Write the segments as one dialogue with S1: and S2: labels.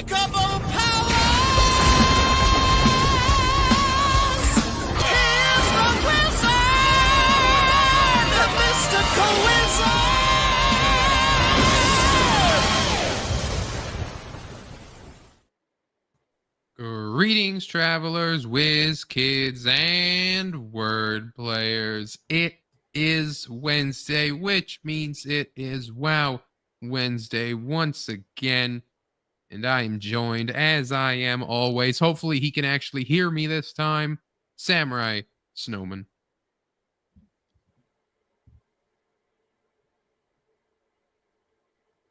S1: unspeakable powers! Here's the wizard! The mystical wizard!
S2: Greetings, travelers, Wiz Kids, and Wordplayers. It is Wednesday, which means it is Wow Wednesday once again. And I am joined, as I am always, hopefully he can actually hear me this time, Samurai Snowman.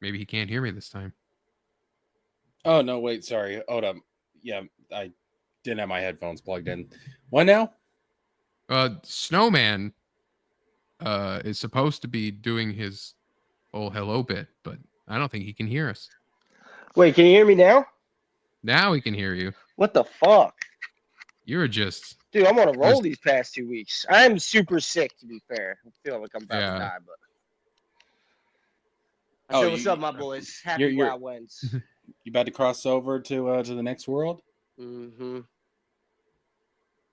S2: Maybe he can't hear me this time.
S3: Oh, no, wait, sorry. Hold up. Yeah, I didn't have my headphones plugged in. What now?
S2: Snowman is supposed to be doing his whole hello bit, but I don't think he can hear us.
S4: Wait, can you hear me now?
S2: Now he can hear you.
S4: What the fuck?
S2: You're just...
S4: Dude, I'm on a roll these past 2 weeks. I'm super sick, to be fair. I feel like I'm about to die, but... What's up, my boys? Happy Wild Wins.
S3: You about to cross over to the next world?
S4: Mm-hmm.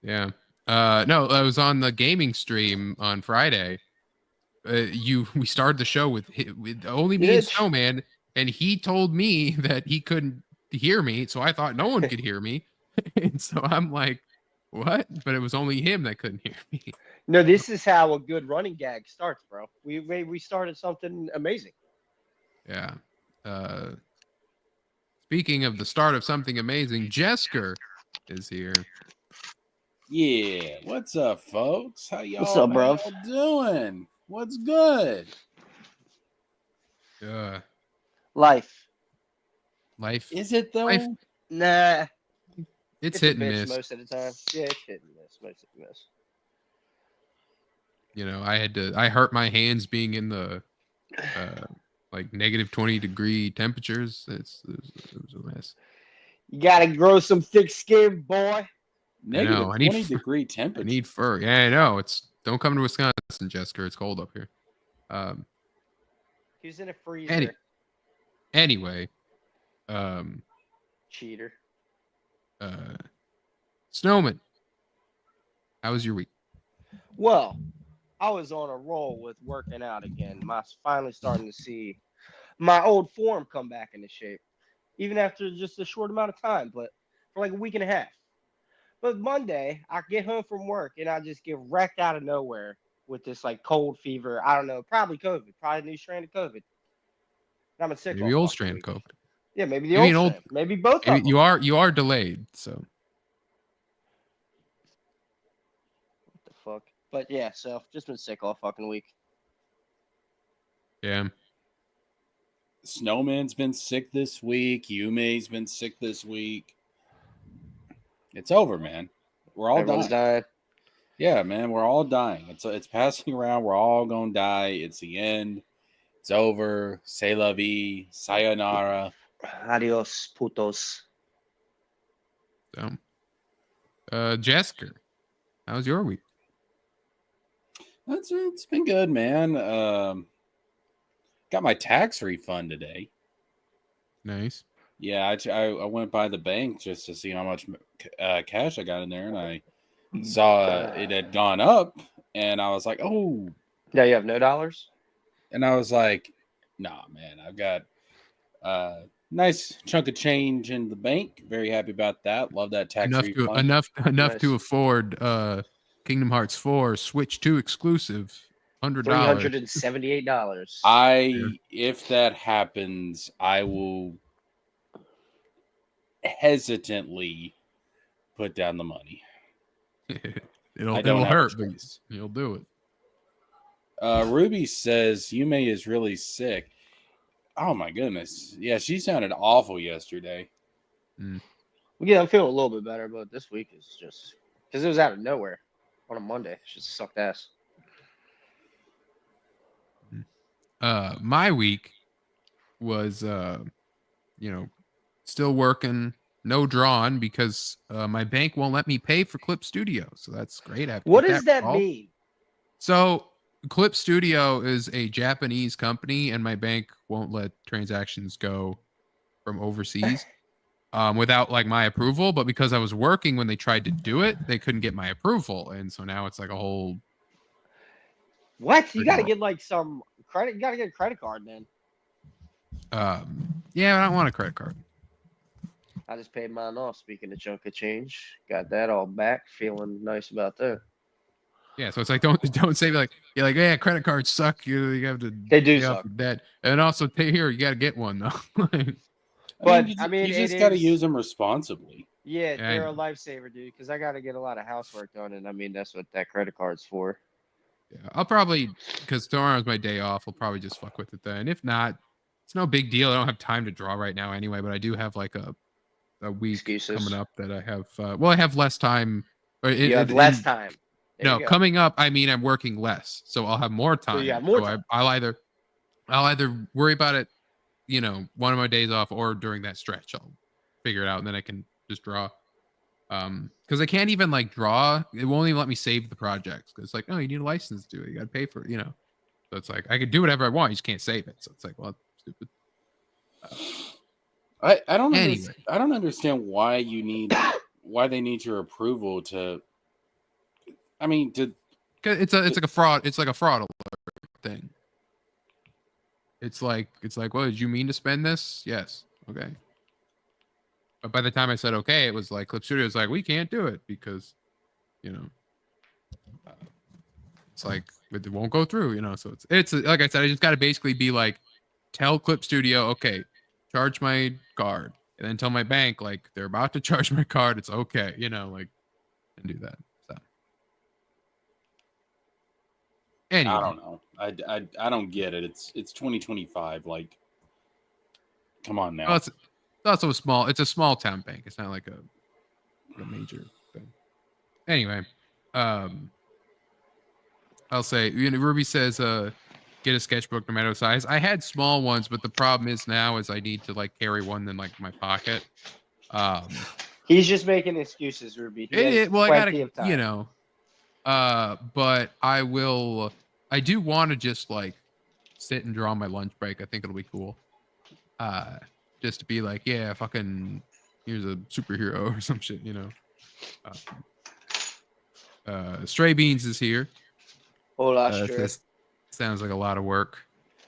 S2: Yeah. No, I was on the gaming stream on Friday. We started the show with only me and Snowman, and he told me that he couldn't hear me, so I thought no one could hear me. And so I'm like, what? But it was only him that couldn't hear me.
S4: No, this is how a good running gag starts, bro. We started something amazing.
S2: Yeah. Speaking of the start of something amazing, Jesker is here.
S3: Yeah. What's up, folks? How y'all,
S4: What's up, bro?
S3: Doing? What's good?
S2: Life.
S3: Is it though?
S2: Life.
S4: Nah.
S2: It's hit and miss.
S4: Most of the time. Yeah, it's hit and miss. Most of the miss.
S2: You know, I hurt my hands being in the like negative 20 degree temperatures. It was a mess.
S4: You gotta grow some thick skin, boy.
S3: Negative 20 degree temperature.
S2: I need fur. Yeah, I know. Don't come to Wisconsin, Jesker. It's cold up here.
S4: He's in a freezer.
S2: Anyway.
S4: Cheater.
S2: Snowman, how was your week?
S4: Well, I was on a roll with working out again. Finally starting to see my old form come back into shape, even after just a short amount of time, but for like a week and a half. But Monday, I get home from work and I just get wrecked out of nowhere with this like cold fever. I don't know, probably COVID, probably a new strain of COVID. And I'm sick.
S2: Maybe old strain of COVID.
S4: Yeah, maybe the old strain. Maybe both of them.
S2: You are delayed, so.
S4: What the fuck? But yeah, so just been sick all fucking week.
S2: Yeah.
S3: Snowman's been sick this week. Yume's been sick this week. It's over, man. We're all dying. Yeah, man, we're all dying. It's passing around. We're all gonna die. It's the end. It's over. C'est la vie. Sayonara.
S4: Adios, putos.
S2: So, Jesker, how's your week?
S3: It's been good, man. Got my tax refund today.
S2: Nice.
S3: Yeah, I went by the bank just to see how much cash I got in there, and I saw it had gone up, and I was like, oh.
S4: Yeah, you have no dollars?
S3: And I was like, nah, man, I've got a nice chunk of change in the bank. Very happy about that. Love that tax refund.
S2: Enough to afford Kingdom Hearts 4 Switch 2 exclusive. $100.
S4: $378.
S3: If that happens, I will hesitantly put down the money.
S2: It'll hurt, but you'll do it.
S3: Ruby says Yume is really sick. Oh my goodness. Yeah, she sounded awful yesterday.
S4: Yeah, I'm feeling a little bit better, but this week is just because it was out of nowhere on a Monday. It just sucked ass.
S2: My week was still working, no drawing because my bank won't let me pay for Clip Studio. So that's great.
S4: What does that mean?
S2: So Clip Studio is a Japanese company, and my bank won't let transactions go from overseas. without like my approval, but because I was working when they tried to do it, they couldn't get my approval, and so now it's like a whole.
S4: What? You got to get like some credit. You got to get a credit card, man.
S2: Yeah, I don't want a credit card.
S4: I just paid mine off. Speaking of chunk of change, got that all back. Feeling nice about that.
S2: Yeah, so it's like don't say like you're like yeah, credit cards suck. You have to.
S4: They do suck.
S2: That and also here you got to get one though.
S4: But
S3: you just got to use them responsibly.
S4: Yeah, they're a lifesaver, dude. Because I got to get a lot of housework done, and I mean that's what that credit card's for.
S2: Yeah, I'll probably because tomorrow's my day off. I'll probably just fuck with it then. If not, it's no big deal. I don't have time to draw right now anyway. But I do have like a week coming up that I have. Well, I have less time.
S4: You have less time.
S2: No, coming up. I mean, I'm working less, so I'll have more time.
S4: So you have more time.
S2: I'll either worry about it, one of my days off, or during that stretch, I'll figure it out, and then I can just draw. Because I can't even like draw. It won't even let me save the projects because it's like, no, you need a license to do it. You got to pay for it, So it's like I could do whatever I want. You just can't save it. So it's like, well, that's stupid.
S3: I don't understand why they need your approval to. I mean,
S2: it's like a fraud. It's like a fraud alert thing. It's like, well, did you mean to spend this? Yes. Okay. But by the time I said okay, it was like Clip Studio was like, we can't do it because, it's like it won't go through. So it's like I said, I just got to basically be like, tell Clip Studio, okay, charge my card, and then tell my bank like they're about to charge my card. It's okay, and do that. So anyway,
S3: I don't know. I don't get it. It's 2025. Like, come on now.
S2: Well, it's also small. It's a small town bank. It's not like a major thing. Anyway, I'll say Ruby says get a sketchbook no matter the size. I had small ones, but the problem is now is I need to like carry one in like my pocket.
S4: He's just making excuses, Ruby.
S2: I gotta, but I do want to just like sit and draw my lunch break. I think it'll be cool. Just to be like, yeah, fucking here's a superhero or some shit, Stray Beans is here.
S4: Hola,
S2: sounds like a lot of work.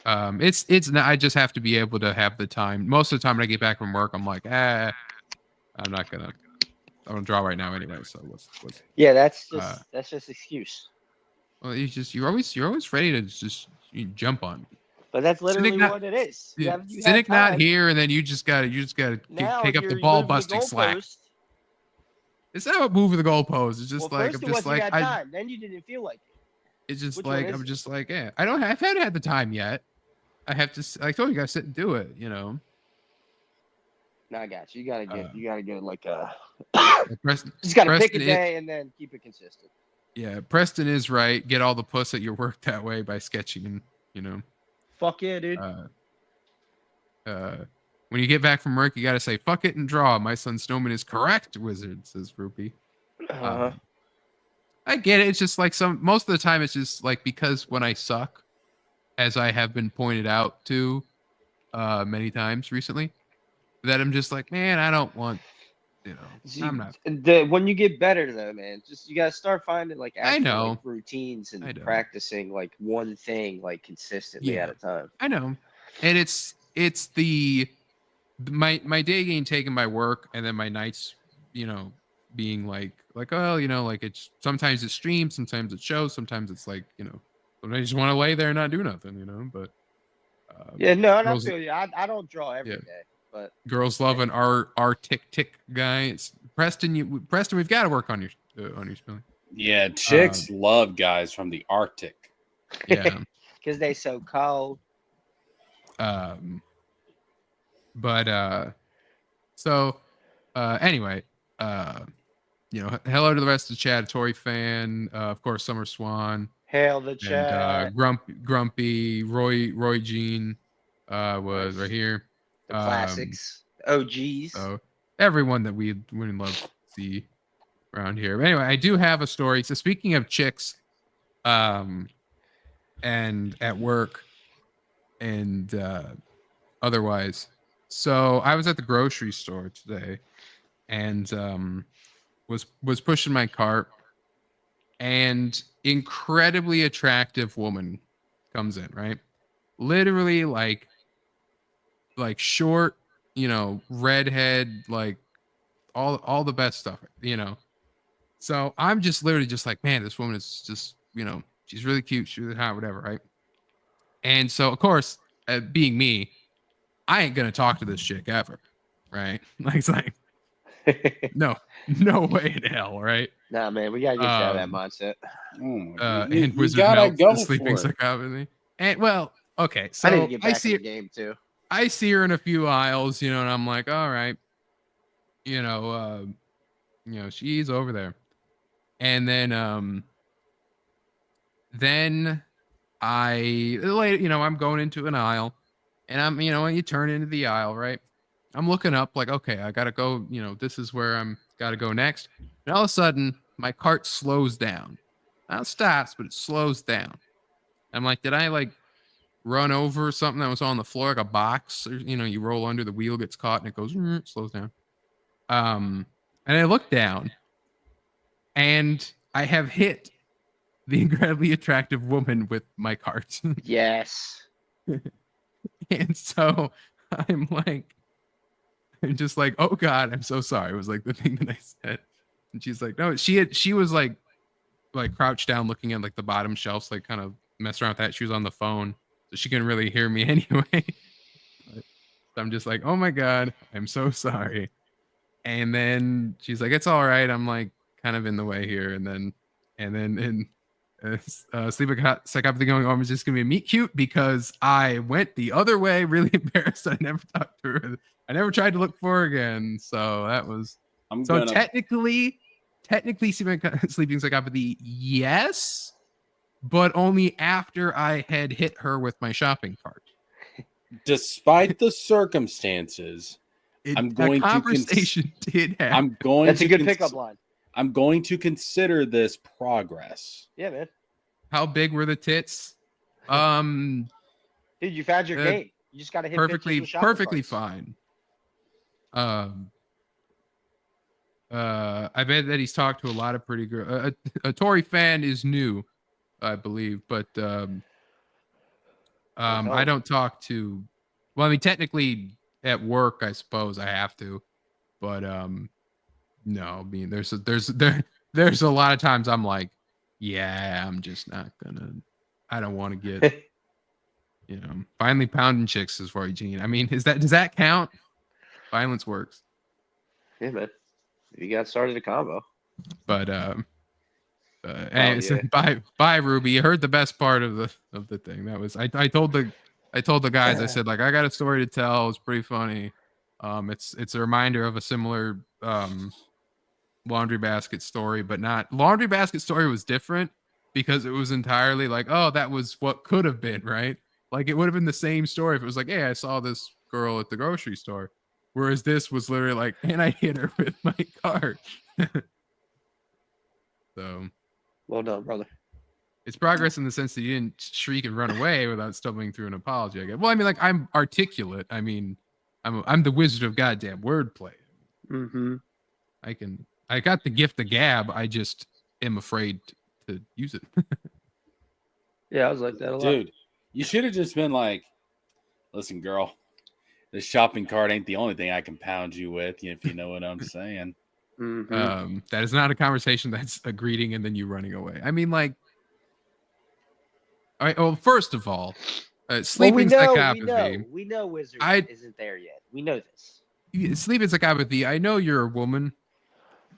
S2: It's not, I just have to be able to have the time. Most of the time when I get back from work, I'm like, I'm gonna draw right now anyway. So let's
S4: yeah, that's just excuse.
S2: Well, you're always ready to just jump on me.
S4: But that's literally what it is.
S2: Cynic not here, and then you just gotta pick up the ball busting slack. It's not about moving the goalpost. It's just like I'm just like
S4: then you didn't feel like it.
S2: It's just like I'm just like yeah. I haven't had the time yet. I have to. I told you, gotta sit and do it.
S4: No, I got you. You gotta get like a. Just gotta pick a day and then keep it consistent.
S2: Yeah, Preston is right. Get all the puss at your work that way by sketching and
S4: Fuck yeah, dude.
S2: When you get back from work, you gotta say "fuck it" and draw. My son Snowman is correct, Wizard, says Rupee. I get it. It's just like most of the time, it's just like because when I suck, as I have been pointed out to many times recently, that I'm just like, man, I don't want, I'm not.
S4: When you get better though, man, you gotta start finding like actual like, routines and practicing like one thing like consistently at a time.
S2: I know, and it's my day getting taken by work, and then my nights, being like oh, like it's sometimes it's streams, sometimes it's shows, sometimes it's like sometimes you just want to lay there and not do nothing, but
S4: I don't feel you. I don't draw every day. But
S2: girls love an tick guy. It's Preston, we've got to work on your spelling.
S3: Yeah, chicks love guys from the Arctic.
S2: Yeah,
S4: because they so cold.
S2: Anyway, hello to the rest of the chat. Tory fan, of course, Summer Swan.
S4: Hail the chat.
S2: Grumpy, Roy Jean was right here.
S4: The classics, OGs.
S2: So everyone that we would love to see around here. But anyway, I do have a story. So speaking of chicks, and at work, and otherwise, So I was at the grocery store today, and was pushing my cart, and incredibly attractive woman comes in, right? Literally like short, redhead, like all the best stuff, So I'm just literally just like, man, this woman is just, she's really cute, she's really hot, whatever, right? And so of course, being me, I ain't gonna talk to this chick ever, right? Like it's like, no way in hell, right?
S4: Nah, man, we gotta get you out of that mindset.
S2: And Wizard
S3: gotta
S2: Melt,
S3: go
S2: sleeping
S3: for it.
S2: psychopathy. And well, okay, so
S4: I need to get back in the game too.
S2: I see her in a few aisles, and I'm like, all right, she's over there. And then I'm going into an aisle, and I'm, when you turn into the aisle, right? I'm looking up like, okay, I gotta go, this is where I'm gotta go next. And all of a sudden, my cart slows down. Not stops, but it slows down. I'm like, did I like run over something that was on the floor, like a box, or you roll under, the wheel gets caught and it goes, slows down. And I look down, and I have hit the incredibly attractive woman with my cart.
S4: Yes.
S2: And so I'm just like, oh God, I'm so sorry. It was like the thing that I said. And she's like, no, she was like crouched down looking at like the bottom shelves, like kind of messing around with that. She was on the phone, so she couldn't really hear me anyway. So I'm just like, oh my God, I'm so sorry. And then she's like, it's all right. I'm like kind of in the way here. And then sleeping psychopathy going, oh, I'm just gonna be meet cute because I went the other way, really embarrassed. I never talked to her. I never tried to look for her again. So that was technically sleeping psychopathy, yes, but only after I had hit her with my shopping cart.
S3: Despite the circumstances, I'm going
S2: conversation did happen.
S3: I'm going.
S4: That's a good pickup line.
S3: I'm going to consider this progress.
S4: Yeah, man.
S2: How big were the tits?
S4: Dude, you found your game. You just got to hit
S2: perfectly
S4: carts.
S2: fine. I bet that he's talked to a lot of pretty girls. A Tory fan is new, I believe, but I don't talk to. Well, I mean, technically at work, I suppose I have to, but no. I mean, there's a lot of times I'm like, yeah, I'm just not gonna. I don't want to get, finally pounding chicks is for Eugene. I mean, does that count? Violence works.
S4: Yeah, man. You got started a combo.
S2: But bye Ruby. You heard the best part of the thing. That was I told the guys, I said, like, I got a story to tell. It's pretty funny. It's a reminder of a similar laundry basket story, but not laundry basket story was different because it was entirely like, oh, that was what could have been, right? Like it would have been the same story if it was like, hey, I saw this girl at the grocery store. Whereas this was literally like, and I hit her with my cart. So,
S4: well done, brother.
S2: It's progress in the sense that you didn't shriek and run away without stumbling through an apology, I guess. Well, I mean, like, I'm articulate. I mean, I'm the wizard of goddamn wordplay.
S4: Mm-hmm.
S2: I got the gift of gab. I just am afraid to use it.
S4: Yeah, I was like that a lot.
S3: Dude, you should have just been like, listen, girl, this shopping cart ain't the only thing I can pound you with, if you know what I'm saying.
S4: Mm-hmm.
S2: That is not a conversation that's a greeting and then you running away. I mean, like, all right. Well, first of all, sleeping psychopathy.
S4: We know Wizard isn't there yet. We know this.
S2: Sleeping psychopathy. I know you're a woman,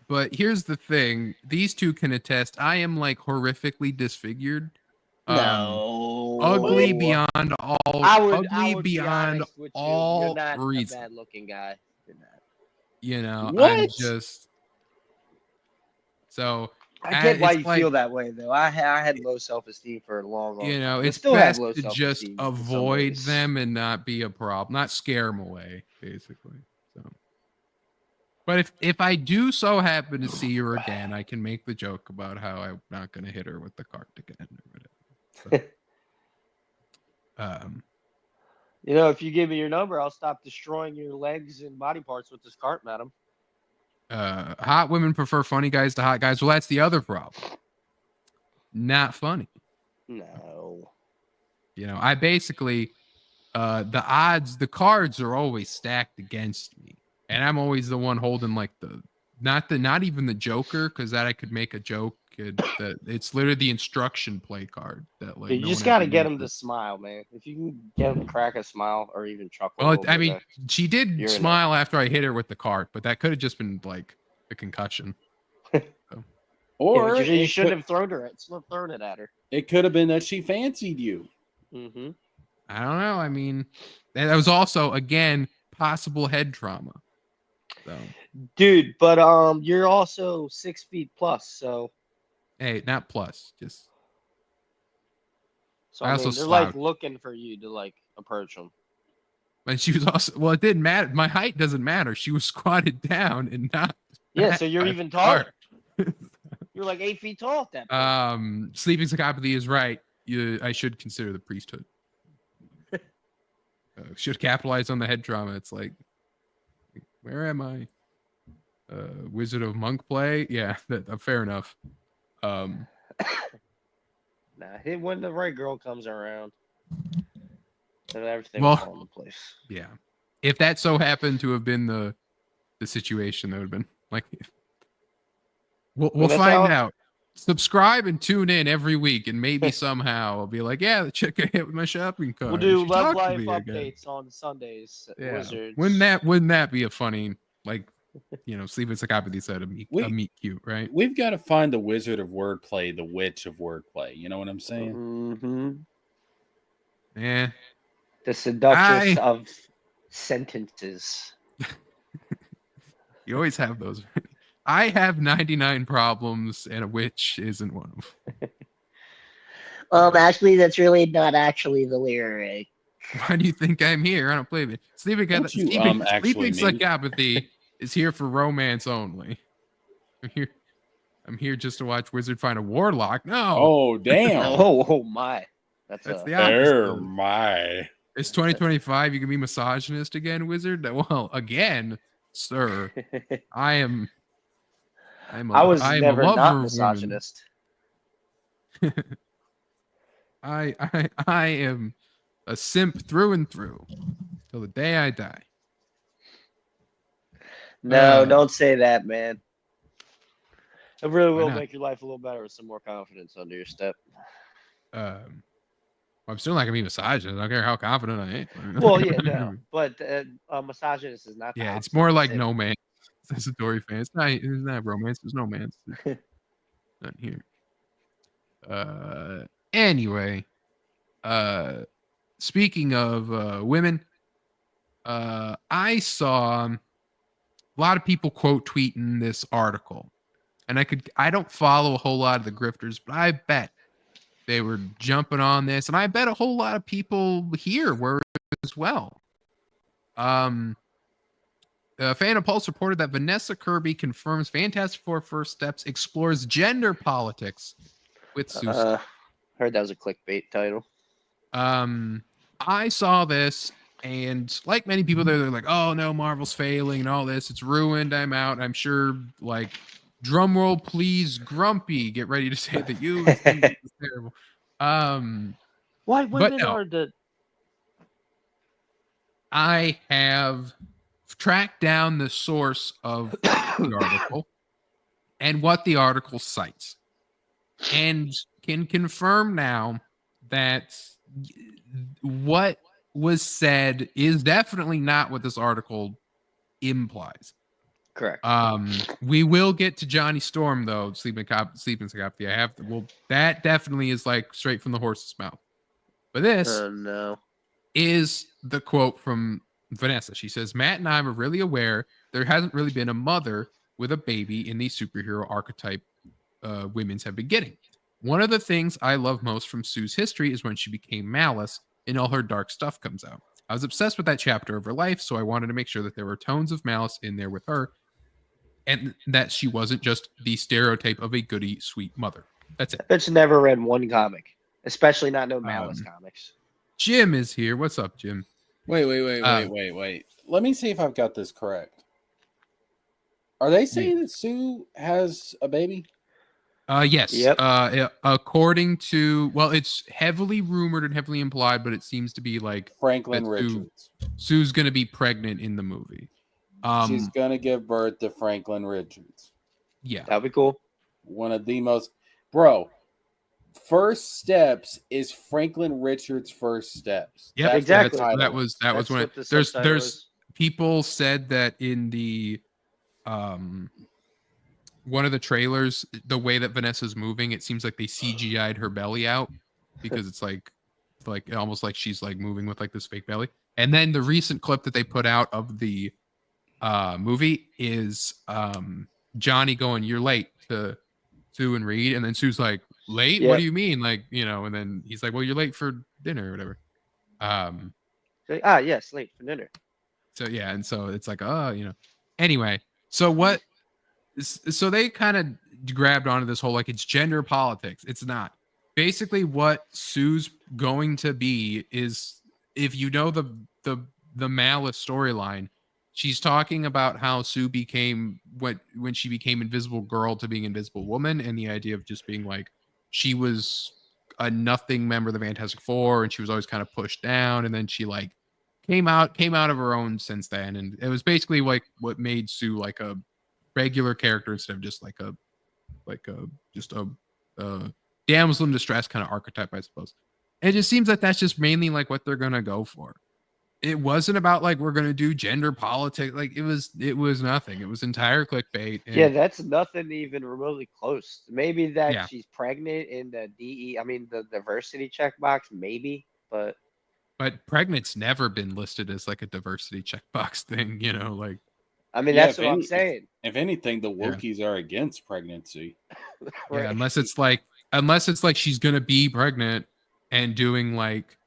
S2: but here's the thing: these two can attest. I am like horrifically disfigured.
S4: No,
S2: ugly beyond all.
S4: I would
S2: beyond all
S4: You're not
S2: reason.
S4: a bad-looking guy.
S3: What?
S2: I'm just so.
S4: I get why you feel that way, though. I had low self-esteem for a long time.
S2: It's
S4: still
S2: best
S4: have low
S2: to just
S4: self-esteem
S2: avoid them and not be a problem, not scare them away, basically. So, but if I do so happen to see her again, I can make the joke about how I'm not going to hit her with the cart again or whatever. So,
S4: You know, if you give me your number, I'll stop destroying your legs and body parts with this cart, madam.
S2: Hot women prefer funny guys to hot guys. Well, that's the other problem. Not funny.
S4: No.
S2: You know, I basically, the cards are always stacked against me. And I'm always the one holding like not even the Joker, because that I could make a joke. It's literally the instruction play card that like
S4: You just got to get him to smile, man. If you can get him to crack a smile or even chuckle.
S2: Well, I mean, she did smile after I hit her with the card, but that could have just been like a concussion. So.
S4: Or yeah, you shouldn't have thrown it at her.
S3: It could have been that she fancied you.
S4: Mm-hmm.
S2: I don't know. I mean, that was also again possible head trauma. So.
S4: Dude, but you're also 6 feet plus, so.
S2: Hey, not plus, just.
S4: So I mean, they're like looking for you to like approach them.
S2: And she was also it didn't matter. My height doesn't matter. She was squatted down and not.
S4: Yeah, so you're even taller. You're like 8 feet tall at that
S2: point. Sleeping psychopathy is right. I should consider the priesthood. Should capitalize on the head trauma. It's like, where am I? Wizard of Monk play? Yeah, fair enough.
S4: Nah, when the right girl comes around, then everything will fall into place.
S2: Yeah, if that so happened to have been the situation, that would have been like, we'll find out. Subscribe and tune in every week, and maybe somehow I'll be like, yeah, check it out with my shopping cart.
S4: We'll do Love Life updates on Sundays.
S2: Yeah.
S4: Wizards.
S2: Wouldn't that be a funny, like, you know, Sleeping Psychopathy said a meet cute, right?
S3: We've got to find the wizard of wordplay, the witch of wordplay. You know what I'm saying?
S4: Mm-hmm.
S2: Yeah.
S4: The seductress of sentences.
S2: You always have those. I have 99 problems, and a witch isn't one of
S5: them. Actually, that's really not actually the lyric.
S2: Why do you think I'm here? I don't believe it. Sleeping Psychopathy is here for romance only. I'm here just to watch Wizard find a warlock. No.
S3: Oh, damn.
S4: Oh my. That's
S2: the opposite.
S3: My.
S2: It's 2025. You can be misogynist again, Wizard? Well, again, sir. I was never not
S4: misogynist.
S2: I am a simp through and through till the day I die.
S4: No, don't say that, man. It really will make your life a little better with some more confidence under your step.
S2: I'm still not gonna be misogynist. I don't care how confident I am.
S4: Well, yeah, no, but misogynist is not.
S2: Yeah, it's more like no man. That's a Dory fan. It's not romance. There's no man. Not here. Anyway, speaking of women, I saw a lot of people quote tweeting this article, and I don't follow a whole lot of the grifters, but I bet they were jumping on this, and I bet a whole lot of people here were as well. Fan of Pulse reported that Vanessa Kirby confirms Fantastic Four First Steps explores gender politics with Susan.
S4: Heard that was a clickbait title.
S2: I saw this, and like many people there, they're like, oh no, Marvel's failing and all this. It's ruined. I'm out. I'm sure, like, drum roll, please, Grumpy. Get ready to say that you think it's terrible.
S4: Why women are the...
S2: I have tracked down the source of the article and what the article cites, and can confirm now that what was said is definitely not what this article implies.
S4: Correct.
S2: We will get to Johnny Storm though. Sleeping Psychopathy. That definitely is like straight from the horse's mouth. But this is the quote from Vanessa. She says, Matt and I were really aware there hasn't really been a mother with a baby in these superhero archetype women's have been getting. One of the things I love most from Sue's history is when she became Malice and all her dark stuff comes out. I was obsessed with that chapter of her life, so I wanted to make sure that there were tones of Malice in there with her, and that she wasn't just the stereotype of a goody, sweet mother. That's it.
S4: Bitch never read one comic, especially not no Malice comics.
S2: Jim is here. What's up, Jim?
S3: Wait. Let me see if I've got this correct. Are they saying that Sue has a baby?
S2: Yes.
S4: Yep.
S2: According to, well, it's heavily rumored and heavily implied, but it seems to be like
S3: Franklin Richards.
S2: Sue's gonna be pregnant in the movie.
S3: She's gonna give birth to Franklin Richards.
S2: Yeah,
S4: That'd be cool.
S3: One of the most, bro. First Steps is Franklin Richards' First Steps.
S2: Yeah,
S4: exactly.
S2: That was when there's people said that in the one of the trailers, the way that Vanessa's moving, it seems like they CGI'd her belly out because it's like almost like she's like moving with like this fake belly. And then the recent clip that they put out of the movie is Johnny going, "You're late," to Sue and Reed, and then Sue's like, "Late? What do you mean?" Like, and then he's like, "Well, you're late for dinner or whatever."
S4: Yes, late for dinner.
S2: So yeah, and so it's like, Anyway, so they kind of grabbed onto this whole like it's gender politics. It's not. Basically, what Sue's going to be is, if you know the Malice storyline, she's talking about how Sue became when she became Invisible Girl to being Invisible Woman, and the idea of just being like she was a nothing member of the Fantastic Four, and she was always kind of pushed down, and then she like came out of her own since then, and it was basically like what made Sue like a regular character instead of just like a damsel in distress kind of archetype, I suppose. And it just seems like that's just mainly like what they're gonna go for. It wasn't about like we're gonna do gender politics. Like it was nothing. It was entire clickbait.
S4: Yeah, that's nothing even remotely close. Maybe that she's pregnant in the the diversity checkbox, maybe, but
S2: pregnant's never been listed as like a diversity checkbox thing, like.
S4: I mean, that's what I'm saying.
S3: If anything, the Wookiees are against pregnancy.
S2: Right. Yeah, unless it's like she's gonna be pregnant and doing like,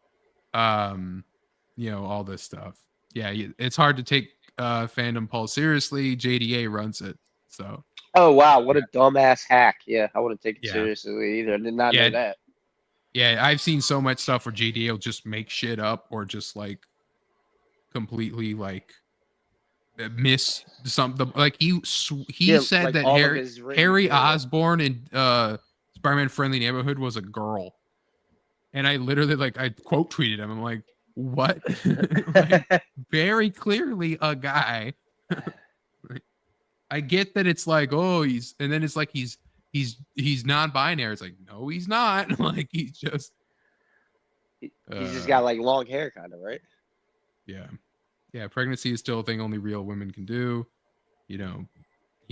S2: all this stuff. Yeah, it's hard to take Fandom Pulse seriously. JDA runs it, so.
S4: Oh wow, what a dumbass hack! Yeah, I wouldn't take it seriously either. I did not know that.
S2: Yeah, I've seen so much stuff where JDA will just make shit up or just like completely like miss something. Like he said like that Harry Osborn in Spider-Man Friendly Neighborhood was a girl, and I literally I quote tweeted him. I'm like, what? Like, very clearly a guy. I get that it's like, oh, and then it's like he's non-binary. It's like, no, he's not. Like he's just
S4: got like long hair, kind of, right?
S2: Yeah, pregnancy is still a thing only real women can do. He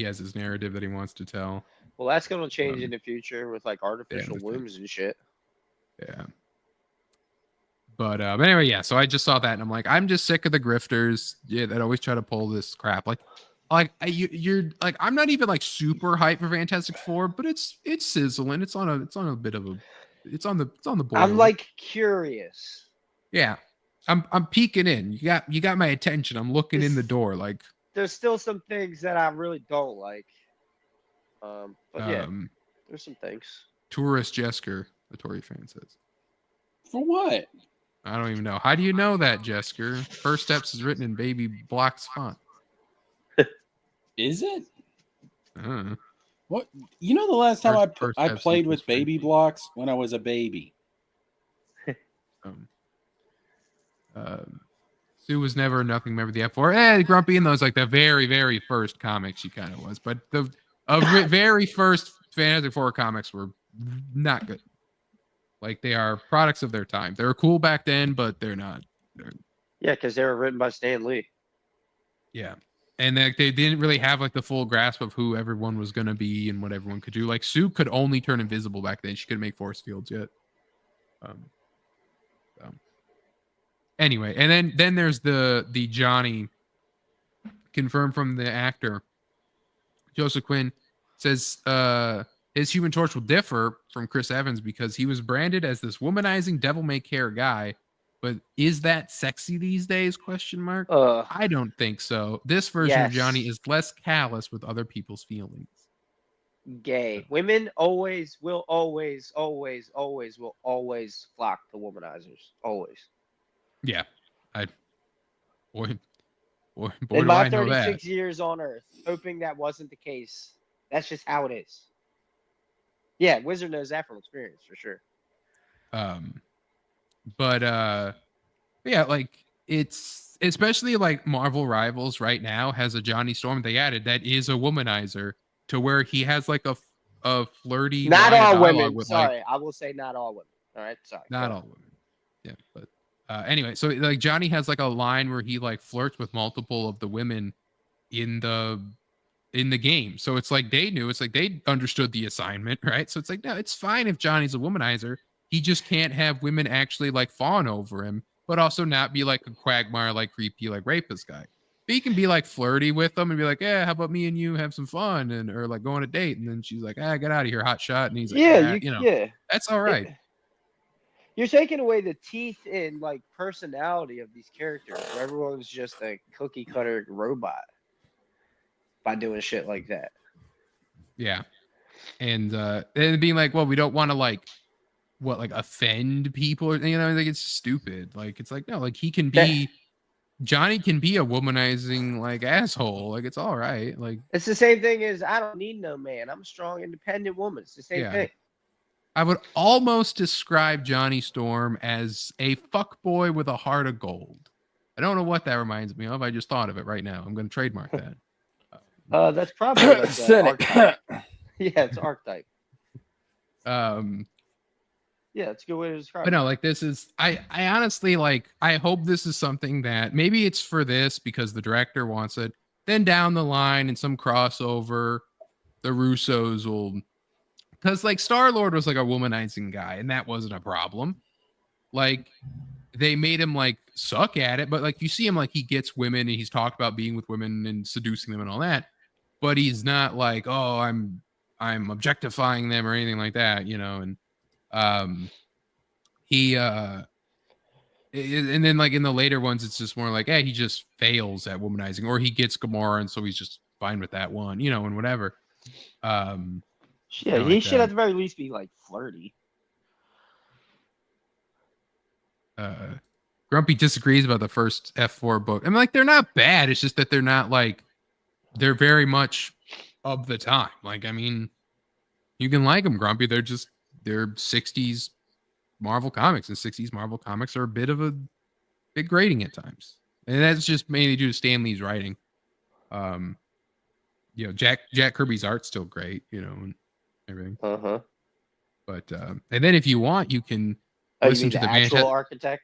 S2: has his narrative that he wants to tell.
S4: Well, that's going to change in the future with like artificial wombs and shit.
S2: Yeah. But anyway, yeah. So I just saw that and I'm like, I'm just sick of the grifters. Yeah, that always try to pull this crap. You're like, I'm not even like super hyped for Fantastic Four, but it's sizzling. It's on a bit of a, it's on the board.
S4: I'm like curious.
S2: Yeah. I'm peeking in. You got my attention. I'm looking in the door. Like
S4: there's still some things that I really don't like. But yeah, there's some things.
S2: Tourist Jesker, the Tory fan says.
S3: For what?
S2: I don't even know. How do you know that, Jesker? First Steps is written in baby blocks font.
S3: Is it? What? The last time I played with baby blocks when I was a baby.
S2: Sue was never a nothing member of the F4. Grumpy in those like the very, very first comics she kind of was, but the very first Fantastic Four comics were not good. Like they are products of their time. They were cool back then, but they're not.
S4: Yeah, because they were written by Stan Lee.
S2: Yeah, and they didn't really have like the full grasp of who everyone was gonna be and what everyone could do. Like Sue could only turn invisible back then. She couldn't make force fields yet. Anyway, and then there's the Johnny confirmed from the actor. Joseph Quinn says his Human Torch will differ from Chris Evans because he was branded as this womanizing devil-may-care guy. But is that sexy these days? ? I don't think so. This version of Johnny is less callous with other people's feelings.
S4: Gay. Women always will always flock to womanizers. Always.
S2: Yeah. Boy, boy,
S4: In
S2: do
S4: my
S2: I know that.
S4: 36 years on Earth, hoping that wasn't the case. That's just how it is. Yeah, Wizard knows that from experience for sure.
S2: But yeah, like it's especially like Marvel Rivals right now has a Johnny Storm they added that is a womanizer to where he has like a flirty
S4: Not
S2: line of
S4: all
S2: dialogue
S4: women.
S2: with
S4: Sorry,
S2: like
S4: I will say not all women. All right, sorry.
S2: not all women. Yeah, but anyway, so like Johnny has like a line where he like flirts with multiple of the women in the game. So it's like they knew, it's like they understood the assignment, right? So it's like, no, it's fine if Johnny's a womanizer. He just can't have women actually like fawn over him, but also not be like a quagmire, like creepy, like rapist guy. But he can be like flirty with them and be like, yeah, how about me and you have some fun and or like go on a date. And then she's like, get out of here, hot shot. And he's like,
S4: Yeah,
S2: that's all right.
S4: You're taking away the teeth and like personality of these characters. Where everyone's just a cookie cutter robot by doing shit like that.
S2: Yeah. And being like, well, we don't want to like offend people or like it's stupid. Like it's like, no, like Johnny can be a womanizing like asshole. Like it's all right. Like
S4: it's the same thing as I don't need no man. I'm a strong, independent woman. It's the same thing.
S2: I would almost describe Johnny Storm as a fuckboy with a heart of gold. I don't know what that reminds me of. I just thought of it right now. I'm going to trademark that.
S4: That's probably like the archetype. Yeah, it's archetype. Yeah, it's a good way to describe it.
S2: But no, like this is, I honestly like, I hope this is something that maybe it's for this because the director wants it. Then down the line in some crossover, the Russos will, because like Star-Lord was like a womanizing guy and that wasn't a problem. Like they made him like suck at it, but like you see him like he gets women and he's talked about being with women and seducing them and all that, but he's not like, oh, I'm objectifying them or anything like that, and he and then like in the later ones it's just more like, hey, he just fails at womanizing or he gets Gamora and so he's just fine with that one, and whatever.
S4: Yeah, he should at the very least be like flirty.
S2: Grumpy disagrees about the first F4 book. I mean, like they're not bad. It's just that they're not like, they're very much of the time. Like, I mean, you can like them, Grumpy. They're 60s Marvel comics, and 60s Marvel comics are a bit of a big grading at times. And that's just mainly due to Stan Lee's writing. Jack Kirby's art's still great, and everything. But and then if you want, you can listen to the
S4: actual architect.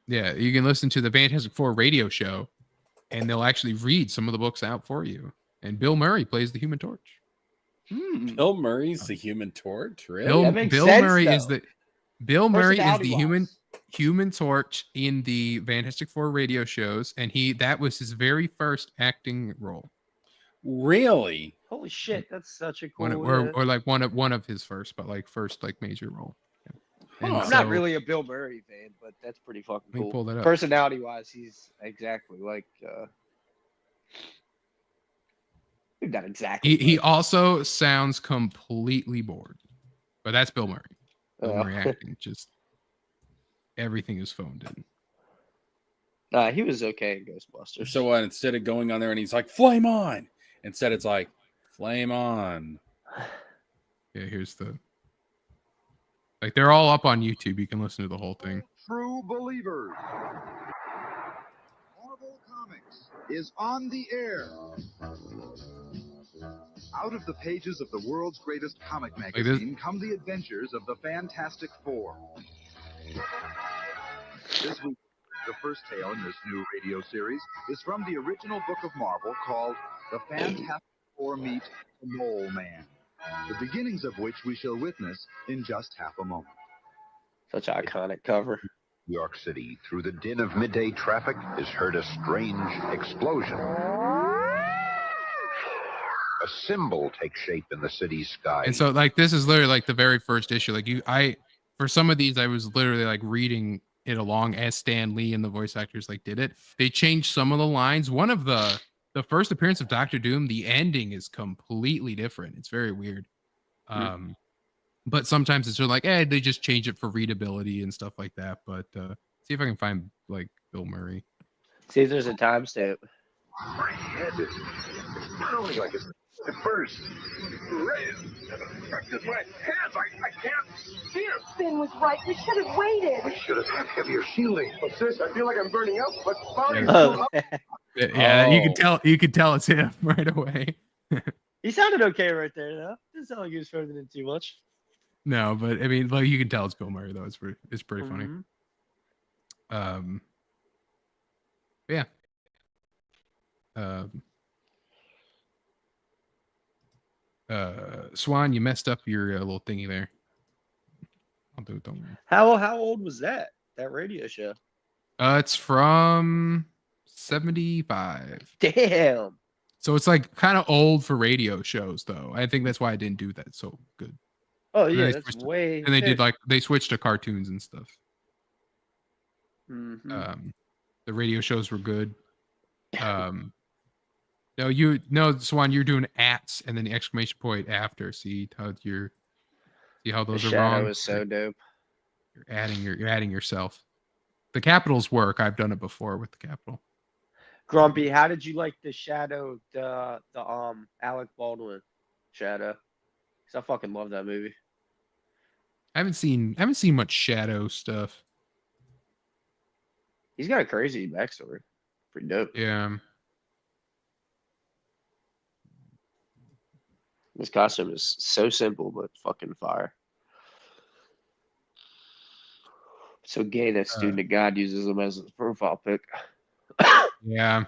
S2: Yeah, you can listen to the Fantastic Four radio show, and they'll actually read some of the books out for you. And Bill Murray plays the Human Torch.
S3: Bill Murray's the Human Torch, really?
S2: Bill Murray is the Human Torch in the Fantastic Four radio shows, and that was his very first acting role.
S3: Really?
S4: Holy shit, that's such a cool
S2: or like one of his first, but like first like major role. Yeah.
S4: I'm not really a Bill Murray fan, but that's pretty fucking cool.
S2: Pull that up.
S4: Personality wise, he's exactly like not exactly.
S2: He also sounds completely bored, but that's Bill Murray. Bill Murray acting, just everything is phoned in.
S4: He was okay in Ghostbusters.
S3: So what? Instead of going on there and he's like, "Flame on," instead it's like, "Flame on."
S2: Yeah, here's like they're all up on YouTube. You can listen to the whole thing.
S6: True believers. Marvel Comics is on the air. Out of the pages of the world's greatest comic magazine come the adventures of the Fantastic Four. This week, the first tale in this new radio series is from the original book of Marvel called The Fantastic Four Meet the Mole Man, the beginnings of which we shall witness in just half a moment.
S4: Such an iconic cover.
S7: New York City, through the din of midday traffic, is heard a strange explosion. A symbol takes shape in the city's sky.
S2: And so, like, this is literally like the very first issue. Like, for some of these, I was literally like reading it along as Stan Lee and the voice actors like did it. They changed some of the lines. One of the first appearance of Doctor Doom, the ending is completely different. It's very weird. But sometimes it's sort of like, they just change it for readability and stuff like that. But see if I can find like Bill Murray.
S4: See if there's a timestamp.
S7: My head is pounding like it's at first. My hands, I can't see it.
S8: Finn was right. We should have waited.
S7: I should have had heavier shielding.
S9: But sis, I feel like I'm burning up, but Barney's
S4: Oh.
S2: Yeah, you could tell it's him right away.
S4: He sounded okay right there, though. Didn't sound like he was phoning in too much.
S2: No, but I mean, like you can tell it's Bill Murray though. It's pretty funny.
S4: Mhm.
S2: Yeah. Swan, you messed up your little thingy there. I'll do it. Don't worry.
S4: How old was that radio show?
S2: It's from 75.
S4: Damn.
S2: So it's like kind of old for radio shows, though. I think that's why I didn't do that so good.
S4: Oh
S2: And
S4: yeah,
S2: they
S4: that's
S2: switched-
S4: way.
S2: And they did they switched to cartoons and stuff.
S4: Mhm.
S2: The radio shows were good. No, Swan, you're doing ats and then the exclamation point after. See how those
S4: The
S2: are
S4: shadow
S2: wrong.
S4: is so dope.
S2: You're adding yourself. The capitals work. I've done it before with the capital.
S4: Grumpy, how did you like the shadow, the Alec Baldwin shadow? Because I fucking love that movie.
S2: I haven't seen much shadow stuff.
S4: He's got a crazy backstory. Pretty dope.
S2: Yeah.
S4: His costume is so simple but fucking fire. So gay that student of God uses him as his profile pic.
S2: Yeah.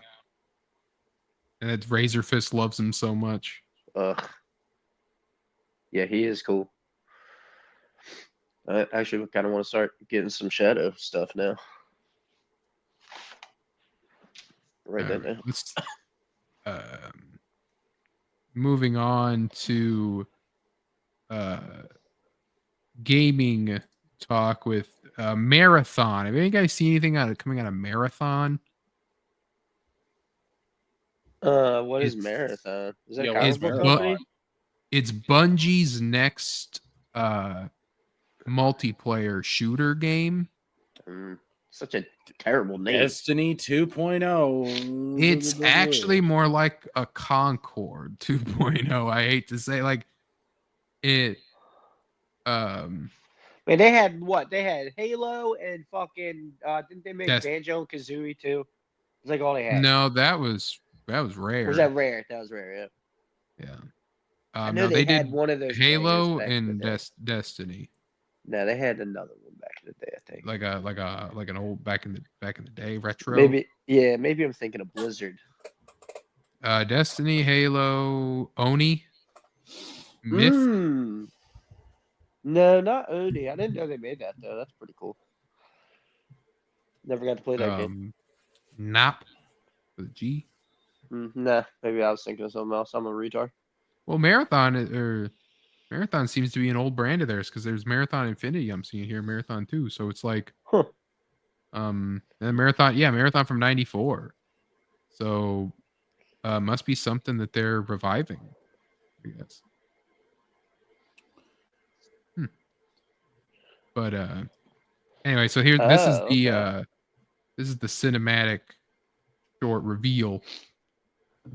S2: And that Razor Fist loves him so much.
S4: Ugh. Yeah, he is cool. I actually kind of want to start getting some shadow stuff now. Right that now.
S2: Let's, moving on to gaming talk with Marathon. Have any guys seen anything coming out of Marathon?
S4: What is Marathon? Is that a comic book company?
S2: It's Bungie's next multiplayer shooter game.
S4: Such a terrible name.
S3: Destiny 2.0.
S2: It's actually more like a Concord 2.0. I hate to say, like it.
S4: Man, they had what? They had Halo and fucking. Didn't they make Banjo and Kazooie too? It's like all they had.
S2: No, that was rare.
S4: Was that rare? That was rare. Yeah.
S2: Yeah.
S4: I know
S2: no,
S4: they
S2: did
S4: had one of those
S2: Halo
S4: back
S2: and
S4: in the day.
S2: Destiny.
S4: No, they had another one back in the day. I think.
S2: Like an old back in the day retro.
S4: Maybe I'm thinking of Blizzard.
S2: Destiny, Halo, Oni, Myth.
S4: No, not Oni. I didn't know they made that though. That's pretty cool. Never got to play that game.
S2: Nop with a G.
S4: Nah, maybe I was thinking of something else. I'm a retard.
S2: Well, Marathon seems to be an old brand of theirs because there's Marathon Infinity I'm seeing here, Marathon 2. So it's like, and Marathon from '94. So, must be something that they're reviving, I guess. But anyway, so here this is the cinematic short reveal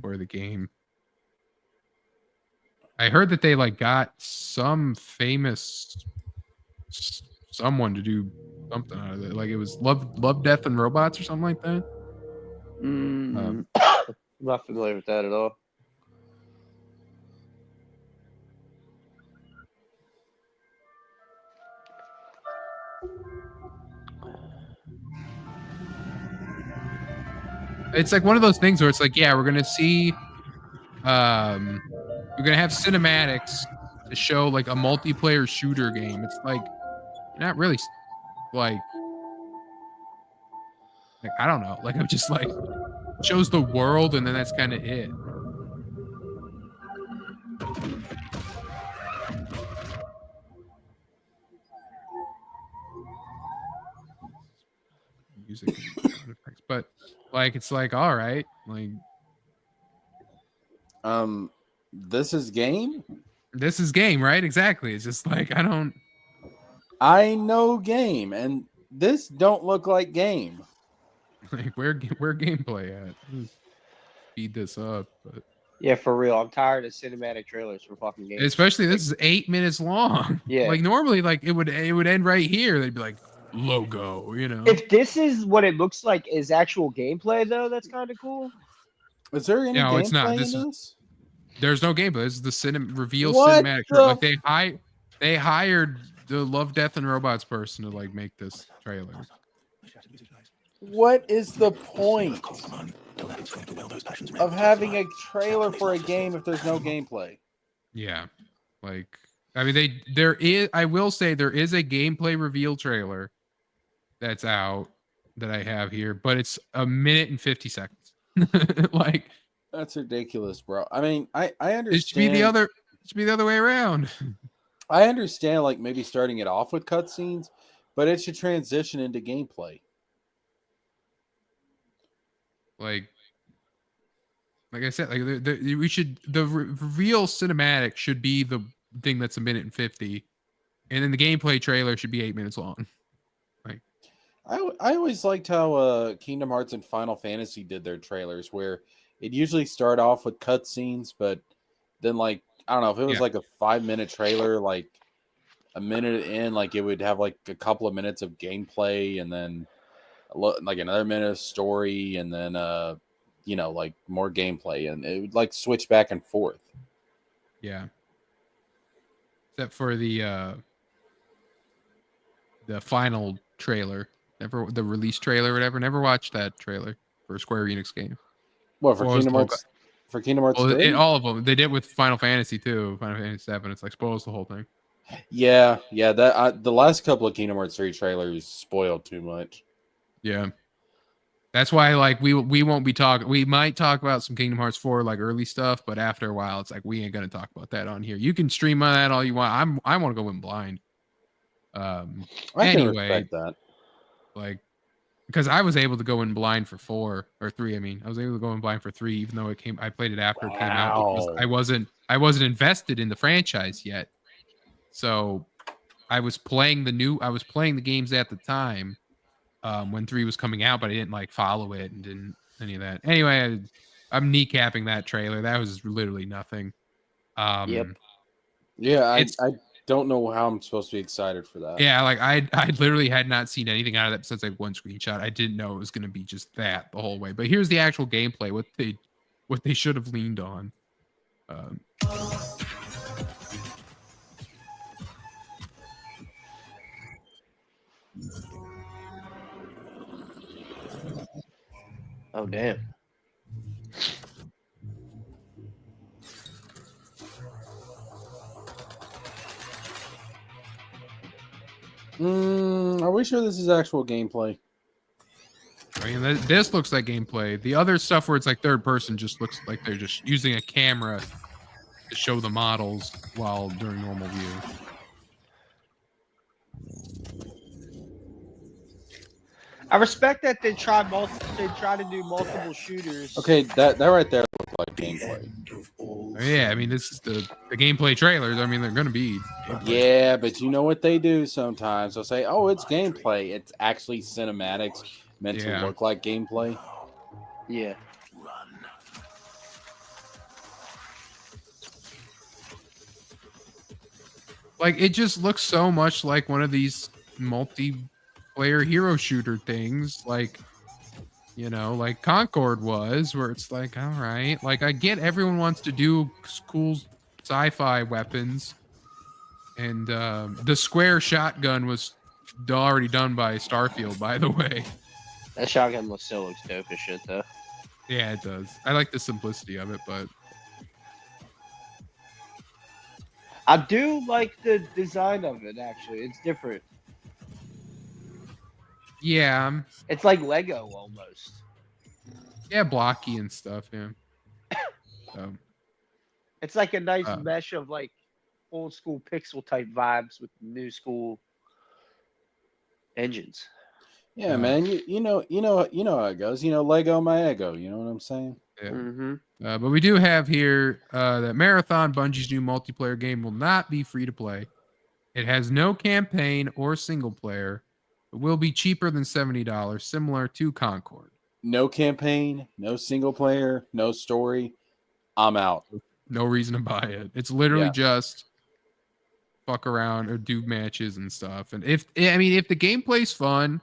S2: for the game. I heard that they got some famous someone to do something out of it. Like it was Love, Death, and Robots or something like that.
S4: I'm not familiar with that at all.
S2: It's like one of those things where it's like, yeah, we're gonna see we're gonna have cinematics to show like a multiplayer shooter game. It's like not really like I don't know. Like I'm just like shows the world and then that's kind of it. Music and sound effects, but like it's like all right, like
S3: this is game.
S2: This is game, right? Exactly. It's just like
S3: I know game, and this don't look like game.
S2: Like where gameplay at? Just speed this up, but
S4: Yeah, for real. I'm tired of cinematic trailers for fucking games.
S2: especially this is 8 minutes long.
S4: Yeah.
S2: Like normally, like it would end right here. They'd be like logo, you know.
S4: If this is what it looks like is actual gameplay, though, that's kind of cool.
S3: Is there any
S2: No,
S3: gameplay
S2: it's not.
S3: in
S2: This
S3: this?
S2: is there's no gameplay. This is the reveal
S3: What
S2: cinematic.
S3: the
S2: Like they hired the Love, Death, and Robots person to like make this trailer.
S3: What is the point of having a trailer for a game if there's no gameplay?
S2: Yeah, like I mean, there is. I will say there is a gameplay reveal trailer that's out that I have here, but it's 1 minute and 50 seconds. Like
S3: That's ridiculous, bro. I mean, I understand.
S2: it should be the other. It should be the other way around.
S3: I understand, like maybe starting it off with cutscenes, but it should transition into gameplay.
S2: Like I said, like we should the real cinematic should be the thing that's 1 minute and 50, and then the gameplay trailer should be 8 minutes long. Like
S3: I always liked how Kingdom Hearts and Final Fantasy did their trailers, where it usually start off with cutscenes, but then like I don't know if it was like a 5-minute trailer, like a minute in, like it would have like a couple of minutes of gameplay, and then like another minute of story, and then you know, like more gameplay, and it would like switch back and forth.
S2: yeah, except for the final trailer, never the release trailer, or whatever. Never watched that trailer for a Square Enix game.
S3: What for Kingdom Hearts? For Kingdom Hearts 3?
S2: All of them. They did with Final Fantasy too. Final Fantasy 7. It's like spoils the whole thing.
S3: Yeah. That the last couple of Kingdom Hearts 3 trailers spoiled too much.
S2: Yeah, that's why like we won't be talking. We might talk about some Kingdom Hearts 4 like early stuff, but after a while, it's like we ain't gonna talk about that on here. You can stream on that all you want. I want to go in blind.
S3: I can respect that.
S2: Like because I was able to go in blind for 4 or 3. I mean, I was able to go in blind for 3, even though I played it after it came out. Because I wasn't invested in the franchise yet. So I was playing the games at the time when 3 was coming out, but I didn't like follow it and didn't any of that. Anyway, I'm kneecapping that trailer. That was literally nothing.
S4: Yep.
S3: Yeah, I don't know how I'm supposed to be excited for that.
S2: Yeah, like I literally had not seen anything out of that besides like one screenshot. I didn't know it was going to be just that the whole way. But here's the actual gameplay. What they should have leaned on.
S4: Oh damn.
S3: Are we sure this is actual gameplay?
S2: I mean, this looks like gameplay. The other stuff where it's like third person just looks like they're just using a camera to show the models while during normal view.
S4: I respect that they try to do multiple shooters.
S3: Okay, that right there looked like gameplay.
S2: Yeah, I mean, this is the gameplay trailers. I mean, they're going to be gameplay.
S3: Yeah, but you know what they do sometimes? They'll say, oh, it's gameplay. It's actually cinematics meant to look like gameplay.
S4: Yeah.
S2: Like, it just looks so much like one of these multiplayer hero shooter things. Like, you know, like Concord was, where it's like, all right. Like, I get everyone wants to do cool sci-fi weapons. And the square shotgun was already done by Starfield, by the way.
S4: That shotgun still looks dope as shit, though.
S2: Yeah, it does. I like the simplicity of it, but
S4: I do like the design of it, actually. It's different.
S2: yeah,
S4: It's like Lego almost.
S2: yeah, blocky and stuff. Yeah. So,
S4: It's like a nice mesh of like old school pixel type vibes with new school engines.
S3: Yeah, man. You know how it goes. You know, Lego my ego. You know what I'm saying?
S2: yeah.
S4: Mm-hmm.
S2: But we do have here that Marathon, Bungie's new multiplayer game, will not be free to play. It has no campaign or single player. It will be cheaper than $70, similar to Concord.
S3: no campaign, no single player, no story, I'm out.
S2: No reason to buy it. It's literally just fuck around or do matches and stuff. And if the gameplay's fun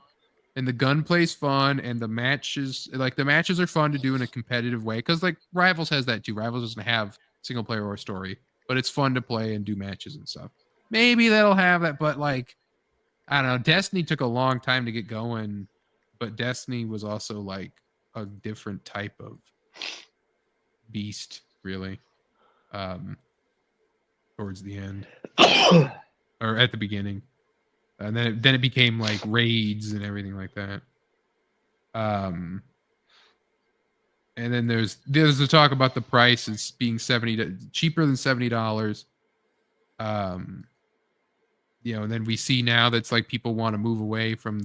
S2: and the gunplay's fun and the matches are fun to do in a competitive way, because like Rivals has that too. Rivals doesn't have single player or story, but it's fun to play and do matches and stuff. Maybe that'll have that, but like I don't know. Destiny took a long time to get going, but Destiny was also like a different type of beast, really. Towards the end or at the beginning, and then it became like raids and everything like that. And then there's the talk about the price as being cheaper than $70. And then we see now that's like people want to move away from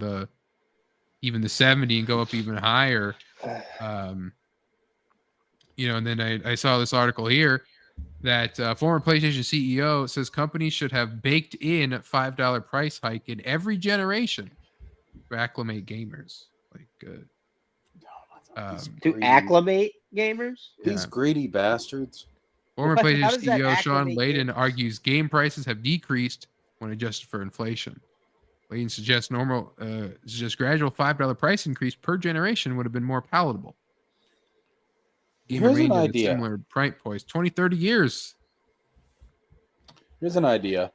S2: even the 70 and go up even higher. And then I saw this article here that former PlayStation CEO says companies should have baked in a $5 price hike in every generation to acclimate gamers.
S5: To acclimate gamers?
S3: These greedy bastards.
S2: Former PlayStation CEO Sean Layden argues game prices have decreased when adjusted for inflation. Layden suggests gradual $5 price increase per generation would have been more palatable.
S3: Here's an idea.
S2: Similar price points, 20, 30 years.
S3: Here's an idea.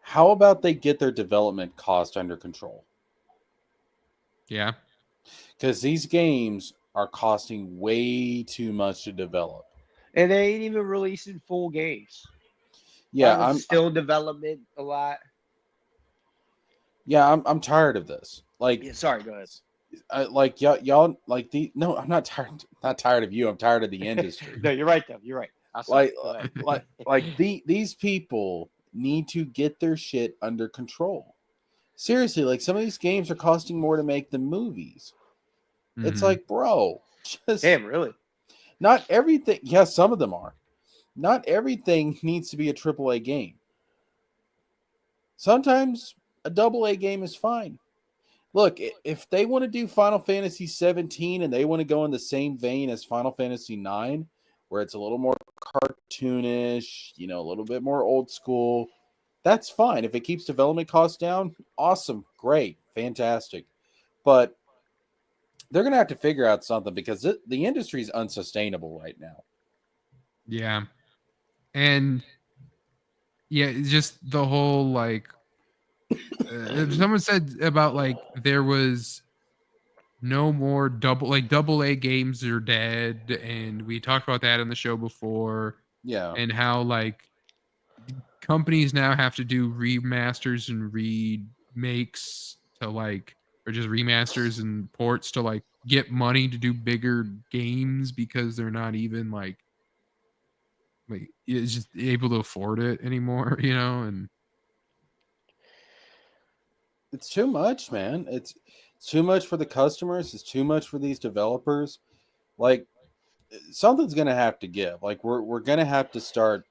S3: How about they get their development cost under control?
S2: Yeah.
S3: Because these games are costing way too much to develop.
S4: And they ain't even releasing full games.
S3: Yeah,
S4: I'm still development a lot.
S3: Yeah, I'm tired of this.
S4: Sorry, go ahead.
S3: Y'all no, I'm not tired. Not tired of you. I'm tired of the industry.
S4: No, you're right though. You're right.
S3: These people need to get their shit under control. Seriously, like some of these games are costing more to make than movies. Mm-hmm. It's like, bro,
S4: damn, really?
S3: Not everything. Yeah, some of them are. Not everything needs to be a AAA game. Sometimes a AA game is fine. Look, if they want to do Final Fantasy 17 and they want to go in the same vein as Final Fantasy 9, where it's a little more cartoonish, a little bit more old school, that's fine. If it keeps development costs down, awesome, great, fantastic. But they're going to have to figure out something because the industry is unsustainable right now.
S2: Yeah. And yeah, it's just the whole someone said about there was no more AA games are dead, and we talked about that on the show before.
S3: Yeah.
S2: And how companies now have to do remasters and remakes to or just remasters and ports to get money to do bigger games because they're not even it's just able to afford it anymore, and
S3: it's too much, man. It's too much for the customers. It's too much for these developers. Something's going to have to give. We're going to have to start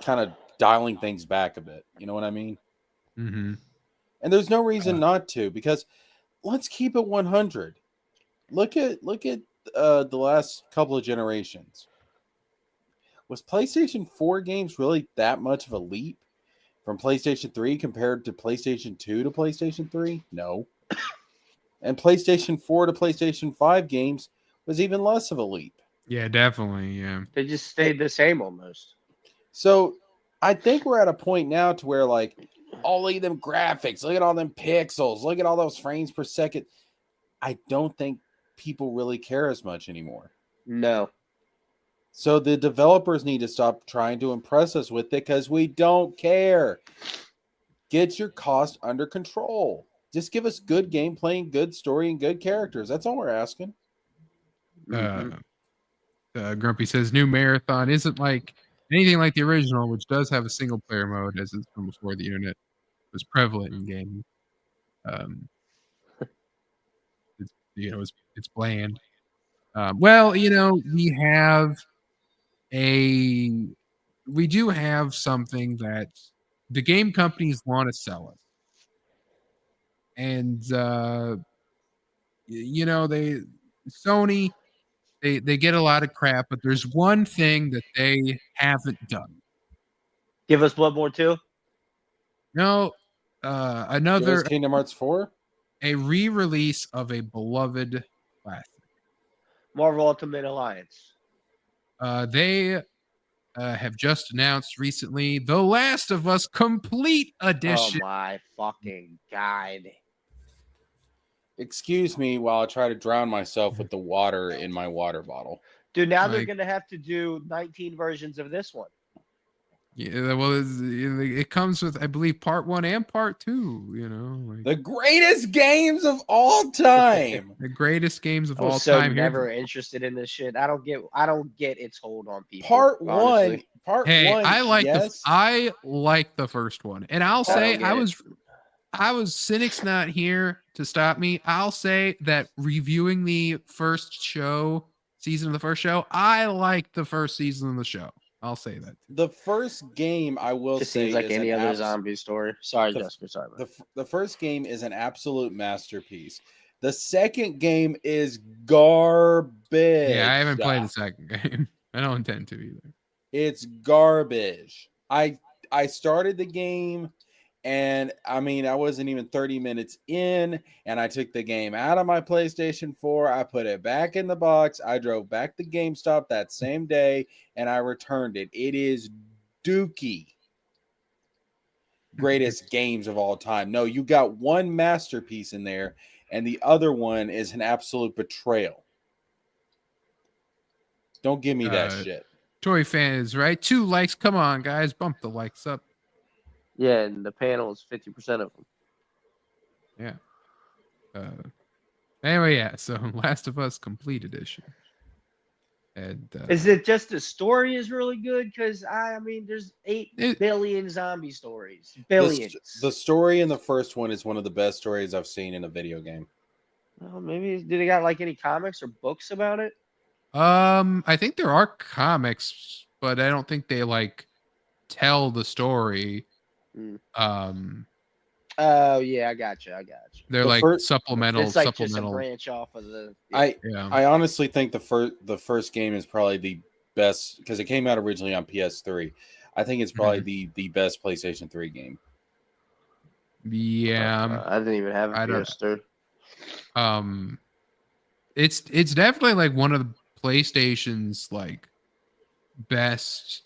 S3: kind of dialing things back a bit. You know what I mean?
S2: Mm-hmm.
S3: And there's no reason not to, because let's keep it 100. Look at the last couple of generations. Was PlayStation 4 games really that much of a leap from PlayStation 3 compared to PlayStation 2 to PlayStation 3? No. And PlayStation 4 to PlayStation 5 games was even less of a leap.
S2: Yeah, definitely. Yeah.
S4: They just stayed the same almost.
S3: So I think we're at a point now to where look at them graphics, look at all them pixels, look at all those frames per second. I don't think people really care as much anymore.
S4: No.
S3: So the developers need to stop trying to impress us with it because we don't care. Get your cost under control. Just give us good gameplay and good story and good characters. That's all we're asking.
S2: Grumpy says new Marathon isn't anything like the original, which does have a single player mode as it's from before the internet was prevalent in gaming. It's bland. We do have something that the game companies want to sell us. And, Sony, they get a lot of crap, but there's one thing that they haven't done.
S4: Give us Bloodborne 2.
S2: No, another
S3: Kingdom Hearts 4,
S2: a re-release of a beloved classic.
S4: Marvel Ultimate Alliance.
S2: They have just announced recently The Last of Us Complete Edition.
S4: Oh my fucking god!
S3: Excuse me while I try to drown myself with the water in my water bottle.
S4: Dude, now they're
S2: Like-
S4: gonna have to do 19 versions of this one.
S2: Yeah, well, it comes with, I believe, part 1 and part 2. You know, like
S3: The greatest games of all time.
S2: the greatest games of
S4: I was
S2: all
S4: so
S2: time. Here-
S4: never interested in this shit. I don't get its hold on people.
S3: Part
S4: honestly.
S3: one.
S2: Hey,
S3: One,
S2: I like
S3: yes.
S2: I like the first one, and I'll
S4: I
S2: say
S4: don't get
S2: I was cynics not here to stop me. I'll say that reviewing the first season of the first show, I liked the first season of the show. I'll say that.
S3: The first game, I will
S4: Just
S3: say,
S4: seems like
S3: is
S4: any
S3: an
S4: other
S3: abs-
S4: zombie story. Sorry,
S3: the-
S4: Jessica. Sorry. Bro.
S3: The first game is an absolute masterpiece. The second game is garbage.
S2: Yeah, I haven't played the second game. I don't intend to either.
S3: It's garbage. I started the game, and I mean, I wasn't even 30 minutes in, and I took the game out of my PlayStation 4. I put it back in the box. I drove back to GameStop that same day, and I returned it. It is dookie. Greatest games of all time. No, you got one masterpiece in there, and the other one is an absolute betrayal. Don't give me that shit.
S2: Toy fans, right? 2 likes. Come on, guys. Bump the likes up.
S4: Yeah, and the panel is 50% of them.
S2: Yeah. Anyway, yeah. So Last of Us Complete Edition. And
S4: Is it just the story is really good? Because I mean, there's 8 billion zombie stories. Billions.
S3: The story in the first one is one of the best stories I've seen in a video game.
S4: Well, maybe do they got like any comics or books about it?
S2: I think there are comics, but I don't think they like tell the story.
S4: Oh yeah, I got you.
S2: They're
S3: The
S2: like
S3: first-
S2: supplemental.
S4: It's like just a branch off of the.
S2: Yeah.
S3: I honestly think the first game is probably the best because it came out originally on PS3. I think it's probably the best PlayStation 3 game.
S2: Yeah.
S4: I didn't even have a
S2: I don't-
S4: PS3.
S2: It's definitely like one of the PlayStation's like best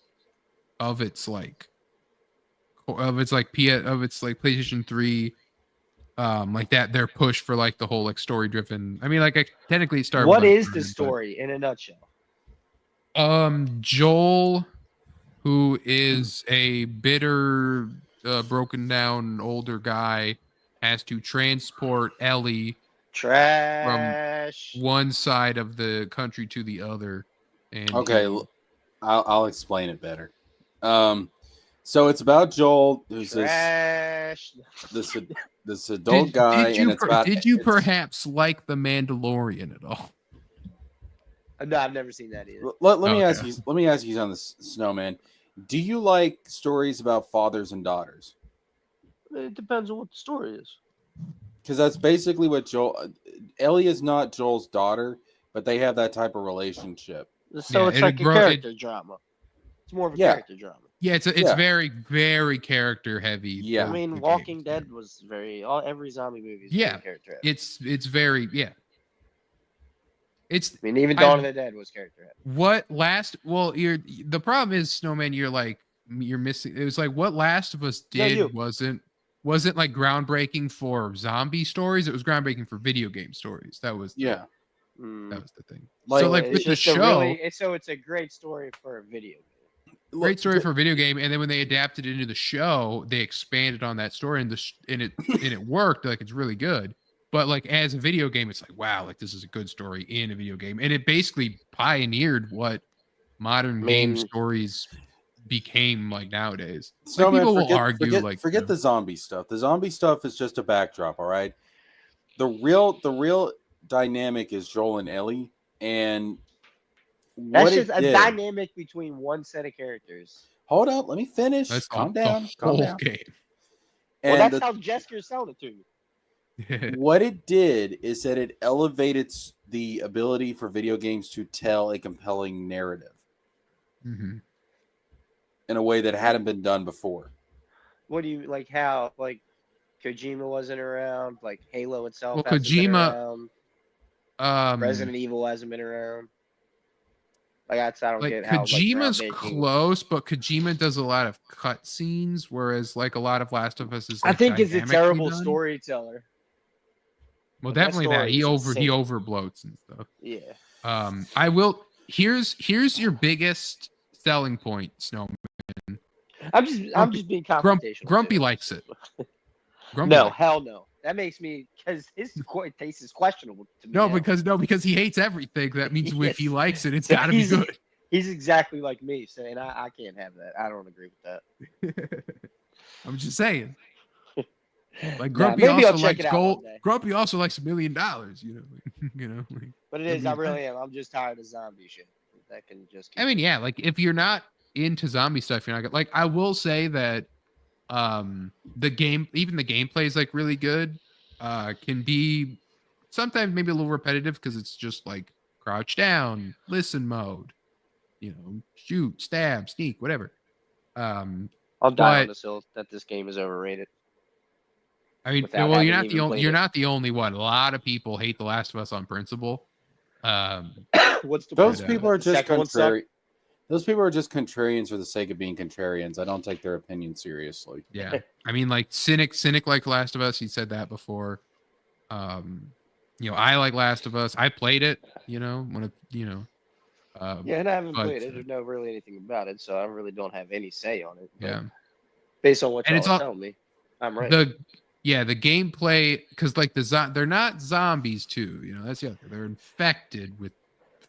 S2: of its PlayStation 3 like that their push for like the whole like story driven. I mean, like technically it started.
S4: What
S2: with,
S4: is the story in a nutshell?
S2: Joel, who is a bitter, broken down older guy, has to transport Ellie
S4: Trash.
S2: from one side of the country to the other. And
S3: Okay, I'll explain it better. So it's about Joel, who's
S4: Trash.
S3: this adult guy, and it's about.
S2: Did you perhaps like The Mandalorian at all?
S4: No, I've never seen that either.
S3: Let me ask you. Let me ask you on this, Snowman. Do you like stories about fathers and daughters?
S4: It depends on what the story is.
S3: Because that's basically what Joel. Ellie is not Joel's daughter, but they have that type of relationship.
S4: So it's like a character drama. It's more of a character drama.
S2: Yeah, it's very, very character heavy.
S3: Yeah,
S4: I mean, Walking Dead was every zombie movie is very character heavy.
S2: It's very It's.
S4: I mean, even Dawn of the Dead was character heavy.
S2: The problem is, Snowman. You're missing. It was like what Last of Us did wasn't like groundbreaking for zombie stories. It was groundbreaking for video game stories. That was that was the thing. So like with the show,
S4: so it's a great story for a video game.
S2: Great story for a video game, and then when they adapted it into the show, they expanded on that story, and it worked. Like it's really good. But like as a video game, it's like wow, like this is a good story in a video game, and it basically pioneered what modern game stories became like nowadays.
S3: So
S2: like, people will argue
S3: forget the zombie stuff. The zombie stuff is just a backdrop. All right, the real dynamic is Joel and Ellie, and
S4: that's just a dynamic between one set of characters.
S3: Hold up, let me finish.
S2: That's
S3: calm down.
S2: Whole game.
S4: Well, that's how Jesker sold it to you.
S3: What it did is that it elevated the ability for video games to tell a compelling narrative in a way that hadn't been done before.
S4: What do you like? How like Kojima wasn't around? Like Halo itself
S2: Well,
S4: hasn't been
S2: Kojima,
S4: around. Resident Evil hasn't been around. Like I don't get how
S2: Kojima's
S4: like,
S2: close, but Kojima does a lot of cut scenes, whereas like a lot of Last of Us is. Like,
S4: I think it's a terrible
S2: done.
S4: storyteller.
S2: Well, definitely that he overbloats and stuff.
S4: Yeah.
S2: I will. Here's your biggest selling point, Snowman.
S4: I'm just being confrontational.
S2: Grumpy likes it.
S4: Grumpy hell no. That makes me because his taste is questionable to me.
S2: Because he hates everything. That means if he likes it, it's got to be good.
S4: He's exactly like me, saying I can't have that. I don't agree with that.
S2: I'm just saying. Like Grumpy also likes gold. Grumpy also likes $1 million. You know.
S4: But it is. I really am. I'm just tired of zombie shit. That can just.
S2: I mean, yeah. Like if you're not into zombie stuff, you're not like. I will say that, even the gameplay is like really good. Can be sometimes maybe a little repetitive because it's just like crouch down, listen mode. Shoot, stab, sneak, whatever.
S4: I'll die on this hill that this game is overrated.
S2: I mean, well, you're not the only one. A lot of people hate The Last of Us on principle.
S3: Those people are just contrary. Those people are just contrarians for the sake of being contrarians. I don't take their opinion seriously.
S2: Yeah, I mean, like cynic like The Last of Us. He said that before. I like Last of Us. I played it. When it.
S4: Yeah, and I haven't played it. I don't know really anything about it, so I really don't have any say on it.
S2: Yeah.
S4: Based on what y'all tell me, I'm right.
S2: The gameplay, because like they're not zombies too. That's the other. They're infected with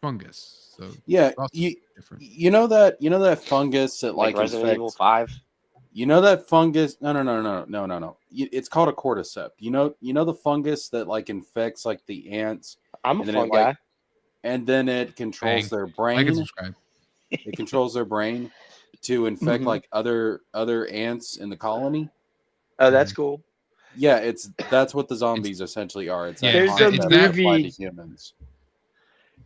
S2: fungus. So
S3: yeah, you know that fungus that like
S4: Resident Evil 5.
S3: You know that fungus? No. It's called a cordyceps. You know the fungus that like infects like the ants.
S4: I'm a fun guy.
S3: And then it controls their brain.
S2: I can subscribe.
S3: It controls their brain to infect like other ants in the colony.
S4: Oh, that's cool.
S3: Yeah, that's what the zombies essentially are. It's
S4: there's a movie
S3: to humans.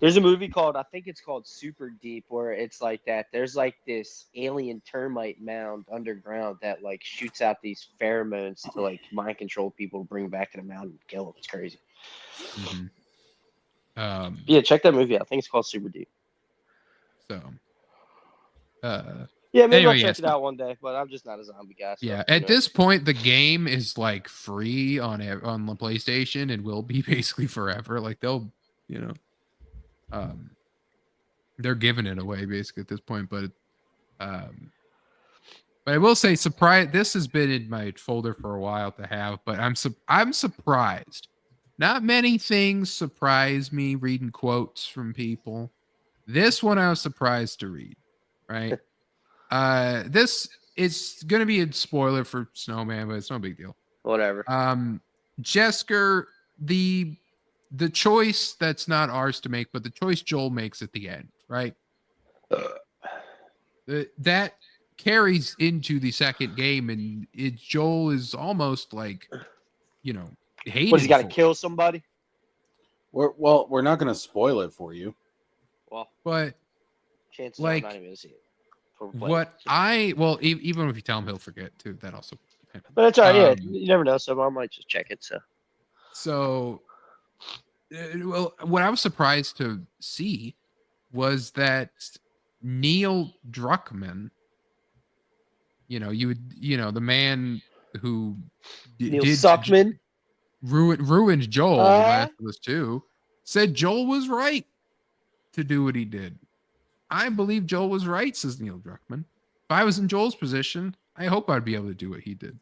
S4: There's a movie called, I think it's called Super Deep, where it's like that. There's like this alien termite mound underground that like shoots out these pheromones to like mind control people to bring back to the mound and kill them. It's crazy. Yeah, check that movie out. I think it's called Super Deep.
S2: So,
S4: yeah, maybe I'll check it out one day, but I'm just not a zombie guy. So,
S2: yeah, at this point, the game is like free on the PlayStation and will be basically forever. Like they'll, they're giving it away basically at this point. But I will say, this has been in my folder for a while to have, but I'm surprised. Not many things surprise me reading quotes from people. This one I was surprised to read, right? This is going to be a spoiler for Snowman, but it's no big deal.
S4: Whatever.
S2: Jesker, the choice that's not ours to make, but the choice Joel makes at the end, right? That carries into the second game, and Joel is almost like, hated.
S4: What, he's got to kill somebody?
S3: We're not going to spoil it for you.
S4: Well,
S2: but
S4: chances are I'm not even going to see it.
S2: Even if you tell him, he'll forget too. That also.
S4: But that's all right. Yeah, you never know. So I might just check it.
S2: So, what I was surprised to see was that Neil Druckmann, the man who ruined Joel in Last of Us 2, said Joel was right to do what he did. I believe Joel was right, says Neil Druckmann. If I was in Joel's position, I hope I'd be able to do what he did.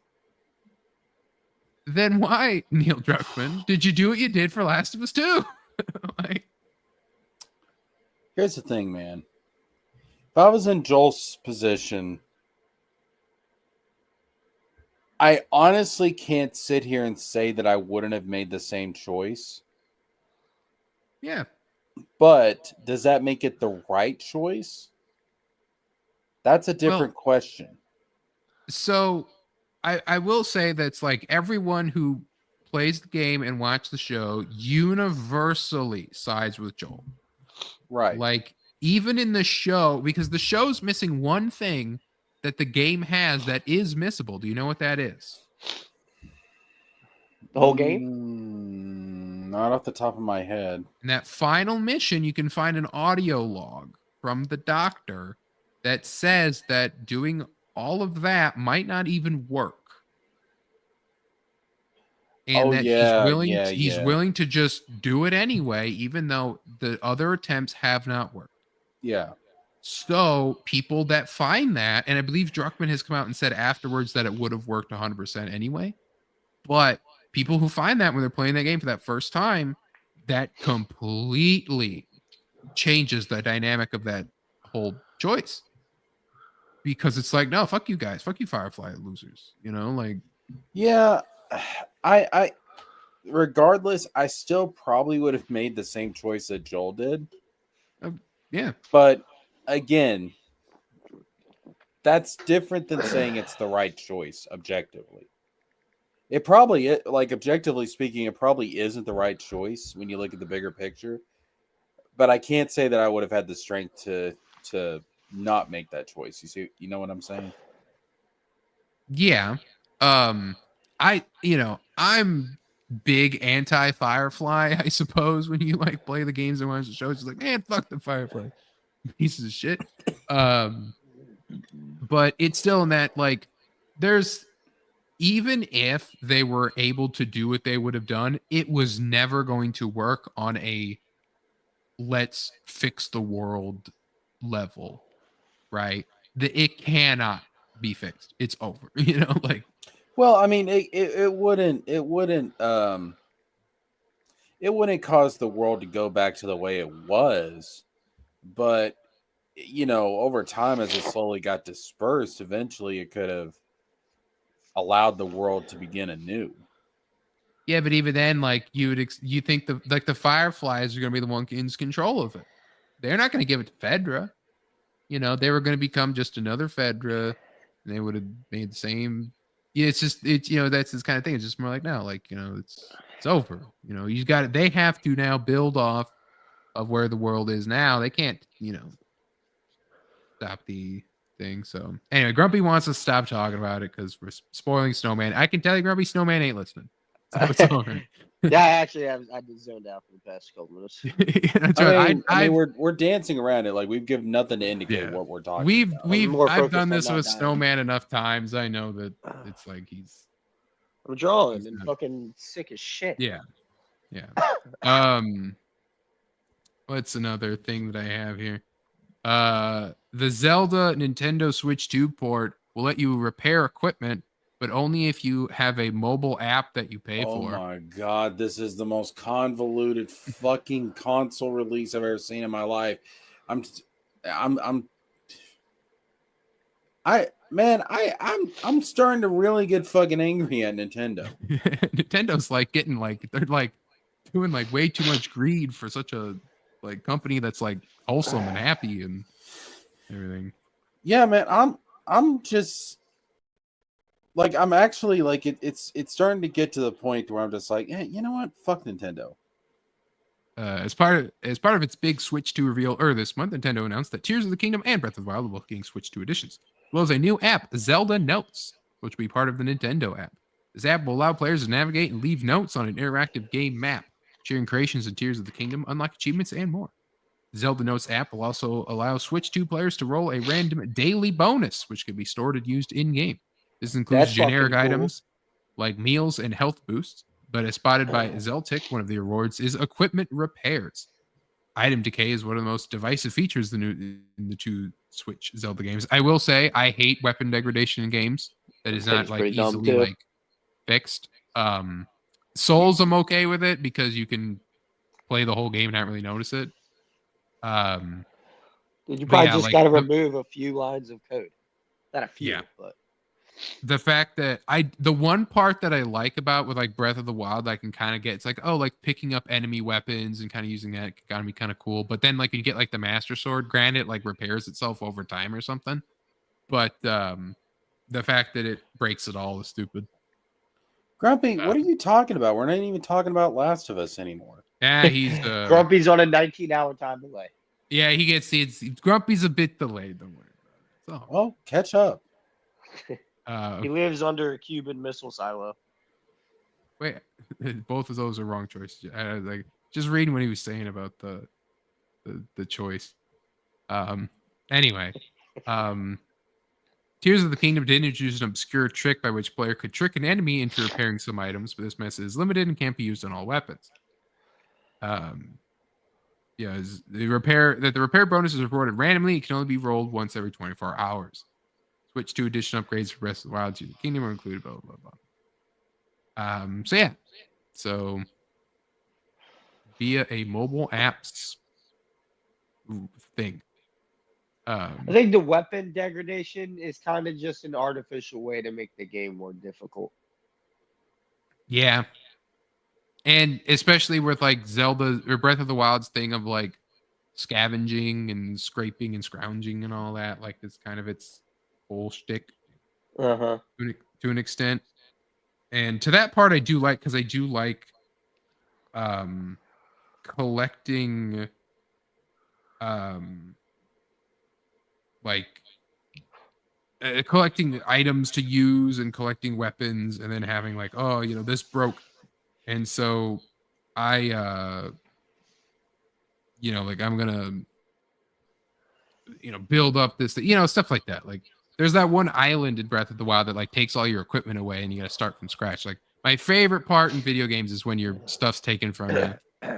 S2: Then why, Neil Druckmann, did you do what you did for Last of Us 2?
S3: Here's the thing, man. If I was in Joel's position, I honestly can't sit here and say that I wouldn't have made the same choice.
S2: Yeah.
S3: But does that make it the right choice? That's a different question.
S2: So I will say that's like everyone who plays the game and watches the show universally sides with Joel.
S3: Right.
S2: Like, even in the show, because the show's missing one thing that the game has that is missable. Do you know what that is?
S4: The whole game?
S3: Not off the top of my head.
S2: In that final mission, you can find an audio log from the doctor that says that doing all of that might not even work. And that he's willing to just do it anyway, even though the other attempts have not worked.
S3: Yeah.
S2: So people that find that, and I believe Druckmann has come out and said afterwards that it would have worked 100% anyway. But people who find that when they're playing that game for that first time, that completely changes the dynamic of that whole choice. Because it's like, no, fuck you guys. Fuck you, Firefly losers. You know, like.
S3: Yeah. I regardless, I still probably would have made the same choice that Joel did.
S2: Yeah.
S3: But again, that's different than saying it's the right choice objectively. It probably, like, objectively speaking, it probably isn't the right choice when you look at the bigger picture. But I can't say that I would have had the strength to not make that choice. You know what I'm saying?
S2: Yeah. I'm big anti-Firefly, I suppose, when you like play the games and watch the shows. It's like, man, fuck the Firefly. Pieces of shit. But it's still in that, like, there's, even if they were able to do what they would have done, it was never going to work on a let's fix the world level, right? It cannot be fixed. It's over, you know, like.
S3: Well, I mean, it wouldn't cause the world to go back to the way it was, but you know, over time as it slowly got dispersed, eventually it could have allowed the world to begin anew.
S2: Yeah, but even then, like, you think the Fireflies are going to be the one in control of it. They're not going to give it to Fedra. You know, they were going to become just another Fedra, and they would have made the same. Yeah, it's you know, that's this kind of thing. It's just more like, no, like, you know, it's over. You know, you got it. They have to now build off of where the world is now. They can't, you know, stop the thing. So anyway, Grumpy wants us to stop talking about it because we're spoiling Snowman. I can tell you, Grumpy, Snowman ain't listening.
S4: Yeah, actually, I just zoned out for the past couple minutes.
S3: I mean, we're dancing around it. Like, we've given nothing to indicate what we're talking about.
S2: I've done this with Snowman enough times. I know that it's like
S4: I'm drawing and fucking sick as shit.
S2: Yeah. What's another thing that I have here? The Zelda Nintendo Switch 2 port will let you repair equipment, but only if you have a mobile app that you pay for.
S3: Oh my god, this is the most convoluted fucking console release I've ever seen in my life. I'm starting to really get fucking angry at Nintendo.
S2: Nintendo's like getting like, they're like doing like way too much greed for such a like company that's like wholesome and happy and everything.
S3: Yeah, man, I'm just like, I'm actually like, it's starting to get to the point where I'm just like, hey, you know what? Fuck Nintendo.
S2: As part of its big Switch 2 reveal earlier this month, Nintendo announced that Tears of the Kingdom and Breath of the Wild will be getting Switch 2 editions, as well as a new app, Zelda Notes, which will be part of the Nintendo app. This app will allow players to navigate and leave notes on an interactive game map, sharing creations in Tears of the Kingdom, unlock achievements, and more. The Zelda Notes app will also allow Switch 2 players to roll a random daily bonus, which can be stored and used in-game. This includes generic items like meals and health boosts, but as spotted by Zeltic, one of the rewards is equipment repairs. Item decay is one of the most divisive features in the two Switch Zelda games. I will say I hate weapon degradation in games. That is not like easily like fixed. Souls, I'm okay with it because you can play the whole game and not really notice it.
S4: You probably just got to remove a few lines of code. Not a few, but
S2: the fact that the one part that I like about with like Breath of the Wild, I can kind of get, it's like, oh, like picking up enemy weapons and kind of using that gotta be kind of cool. But then like you get like the Master Sword, granted, it like repairs itself over time or something. But the fact that it breaks it all is stupid.
S3: Grumpy, what are you talking about? We're not even talking about Last of Us anymore.
S2: Yeah, he's
S4: Grumpy's on a 19-hour time delay.
S2: Yeah, he gets Grumpy's a bit delayed. Don't worry about it. So,
S3: well, catch up.
S4: He lives under a Cuban Missile Silo.
S2: Wait, both of those are wrong choices. Like just reading what he was saying about the choice. Anyway, Tears of the Kingdom did introduce an obscure trick by which player could trick an enemy into repairing some items, but this method is limited and can't be used on all weapons. The repair bonus is rewarded randomly. It can only be rolled once every 24 hours. Switch to additional upgrades for Breath of the Wild to the Kingdom are included, blah, blah, blah. So via a mobile apps thing.
S4: I think the weapon degradation is kind of just an artificial way to make the game more difficult.
S2: Yeah. And especially with like Zelda or Breath of the Wild's thing of like scavenging and scraping and scrounging and all that, like it's kind of its whole shtick to an extent. And to that part I do like, because I do like collecting collecting items to use and collecting weapons, and then having like, oh, this broke, and so I I'm gonna build up this, stuff like that. Like there's that one island in Breath of the Wild that like takes all your equipment away and you gotta start from scratch. Like my favorite part in video games is when your stuff's taken from you.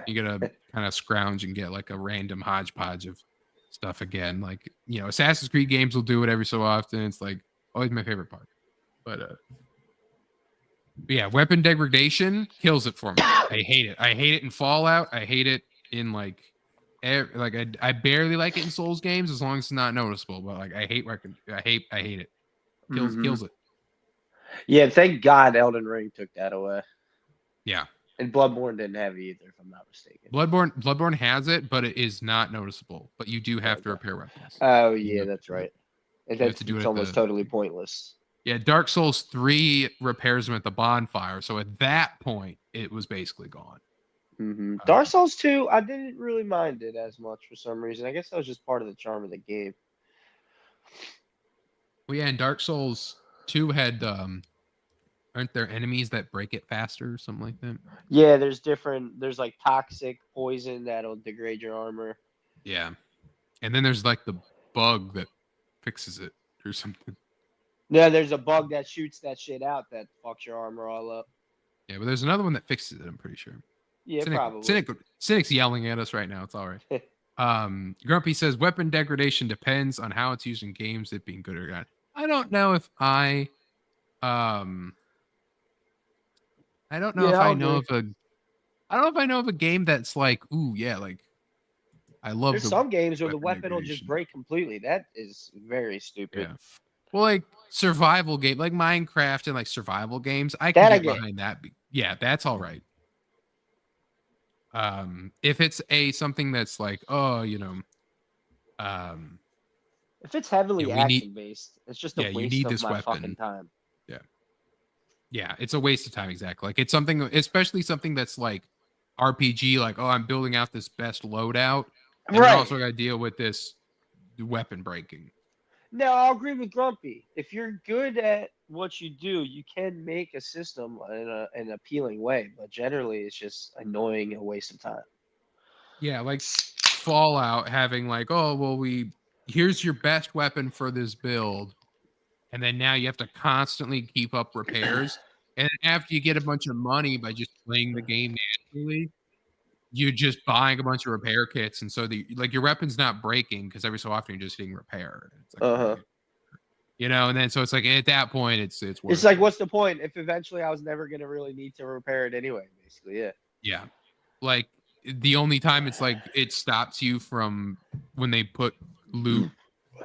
S2: You gotta kind of scrounge and get like a random hodgepodge of stuff again. Like, Assassin's Creed games will do it every so often. It's like always my favorite part. But yeah, weapon degradation kills it for me. I hate it. I hate it in Fallout. I hate it in I barely like it in Souls games as long as it's not noticeable. But like I hate it. Kills it.
S4: Yeah, thank God Elden Ring took that away.
S2: Yeah.
S4: And Bloodborne didn't have it either, if I'm not mistaken.
S2: Bloodborne has it, but it is not noticeable. But you do have to repair weapons.
S4: Oh yeah, that's right. And
S2: that's
S4: almost totally pointless.
S2: Yeah, Dark Souls 3 repairs them at the bonfire. So at that point, it was basically gone.
S4: Mm-hmm. Dark Souls 2, I didn't really mind it as much for some reason. I guess that was just part of the charm of the game.
S2: Well, yeah, and Dark Souls 2 had aren't there enemies that break it faster or something like that?
S4: Yeah, there's like toxic poison that'll degrade your armor.
S2: Yeah. And then there's like the bug that fixes it or something.
S4: Yeah, there's a bug that shoots that shit out that fucks your armor all up.
S2: Yeah, but there's another one that fixes it, I'm pretty sure.
S4: Yeah, probably.
S2: Cynic's yelling at us right now. It's all right. Grumpy says weapon degradation depends on how it's used in games, it being good or not. I don't know if I don't know if I know of a game that's like, ooh, yeah, like I love.
S4: There's some games where the weapon will just break completely. That is very stupid. Yeah.
S2: Well, like survival game, like Minecraft and like survival games, I can get behind that. Yeah, that's all right. If it's something that's like, if
S4: it's heavily action based, it's just a waste of my fucking time.
S2: Yeah, it's a waste of time, exactly. Like it's something, especially something that's like RPG, like, oh, I'm building out this best loadout, and I also got to deal with this weapon breaking.
S4: No, I'll agree with Grumpy. If you're good at what you do, you can make a system in an appealing way, but generally it's just annoying and a waste of time.
S2: Yeah, like Fallout having like, oh, well, here's your best weapon for this build. And then now you have to constantly keep up repairs. And after you get a bunch of money by just playing the game naturally, you're just buying a bunch of repair kits. And so your weapon's not breaking because every so often you're just hitting repair. It's like, and then so it's like at that point it's worth
S4: it's like, what's the point if eventually I was never going to really need to repair it anyway, basically. Yeah.
S2: Yeah. Like the only time it's like it stops you from when they put loot.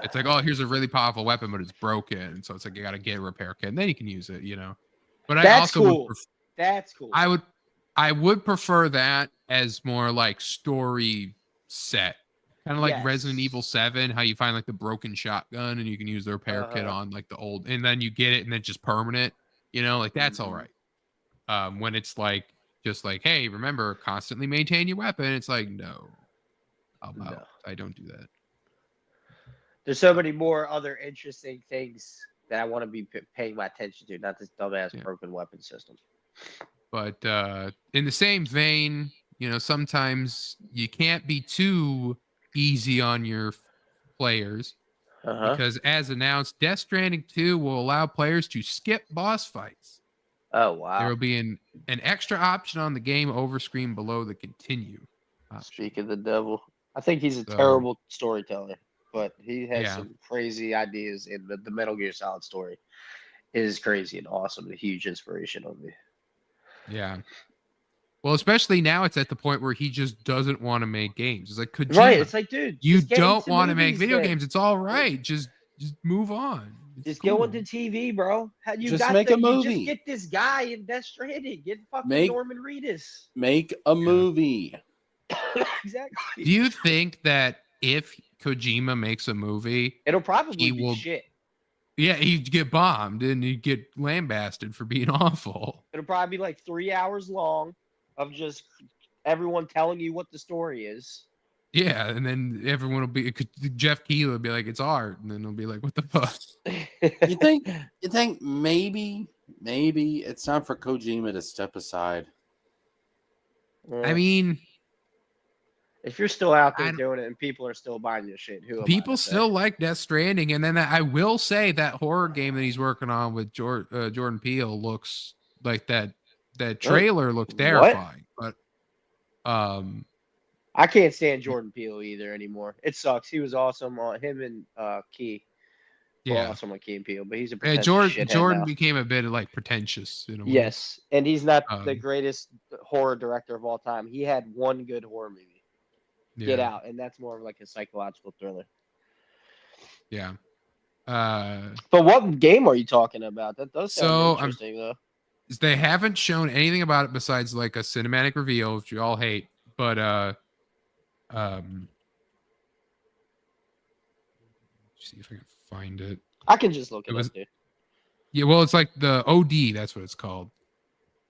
S2: It's like, oh, here's a really powerful weapon, but it's broken. So it's like you got to get a repair kit, and then you can use it, But
S4: that's cool. That's cool.
S2: I would prefer that as more like story set, kind of like Resident Evil 7, how you find like the broken shotgun and you can use the repair kit on like the old, and then you get it and then just permanent. Like that's all right. When it's like just like, hey, remember, constantly maintain your weapon. It's like, no, I don't do that.
S4: There's so many more other interesting things that I want to be paying my attention to, not this dumbass broken weapon system.
S2: But in the same vein, sometimes you can't be too easy on your players because, as announced, Death Stranding 2 will allow players to skip boss fights.
S4: Oh, wow.
S2: There will be an extra option on the game over screen below the continue option.
S4: Speak of the devil. I think he's a terrible storyteller, but he has some crazy ideas, and the Metal Gear Solid story is crazy and awesome. A huge inspiration on me.
S2: Yeah. Well, especially now it's at the point where he just doesn't want to make games. It's like, Kojima,
S4: right. It's like, dude,
S2: you don't want to make video games. It's all right. Just move on.
S4: Just go into TV, bro. You
S3: just make a movie.
S4: Just get this guy in Death Stranding. Get fucking Norman Reedus.
S3: Make a movie.
S4: Exactly.
S2: Do you think that if Kojima makes a movie,
S4: it'll probably be shit?
S2: Yeah, he'd get bombed and he'd get lambasted for being awful.
S4: It'll probably be like 3 hours long of just everyone telling you what the story is.
S2: Yeah, and then everyone will be, Jeff Keighley will be like, it's art, and then they'll be like, what the fuck?
S3: You think maybe it's time for Kojima to step aside?
S2: I mean,
S4: if you're still out there doing it and people are still buying your shit,
S2: people still like Death Stranding, and then I will say that horror game that he's working on with Jordan Peele looks like that trailer looks terrifying. But
S4: I can't stand Jordan Peele either anymore. It sucks. He was awesome on him and Key.
S2: Yeah,
S4: awesome on Key and Peele, but he's a
S2: Jordan became a bit like pretentious.
S4: Yes, and he's not the greatest horror director of all time. He had one good horror movie. Get Out, and that's more of like a psychological thriller.
S2: Yeah.
S4: But what game are you talking about? That does sound interesting, though.
S2: They haven't shown anything about it besides like a cinematic reveal, which you all hate. But see if I can find it.
S4: I can just look it up, dude.
S2: Yeah, well, it's like the OD. That's what it's called.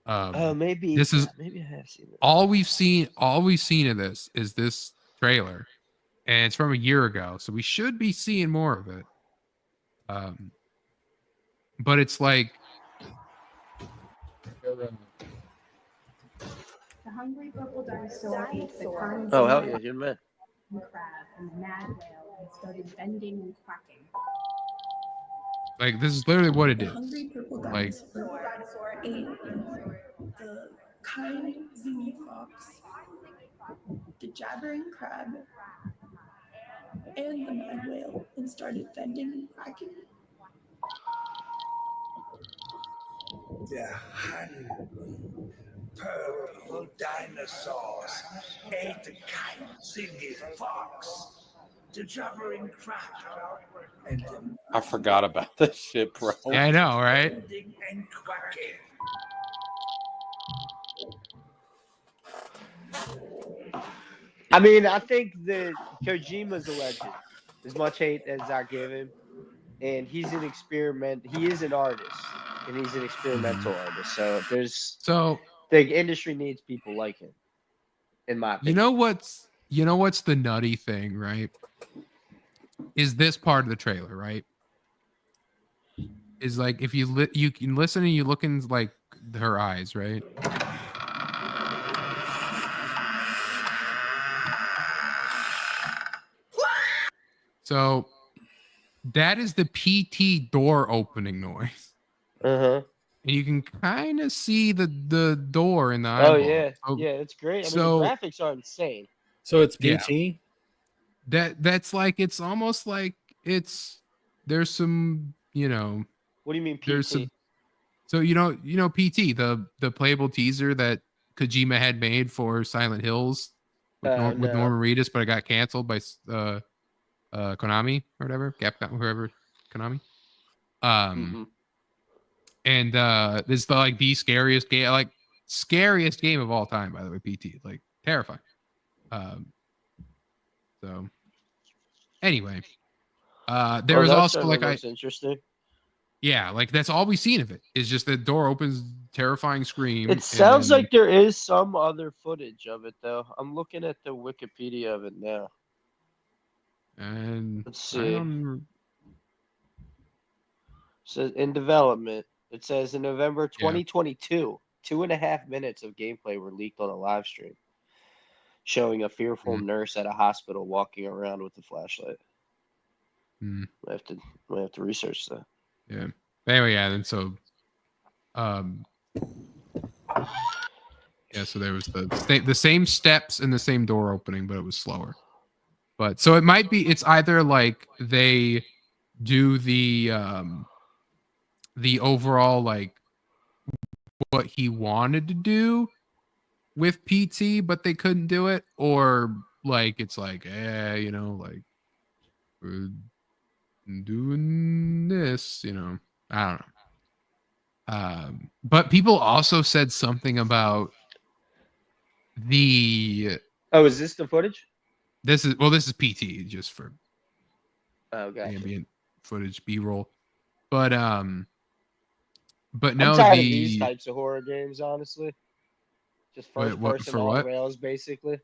S4: Maybe
S2: this is
S4: maybe I have seen it.
S2: All we've seen of this is this trailer, and it's from a year ago, so we should be seeing more of it. But it's like
S10: the hungry purple dinosaur ate the carnivore.
S4: Oh hell yeah, you're the man.
S10: Crab and mad whale and started bending and quacking.
S2: Like this is literally what it is.
S10: Hungry purple dinosaur ate the kind zooey fox, the jabbering crab, and the mad whale, and started bending and quacking.
S11: The hungry purple dinosaurs ate the kind zooey fox, the jabbering crab, and the
S3: I forgot about this shit, bro.
S2: Yeah, I know, right?
S11: and quacking.
S4: I mean, I think that Kojima's a legend. As much hate as I give him, and he's an experiment. He is an artist, and he's an experimental artist. So the industry needs people like him. In my opinion,
S2: you know what's the nutty thing, right? Is this part of the trailer, right? Is like if you can listen and you look in like her eyes, right? So that is the PT door opening noise.
S4: And
S2: you can kind of see the door in the eyeball.
S4: Oh yeah, yeah, it's great. I mean, the graphics are insane.
S3: So it's PT.
S2: Yeah. That's like it's almost like there's some
S4: What do you mean PT?
S2: There's some. So PT, the playable teaser that Kojima had made for Silent Hills with Norman Reedus, but it got canceled by Konami or whatever, Capcom, whoever, Konami. And this is the scariest game of all time, by the way. PT, like terrifying. So anyway, there was also like
S4: interesting.
S2: Yeah, like that's all we've seen of it. Is just the door opens, terrifying scream.
S4: It sounds like there is some other footage of it, though. I'm looking at the Wikipedia of it now.
S2: And
S4: let's see. So in development, it says in November 2022, 2.5 minutes of gameplay were leaked on a live stream, showing a fearful nurse at a hospital walking around with a flashlight. We have to research that.
S2: Yeah. Anyway, yeah, and so, yeah, so there was the same steps and the same door opening, but it was slower. But so it might be, it's either like they do the overall like what he wanted to do with PT, but they couldn't do it, or like it's like, you know, like we're doing this, you know, I don't know. But people also said something about the.
S4: Oh, is this the footage?
S2: This is PT just for ambient footage, B-roll. But no,
S4: I'm tired of these types of horror games, honestly. Just first person on rails, basically.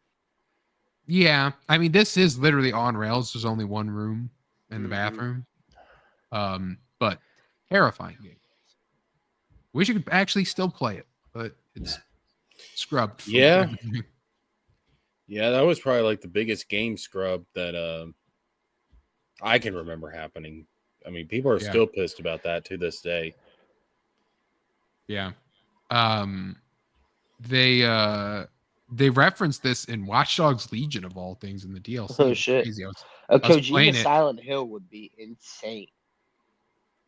S2: Yeah, I mean, this is literally on rails. There's only one room in the bathroom. But terrifying game. Wish you could actually still play it, but it's scrubbed.
S3: Yeah. Yeah, that was probably like the biggest game scrub that I can remember happening. I mean, people are still pissed about that to this day.
S2: Yeah. They referenced this in Watch Dogs Legion of all things in the DLC.
S4: Oh shit! Kojima Silent Hill would be insane.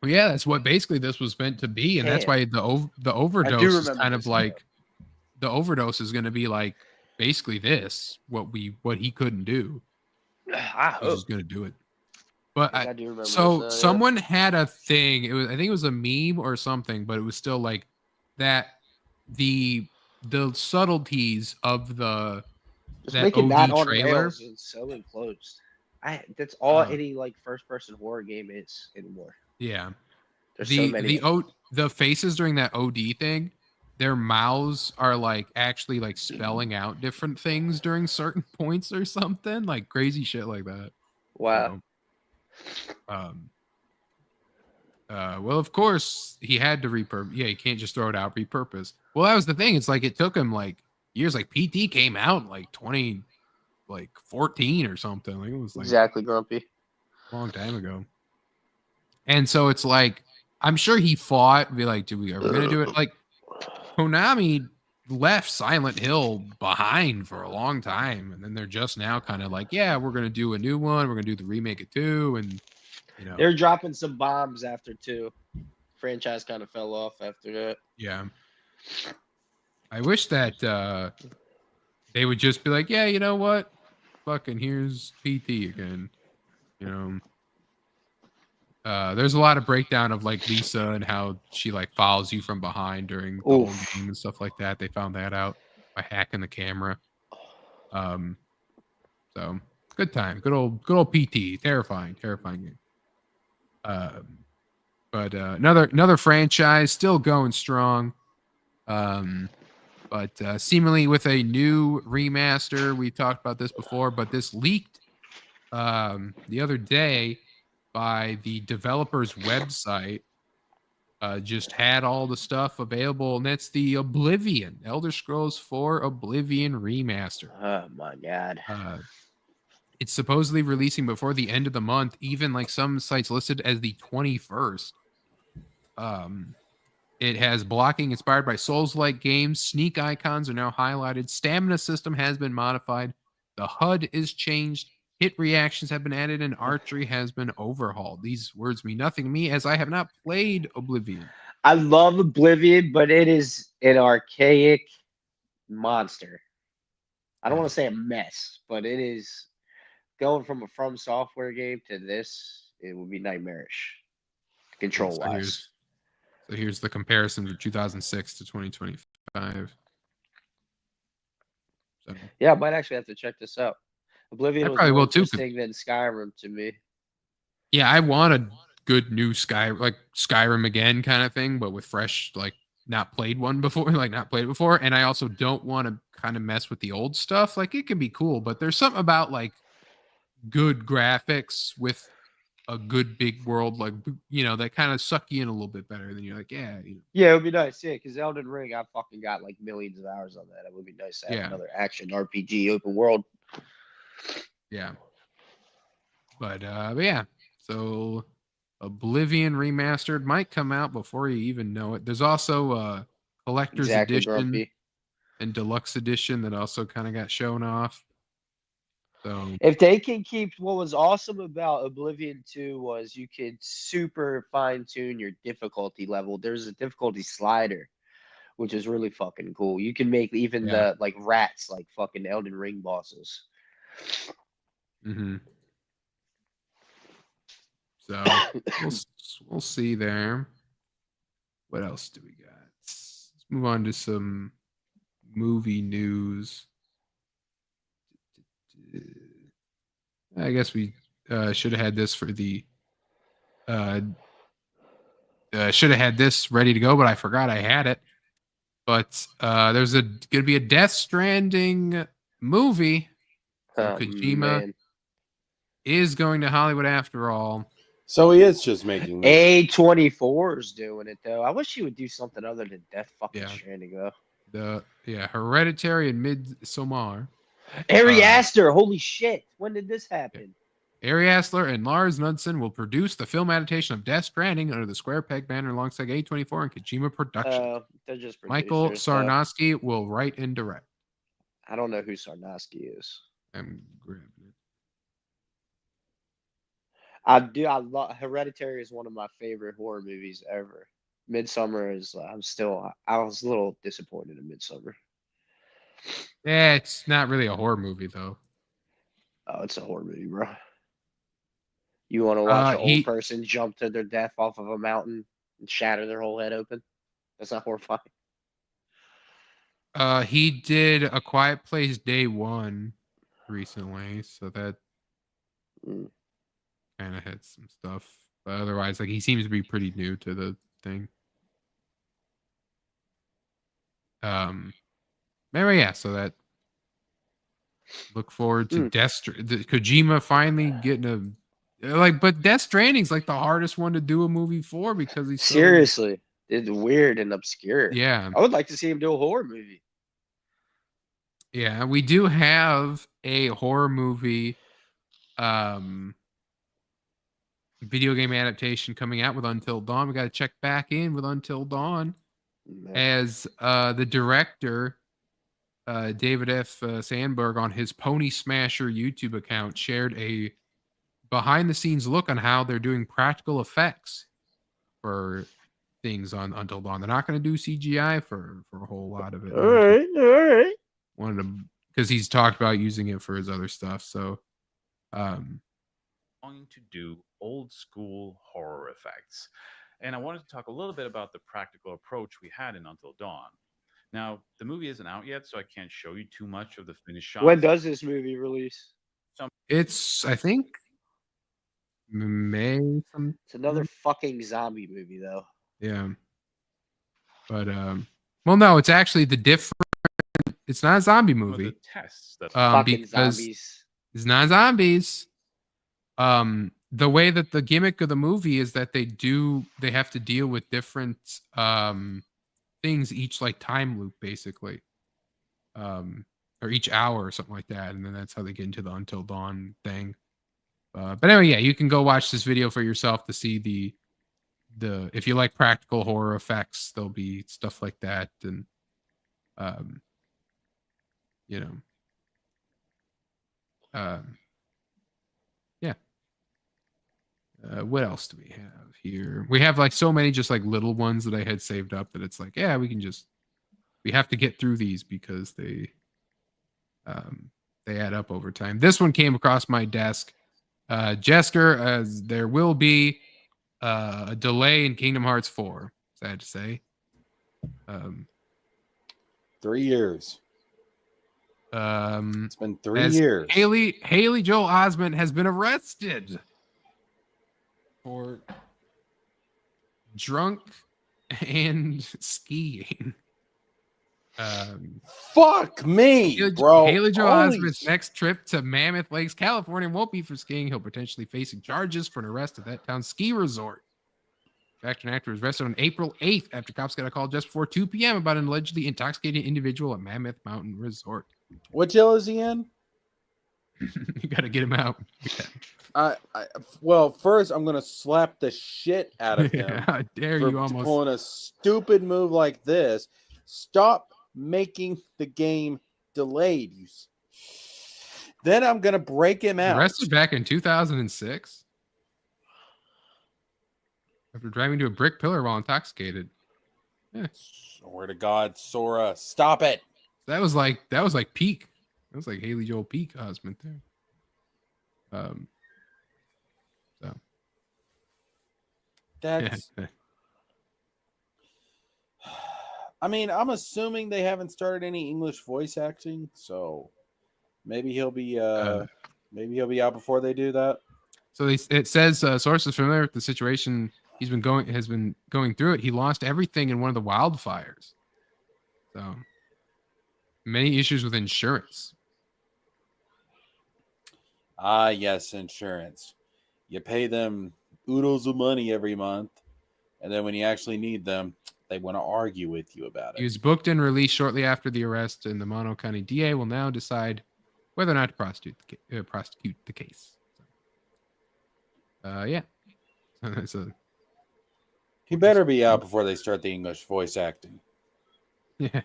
S2: Well, yeah, that's what basically this was meant to be, and that's why the overdose is kind of like the overdose is going to be like basically this what he couldn't do.
S4: I hope
S2: he's going to do it. But
S4: I do remember.
S2: So someone had a thing. I think it was a meme or something, but it was still like that. The subtleties of the
S4: making
S2: OD
S4: that on
S2: trailer
S4: rails is so enclosed. That's all any like first person horror game is anymore.
S2: Yeah,
S4: there's so many.
S2: The faces during that OD thing, their mouths are like actually like spelling out different things during certain points or something, like crazy shit like that.
S4: Wow.
S2: Well, of course he had to repurpose. Yeah, you can't just throw it out, repurpose. Well, that was the thing. It's like it took him like years. Like PT came out in like 2014 or something. Like it was like
S4: exactly grumpy.
S2: A long time ago. And so it's like I'm sure he fought. Be like, are we gonna do it? Like Konami left Silent Hill behind for a long time, and then they're just now kind of like, yeah, we're gonna do a new one. We're gonna do the remake of 2, and you know
S4: they're dropping some bombs after 2. Franchise kind of fell off after that.
S2: Yeah. I wish that they would just be like, yeah, you know what? Fucking here's PT again. You know. There's a lot of breakdown of like Lisa and how she like follows you from behind during the whole game and stuff like that. They found that out by hacking the camera. So good time. Good old PT. Terrifying game. But another franchise still going strong. But seemingly with a new remaster. We talked about this before, but this leaked the other day by the developer's website. Just had all the stuff available, and that's the Oblivion Elder Scrolls 4 Oblivion remaster.
S4: Oh my god.
S2: It's supposedly releasing before the end of the month, even like some sites listed as the 21st. It has blocking inspired by Souls-like games. Sneak icons are now highlighted. Stamina system has been modified. The HUD is changed. Hit reactions have been added, and archery has been overhauled. These words mean nothing to me, as I have not played Oblivion.
S4: I love Oblivion, but it is an archaic monster. I don't want to say a mess, but it is going from a From Software game to this. It would be nightmarish, control-wise.
S2: So here's the comparison from 2006 to 2025. So.
S4: Yeah, I might actually have to check this out. Oblivion was more interesting than Skyrim to me.
S2: Yeah, I want to good new Skyrim again kind of thing, but with fresh, like not played one before, like not played before. And I also don't want to kind of mess with the old stuff. Like it can be cool, but there's something about like good graphics with a good big world, like, you know, that kind of suck you in a little bit better than you're like, yeah, you know.
S4: Yeah, it would be nice. Yeah, because Elden Ring, I fucking got like millions of hours on that. It would be nice to have another action RPG open world.
S2: Yeah. But yeah. So Oblivion Remastered might come out before you even know it. There's also Collector's Edition and Deluxe Edition that also kind of got shown off. So
S4: if they can keep, what was awesome about Oblivion 2 was you could super fine tune your difficulty level. There's a difficulty slider, which is really fucking cool. You can make even the like rats like fucking Elden Ring bosses.
S2: Mm-hmm. So we'll see there. What else do we got? Let's move on to some movie news. I guess we should have had this for the should have had this ready to go, but I forgot I had it. But there's going to be a Death Stranding movie. So Kojima is going to Hollywood after all.
S3: So he is just making
S4: A24 is doing it though. I wish he would do something other than Death fucking Stranding though.
S2: Hereditary and Midsommar.
S4: Ari Aster, holy shit! When did this happen?
S2: Ari Aster and Lars Knudsen will produce the film adaptation of Death Stranding under the Square Peg banner alongside A24 and Kojima Productions.
S4: They're just
S2: Michael Sarnowski will write and direct.
S4: I don't know who Sarnowski is.
S2: I'm grabbing it.
S4: I love Hereditary is one of my favorite horror movies ever. Midsommar is I was a little disappointed in Midsommar.
S2: Yeah, it's not really a horror movie though.
S4: Oh, it's a horror movie, bro. You want to watch an old person jump to their death off of a mountain and shatter their whole head open? That's not horrifying.
S2: He did A Quiet Place Day 1 recently, so that kind of had some stuff. But otherwise, like he seems to be pretty new to the thing. Anyway, yeah, so that look forward to Kojima finally getting but Death Stranding's like the hardest one to do a movie for because he's
S4: seriously, it's weird and obscure.
S2: Yeah,
S4: I would like to see him do a horror movie.
S2: Yeah, we do have a horror movie video game adaptation coming out with Until Dawn. We got to check back in with Until Dawn as the director David F. Sandberg on his Pony Smasher YouTube account shared a behind-the-scenes look on how they're doing practical effects for things on Until Dawn. They're not going to do CGI for a whole lot of it.
S4: All right.
S2: Wanted to, because he's talked about using it for his other stuff. So,
S12: going to do old school horror effects, and I wanted to talk a little bit about the practical approach we had in Until Dawn. Now, the movie isn't out yet, so I can't show you too much of the finished shots.
S4: When does this movie release?
S2: It's, I think, May.
S4: It's another fucking zombie movie, though.
S2: Yeah. But, well, no, it's actually the different. It's not a zombie movie.
S4: Fucking zombies.
S2: It's not zombies. The way that the gimmick of the movie is that they have to deal with different things each like time loop basically, or each hour or something like that, and then that's how they get into the Until Dawn thing. But anyway, yeah, you can go watch this video for yourself to see the if you like practical horror effects, there'll be stuff like that, and you know, yeah. What else do we have here? We have like so many just like little ones that I had saved up that it's like, yeah, we have to get through these because they add up over time. This one came across my desk. Jesker, as there will be a delay in Kingdom Hearts 4. Sad to say.
S3: 3 years. It's been 3 years.
S2: Haley Joel Osment has been arrested for drunk and skiing.
S3: Fuck me, bro.
S2: Haley Joel
S3: Holy
S2: Osment's next trip to Mammoth Lakes, California won't be for skiing. He'll potentially facing charges for an arrest at that town's ski resort. The actor and actor was arrested on April 8th after cops got a call just before 2 p.m. about an allegedly intoxicated individual at Mammoth Mountain Resort.
S3: What jail is he in?
S2: You got to get him out.
S3: Well, first I'm gonna slap the shit out of him.
S2: How dare
S3: for
S2: you almost
S3: pulling a stupid move like this. Stop making the game delayed. Then I'm gonna break him out.
S2: arrested back in 2006 after driving to a brick pillar while intoxicated.
S3: Swear to God, Sora, stop it.
S2: That was like peak. That was like Haley Joel peak husband there. So
S3: that's. I mean, I'm assuming they haven't started any English voice acting, so maybe he'll be out before they do that.
S2: So it says sources familiar with the situation has been going through it. He lost everything in one of the wildfires. So many issues with insurance.
S3: Ah, yes, insurance. You pay them oodles of money every month, and then when you actually need them, they want to argue with you about it.
S2: He was booked and released shortly after the arrest, and the Mono County DA will now decide whether or not to prosecute the case. Yeah. So
S3: He better be out before they start the English voice acting.
S2: yeah.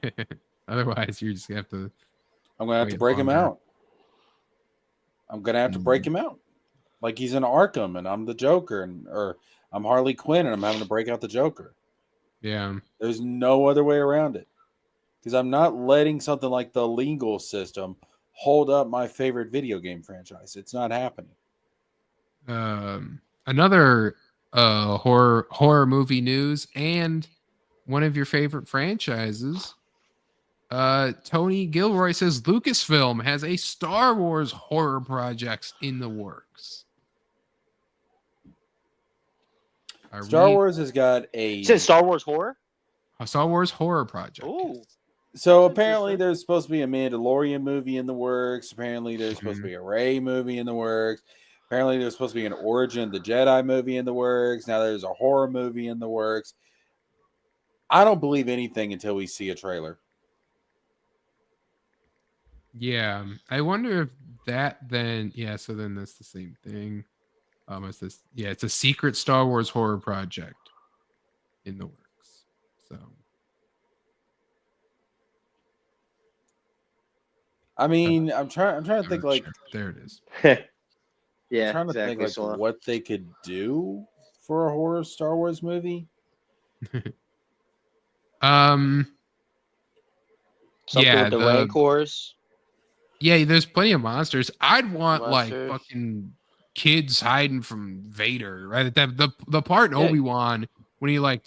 S2: Otherwise, you're just gonna have to.
S3: I'm gonna have to break him out. I'm gonna have to break him out, like he's in Arkham, and I'm the Joker, or I'm Harley Quinn, and I'm having to break out the Joker.
S2: Yeah.
S3: There's no other way around it, because I'm not letting something like the legal system hold up my favorite video game franchise. It's not happening.
S2: Another horror movie news and one of your favorite franchises. Tony Gilroy says Lucasfilm has a Star Wars horror project in the works.
S3: Star Wars has got
S4: It says Star Wars horror?
S2: A Star Wars horror project.
S4: Ooh.
S3: So apparently there's supposed to be a Mandalorian movie in the works. Apparently there's supposed to be a Rey movie in the works. Apparently there's supposed to be an Origin of the Jedi movie in the works. Now there's a horror movie in the works. I don't believe anything until we see a trailer.
S2: Yeah, I wonder if that then. Yeah, so then that's the same thing. It's this. Yeah, it's a secret Star Wars horror project in the works. So,
S3: I mean, I'm trying to think like
S2: there it is.
S4: Yeah,
S3: I'm trying to
S4: exactly.
S3: think like what they could do for a horror Star Wars movie.
S4: Something
S2: yeah,
S4: with the Rancors.
S2: Yeah, there's plenty of monsters. I'd want
S4: Monsters.
S2: like fucking kids hiding from Vader, right? The part in Obi-Wan when he like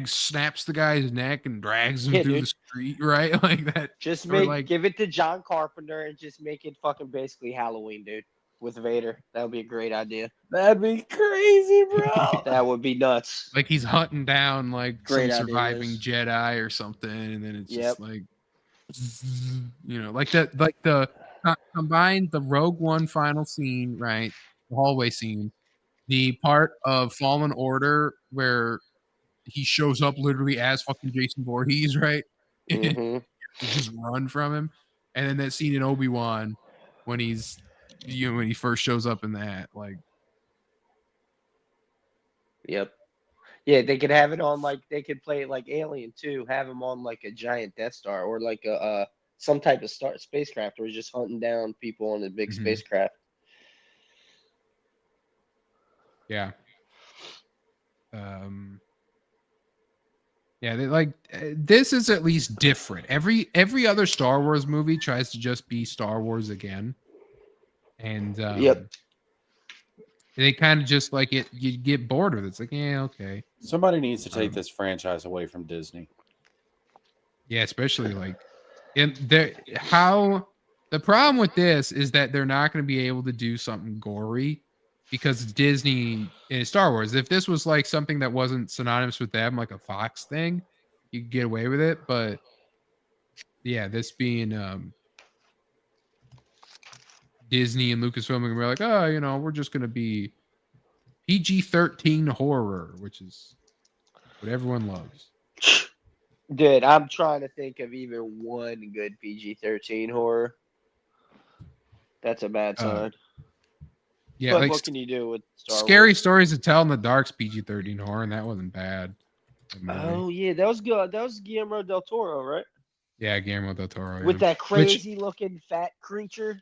S2: snaps the guy's neck and drags him through the street, right? Like that.
S4: Just
S2: or
S4: give it to John Carpenter and just make it fucking basically Halloween, dude, with Vader. That would be a great idea.
S3: That'd be crazy, bro.
S4: That would be nuts.
S2: Like he's hunting down like
S4: Great
S2: some
S4: ideas.
S2: surviving Jedi or something, and then it's just like, you know, like the combine the Rogue One final scene, right? The hallway scene, the part of Fallen Order where he shows up literally as fucking Jason Voorhees, right?
S4: Mm-hmm.
S2: Just run from him, and then that scene in Obi-Wan when he's when he first shows up in that, like,
S4: Yep. Yeah, they could have it on they could play it like Alien too. Have him on like a giant Death Star or like a some type of spacecraft where he's just hunting down people on a big spacecraft.
S2: Yeah. Yeah, they like this is at least different. Every other Star Wars movie tries to just be Star Wars again. And they kind of just like it, you get bored with it. It's like, yeah, okay.
S3: Somebody needs to take this franchise away from Disney.
S2: Yeah, especially like the problem with this is that they're not going to be able to do something gory because it's Disney and Star Wars. If this was like something that wasn't synonymous with them, like a Fox thing, you could get away with it. But yeah, this being Disney and Lucasfilm, and we're like, oh, you know, we're just gonna be PG-13 horror, which is what everyone loves.
S4: Dude, I'm trying to think of even one good PG-13 horror. That's a bad sign.
S2: Yeah,
S4: but
S2: like
S4: what can you do with
S2: Scary
S4: Wars?
S2: Stories to Tell in the Dark's PG-13 horror, and that wasn't bad.
S4: Oh yeah, that was good. That was Guillermo del Toro, right?
S2: Yeah, Guillermo del Toro.
S4: With
S2: yeah.
S4: that crazy looking fat creature.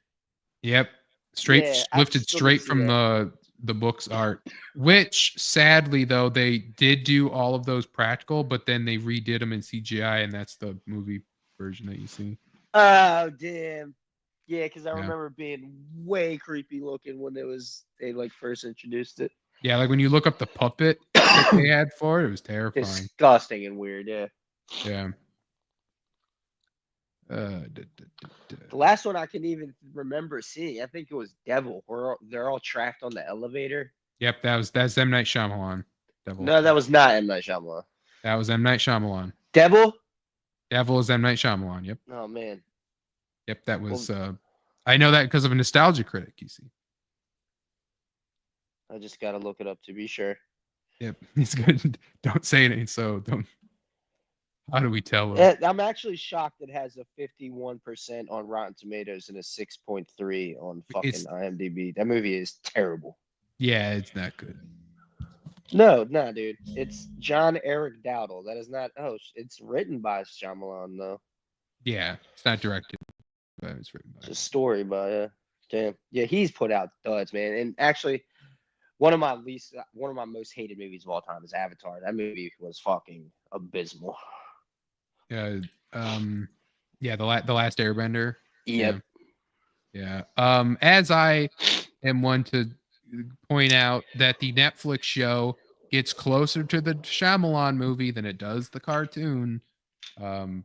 S2: Yep, straight
S4: Yeah,
S2: lifted straight from the book's art. Which sadly though they did do all of those practical, but then they redid them in CGI, and that's the movie version that you see.
S4: Oh damn. Yeah, because I
S2: Yeah.
S4: remember it being way creepy looking when they like first introduced it.
S2: Yeah, like when you look up the puppet that they had for it, it was terrifying.
S4: Disgusting and weird, yeah.
S2: Yeah.
S4: The last one I can even remember seeing, I think it was Devil, where they're all trapped on the elevator.
S2: Yep, that's M. Night Shyamalan. Devil.
S4: No, that was not M. Night Shyamalan.
S2: That was M. Night Shyamalan.
S4: Devil?
S2: Devil is M. Night Shyamalan. Yep.
S4: Oh man.
S2: Yep, that was. I know that because of a Nostalgia Critic. You see.
S4: I just gotta look it up to be sure.
S2: Yep, he's good. Don't say anything. So don't. How do we tell?
S4: I'm actually shocked it has a 51% on Rotten Tomatoes and a 6.3 on fucking IMDb. That movie is terrible.
S2: Yeah, it's not good.
S4: No, dude. It's John Eric Dowdle. That is not. Oh, it's written by Shyamalan though.
S2: Yeah, it's not directed. But it's written by.
S4: It's a story by. Damn. Yeah, he's put out duds, man. And actually, one of my most hated movies of all time is Avatar. That movie was fucking abysmal.
S2: Yeah. Yeah. The Last Airbender.
S4: Yep.
S2: Yeah. As I am one to point out that the Netflix show gets closer to the Shyamalan movie than it does the cartoon.
S4: Wow.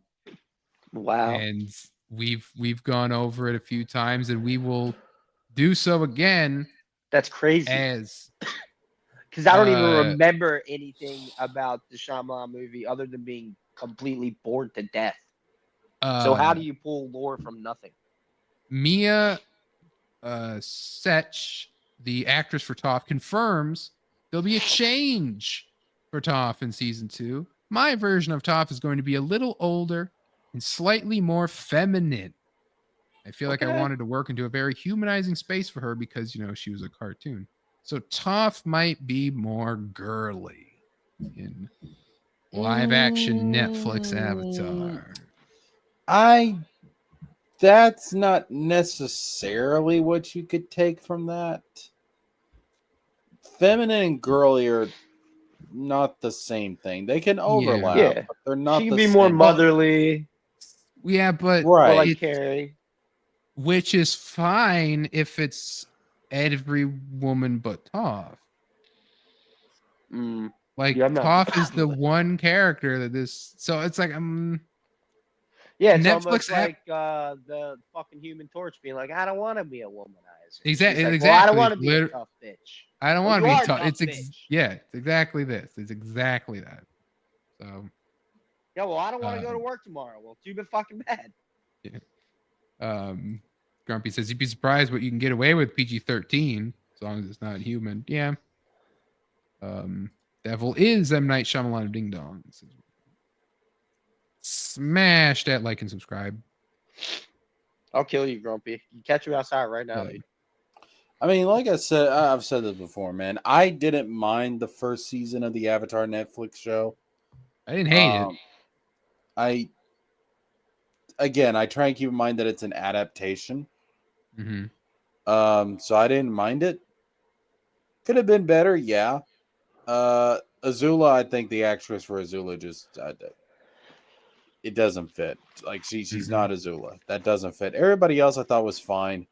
S2: And we've gone over it a few times, and we will do so again.
S4: That's crazy. Because I don't even remember anything about the Shyamalan movie other than being completely bored to death. So how do you pull lore from nothing?
S2: Mia Sech, the actress for Toph, confirms there'll be a change for Toph in season 2. My version of Toph is going to be a little older and slightly more feminine. I feel like I wanted to work into a very humanizing space for her because, you know, she was a cartoon. So Toph might be more girly in live action Netflix Avatar.
S3: That's not necessarily what you could take from that. Feminine and girly are not the same thing. They can overlap, but they're not.
S4: She can be more motherly.
S2: Yeah, but
S3: right,
S4: or like Carrie.
S2: Which is fine if it's every woman but Toph. Like Toph is the one character that this. So it's like
S4: Yeah, it's
S2: Netflix
S4: almost like the fucking Human Torch being like, I don't want to be a womanizer.
S2: Exactly.
S4: Like,
S2: exactly.
S4: well, I don't want to be a tough bitch.
S2: I don't
S4: well,
S2: want to be tough.
S4: It's
S2: it's exactly this. It's exactly that. So.
S4: Yeah, well, I don't want to go to work tomorrow. Well, too fucking bad.
S2: Yeah. Grumpy says you'd be surprised what you can get away with PG-13 as long as it's not human. Yeah. Devil is M. Night Shyamalan of Ding Dong. Smash that like and subscribe.
S4: I'll kill you, Grumpy. You catch me outside right now, dude.
S3: I mean, like I said, I've said this before, man. I didn't mind the first season of the Avatar Netflix show.
S2: I didn't hate it. I try and keep in mind that it's an adaptation. Mm-hmm.
S3: So I didn't mind it. Could have been better, yeah. Azula, I think the actress for Azula just it doesn't fit. Like she's not Azula. That doesn't fit. Everybody else I thought was fine.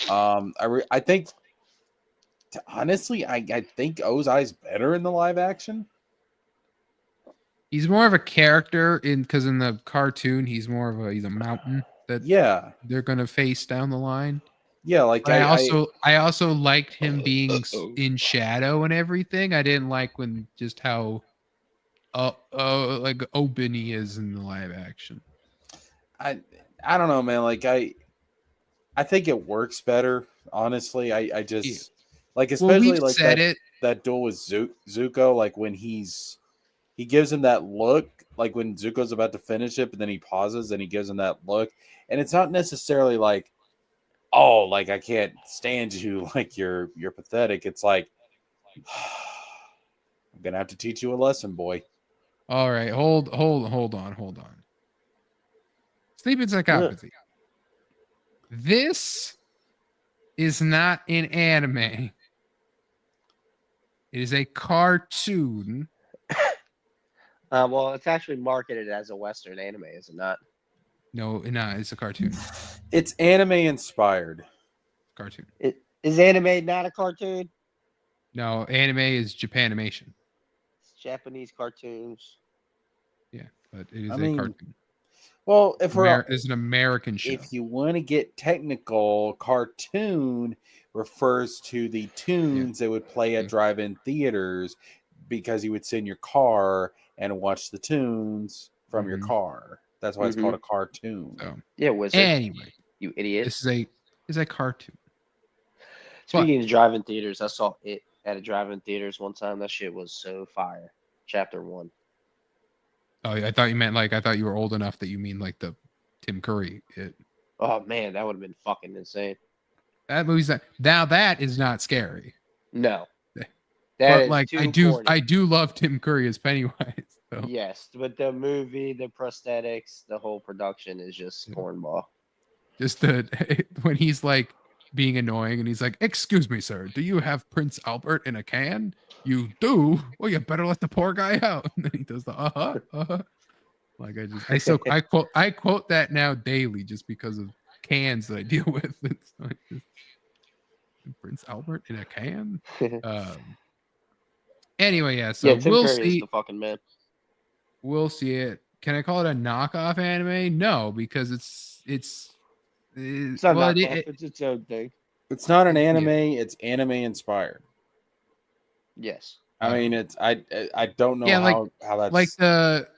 S3: I think honestly, I think Ozai's better in the live action.
S2: He's more of a character because in the cartoon he's a mountain that they're gonna face down the line.
S3: Yeah, like
S2: I also liked him being in shadow and everything. I didn't like when just how like open he is in the live action.
S3: I don't know, man. Like I think it works better. Honestly, I just like, especially like that duel with Zuko. Like when he gives him that look, like when Zuko's about to finish it, but then he pauses and he gives him that look, and it's not necessarily like, oh, like I can't stand you, like you're pathetic. It's like, I'm gonna have to teach you a lesson, boy.
S2: All right, hold on. Sleeping psychopathy. This is not an anime. It is a cartoon.
S4: Well, it's actually marketed as a Western anime, is it not?
S2: No, it's a cartoon.
S3: It's anime inspired.
S2: Cartoon.
S4: Is anime not a cartoon?
S2: No, anime is Japanimation.
S4: It's Japanese cartoons.
S2: Yeah, but it is a cartoon.
S3: Well, if
S2: it's an American show.
S3: If you want to get technical, cartoon refers to the tunes that would play at drive-in theaters, because you would sit in your car and watch the tunes from your car. That's why it's called a cartoon.
S2: So,
S4: yeah, wizard.
S2: Anyway,
S4: you idiot.
S2: This is a cartoon.
S4: Speaking of drive-in theaters, I saw it at a drive-in theaters one time. That shit was so fire. Chapter 1.
S2: Oh, I thought you meant I thought you were old enough that you mean like the Tim Curry.
S4: Oh man, that would have been fucking insane.
S2: That movie's now that is not scary.
S4: No.
S2: But like I do love Tim Curry as Pennywise. So.
S4: Yes, but the movie, the prosthetics, the whole production is just cornball.
S2: Just when he's like being annoying and he's like, "Excuse me, sir, do you have Prince Albert in a can? You do? Well, you better let the poor guy out." And then he does the Like I quote that now daily just because of cans that I deal with. It's like Prince Albert in a can. Anyway, yeah. So
S4: Tim
S2: we'll
S4: Curry
S2: see.
S4: Is the fucking man.
S2: We'll see it. Can I call it a knockoff anime? No, because it's
S4: not knockoff. It's its own thing.
S3: It's not an anime. It's anime inspired.
S4: Yes.
S3: I mean, it's I don't know how that's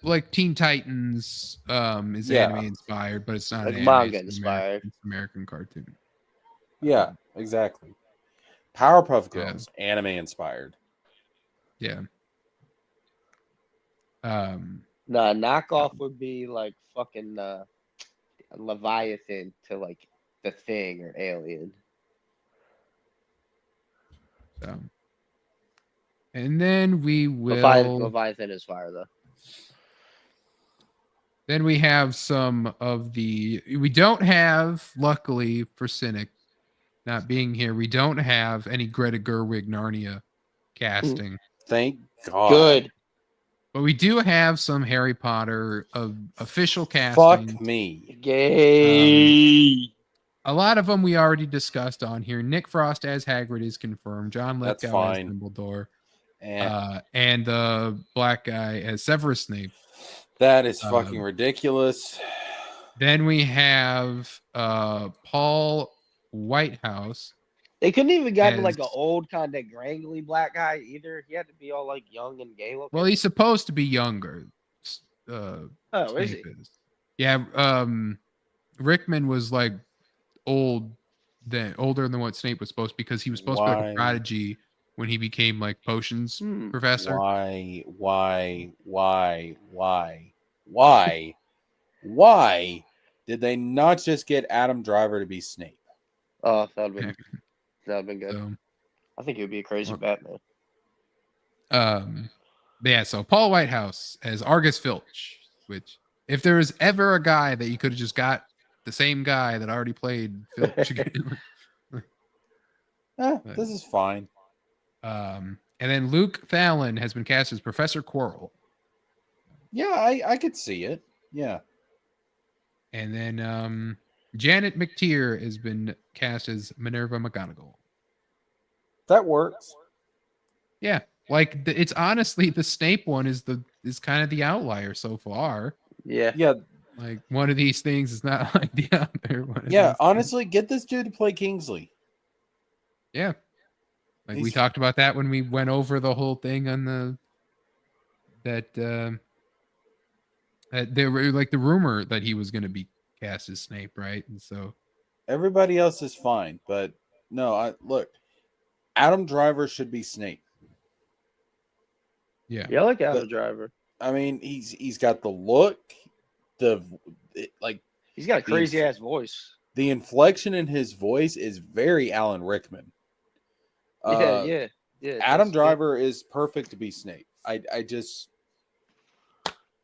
S2: like Teen Titans is anime inspired, but it's not
S4: like
S2: an
S4: manga
S2: anime.
S4: inspired.
S2: It's American cartoon.
S3: Yeah, exactly. Powerpuff Girls anime inspired.
S2: Yeah.
S4: Nah, knockoff would be like fucking Leviathan to like The Thing or Alien.
S2: So, and then we will.
S4: Leviathan is fire though.
S2: Then we have some of the. We don't have, luckily for Cynic not being here, we don't have any Greta Gerwig Narnia casting.
S3: Thank God.
S4: Good.
S2: But we do have some Harry Potter official casting.
S3: Fuck me.
S4: Gay.
S2: A lot of them we already discussed on here. Nick Frost as Hagrid is confirmed. John Lithgow as Dumbledore. And the black guy as Severus Snape.
S3: That is fucking ridiculous.
S2: Then we have Paul Whitehouse.
S4: They couldn't even get like an old kind of grangly black guy either. He had to be all like young and gay looking.
S2: Well, he's supposed to be younger.
S4: Is he?
S2: Yeah. Rickman was like older than what Snape was supposed to, because he was supposed to be like a prodigy when he became like potions professor.
S3: Why did they not just get Adam Driver to be Snape?
S4: Oh, that'd have been good. So, I think it would be a crazy Batman.
S2: Yeah, so Paul Whitehouse as Argus Filch, which if there was ever a guy that you could have just got the same guy that already played Filch again.
S3: This is fine.
S2: And then Luke Fallon has been cast as Professor Quirrell.
S3: Yeah, I could see it. Yeah.
S2: And then Janet McTeer has been cast as Minerva McGonagall.
S3: That works.
S2: Yeah, like it's honestly the Snape one is kind of the outlier so far.
S4: Yeah.
S3: Yeah.
S2: Like one of these things is not like the other.
S3: Yeah, honestly, get this dude to play Kingsley.
S2: Yeah. Like we talked about that when we went over the whole thing on that there were like the rumor that he was going to be cast as Snape, right? And so
S3: everybody else is fine, but no, look, Adam Driver should be Snape.
S2: Yeah,
S4: I like Adam Driver.
S3: I mean, he's got the look,
S4: he's got a crazy ass voice.
S3: The inflection in his voice is very Alan Rickman.
S4: Yeah.
S3: Adam Driver is perfect to be Snape. I just,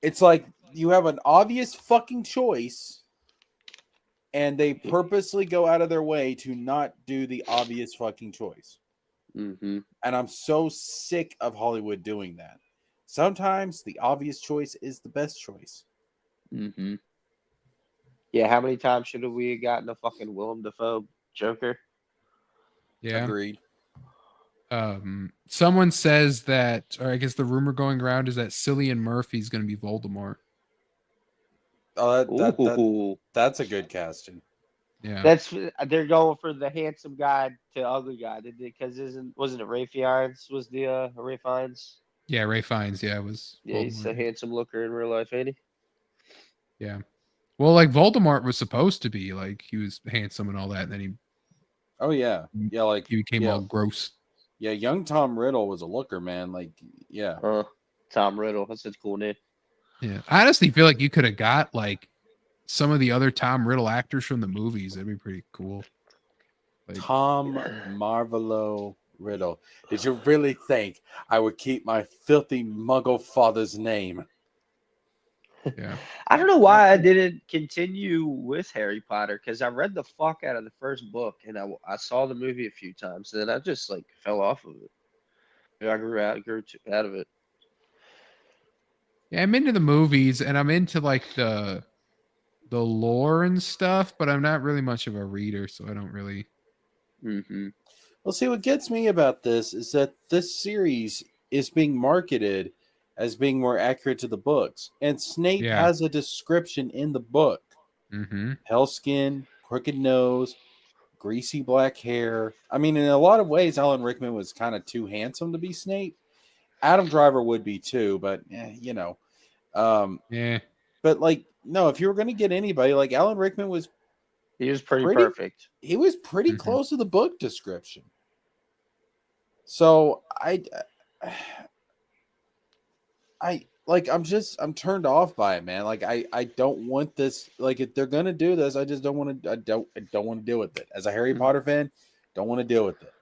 S3: it's like you have an obvious fucking choice, and they purposely go out of their way to not do the obvious fucking choice.
S4: Mm-hmm.
S3: And I'm so sick of Hollywood doing that. Sometimes the obvious choice is the best choice.
S4: Mm-hmm. Yeah, how many times should we have gotten a fucking Willem Dafoe Joker?
S2: Yeah.
S3: Agreed.
S2: Someone says that, or I guess the rumor going around is that Cillian Murphy's going to be Voldemort.
S3: Oh, that's a good casting.
S2: Yeah,
S4: they're going for the handsome guy to ugly guy, did they? Because wasn't it Ray Fiennes was the Ray Fiennes?
S2: Yeah, Ray Fiennes. Yeah, was.
S4: Yeah, he's a handsome looker in real life, ain't he?
S2: Yeah. Well, like Voldemort was supposed to be like he was handsome and all that, and then he.
S3: Oh yeah, like
S2: he became all gross.
S3: Yeah, young Tom Riddle was a looker, man. Like, yeah.
S4: Tom Riddle. That's such a cool name.
S2: Yeah. I honestly feel like you could have got like some of the other Tom Riddle actors from the movies. That'd be pretty cool.
S3: Like, Tom Marvolo Riddle. Did you really think I would keep my filthy muggle father's name?
S2: Yeah.
S4: I don't know why I didn't continue with Harry Potter, because I read the fuck out of the first book and I saw the movie a few times, and then I just like fell off of it. I grew out of it.
S2: Yeah, I'm into the movies and I'm into like the lore and stuff, but I'm not really much of a reader, so I don't really.
S4: Mm-hmm.
S3: Well, see, what gets me about this is that this series is being marketed as being more accurate to the books. And Snape has a description in the book.
S2: Mm-hmm.
S3: Pale skin, crooked nose, greasy black hair. I mean, in a lot of ways, Alan Rickman was kind of too handsome to be Snape. Adam Driver would be too, but, you know.
S2: Yeah.
S3: But, like, no, if you were going to get anybody, like Alan Rickman was...
S4: He was pretty perfect.
S3: He was pretty close to the book description. So, I'm turned off by it, man. Like I don't want this. Like if they're gonna do this, I just don't want to. I don't want to deal with it. As a Harry Potter fan, don't want to deal with it.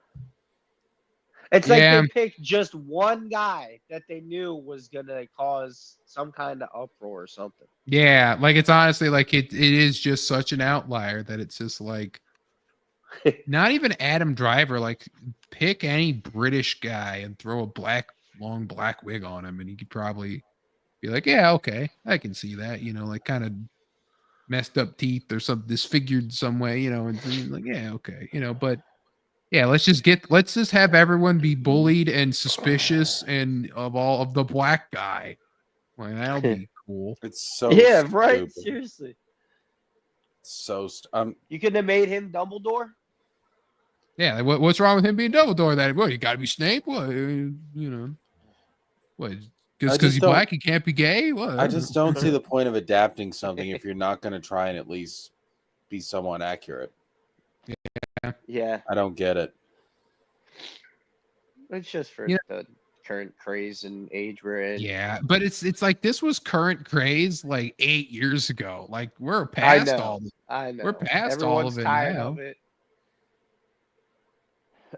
S4: It's like they picked just one guy that they knew was gonna cause some kind of uproar or something.
S2: Yeah, like it's honestly like it is just such an outlier that it's just like not even Adam Driver. Like pick any British guy and throw a long black wig on him and he could probably be like, yeah, okay, I can see that, you know, like kind of messed up teeth or some disfigured some way, you know, and like, yeah, okay, you know, but yeah, let's just have everyone be bullied and suspicious and of the black guy. Like that'll be cool.
S3: It's so
S4: right. Seriously.
S3: So
S4: you couldn't have made him Dumbledore?
S2: Yeah, what's wrong with him being Dumbledore? That you got to be Snape? What you know? What? Because he's black, he can't be gay? What?
S3: I just don't see the point of adapting something if you're not going to try and at least be somewhat accurate.
S4: Yeah.
S3: I don't get it.
S4: It's just for the current craze and age we're in.
S2: Yeah, but it's like this was current craze like 8 years ago. Like we're past all this.
S4: I know.
S2: We're past
S4: Everyone's
S2: all of it
S4: tired
S2: now.
S4: of it.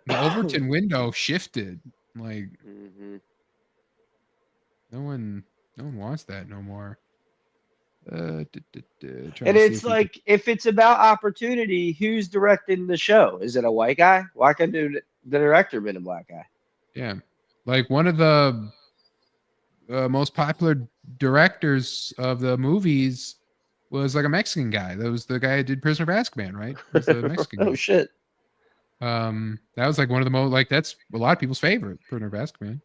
S2: The Overton window shifted. Like no one wants that no more.
S4: And it's like if it's about opportunity, who's directing the show? Is it a white guy? Why can't the director been a black guy?
S2: Yeah, like one of the most popular directors of the movies was like a Mexican guy. That was the guy who did Prisoner of Azkaban, right? Was the Mexican guy.
S4: Oh shit.
S2: That was like one of the most like that's a lot of people's favorite, Prisoner of Azkaban.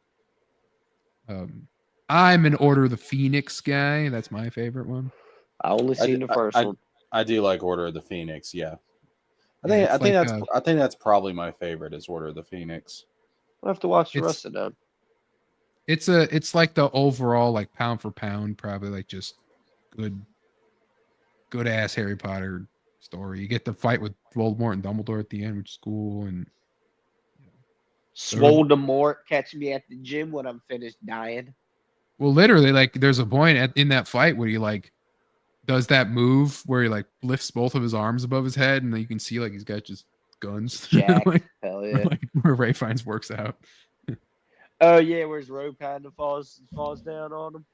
S2: I'm an Order of the Phoenix guy. That's my favorite one.
S4: I only seen the first one.
S3: I do like Order of the Phoenix. Yeah, I think that's probably my favorite is Order of the Phoenix.
S4: I'll have to watch the rest of them.
S2: It's like the overall like pound for pound, probably like just good ass Harry Potter story. You get the fight with Voldemort and Dumbledore at the end, which is cool. And
S4: Voldemort catch me at the gym when I'm finished dying.
S2: Well, literally, like there's a point in that fight where he like does that move where he like lifts both of his arms above his head, and then you can see like he's got just guns.
S4: Jack,
S2: like,
S4: hell yeah.
S2: Like where Ray Fiennes works out.
S4: Oh yeah, where his robe kind of falls down on him.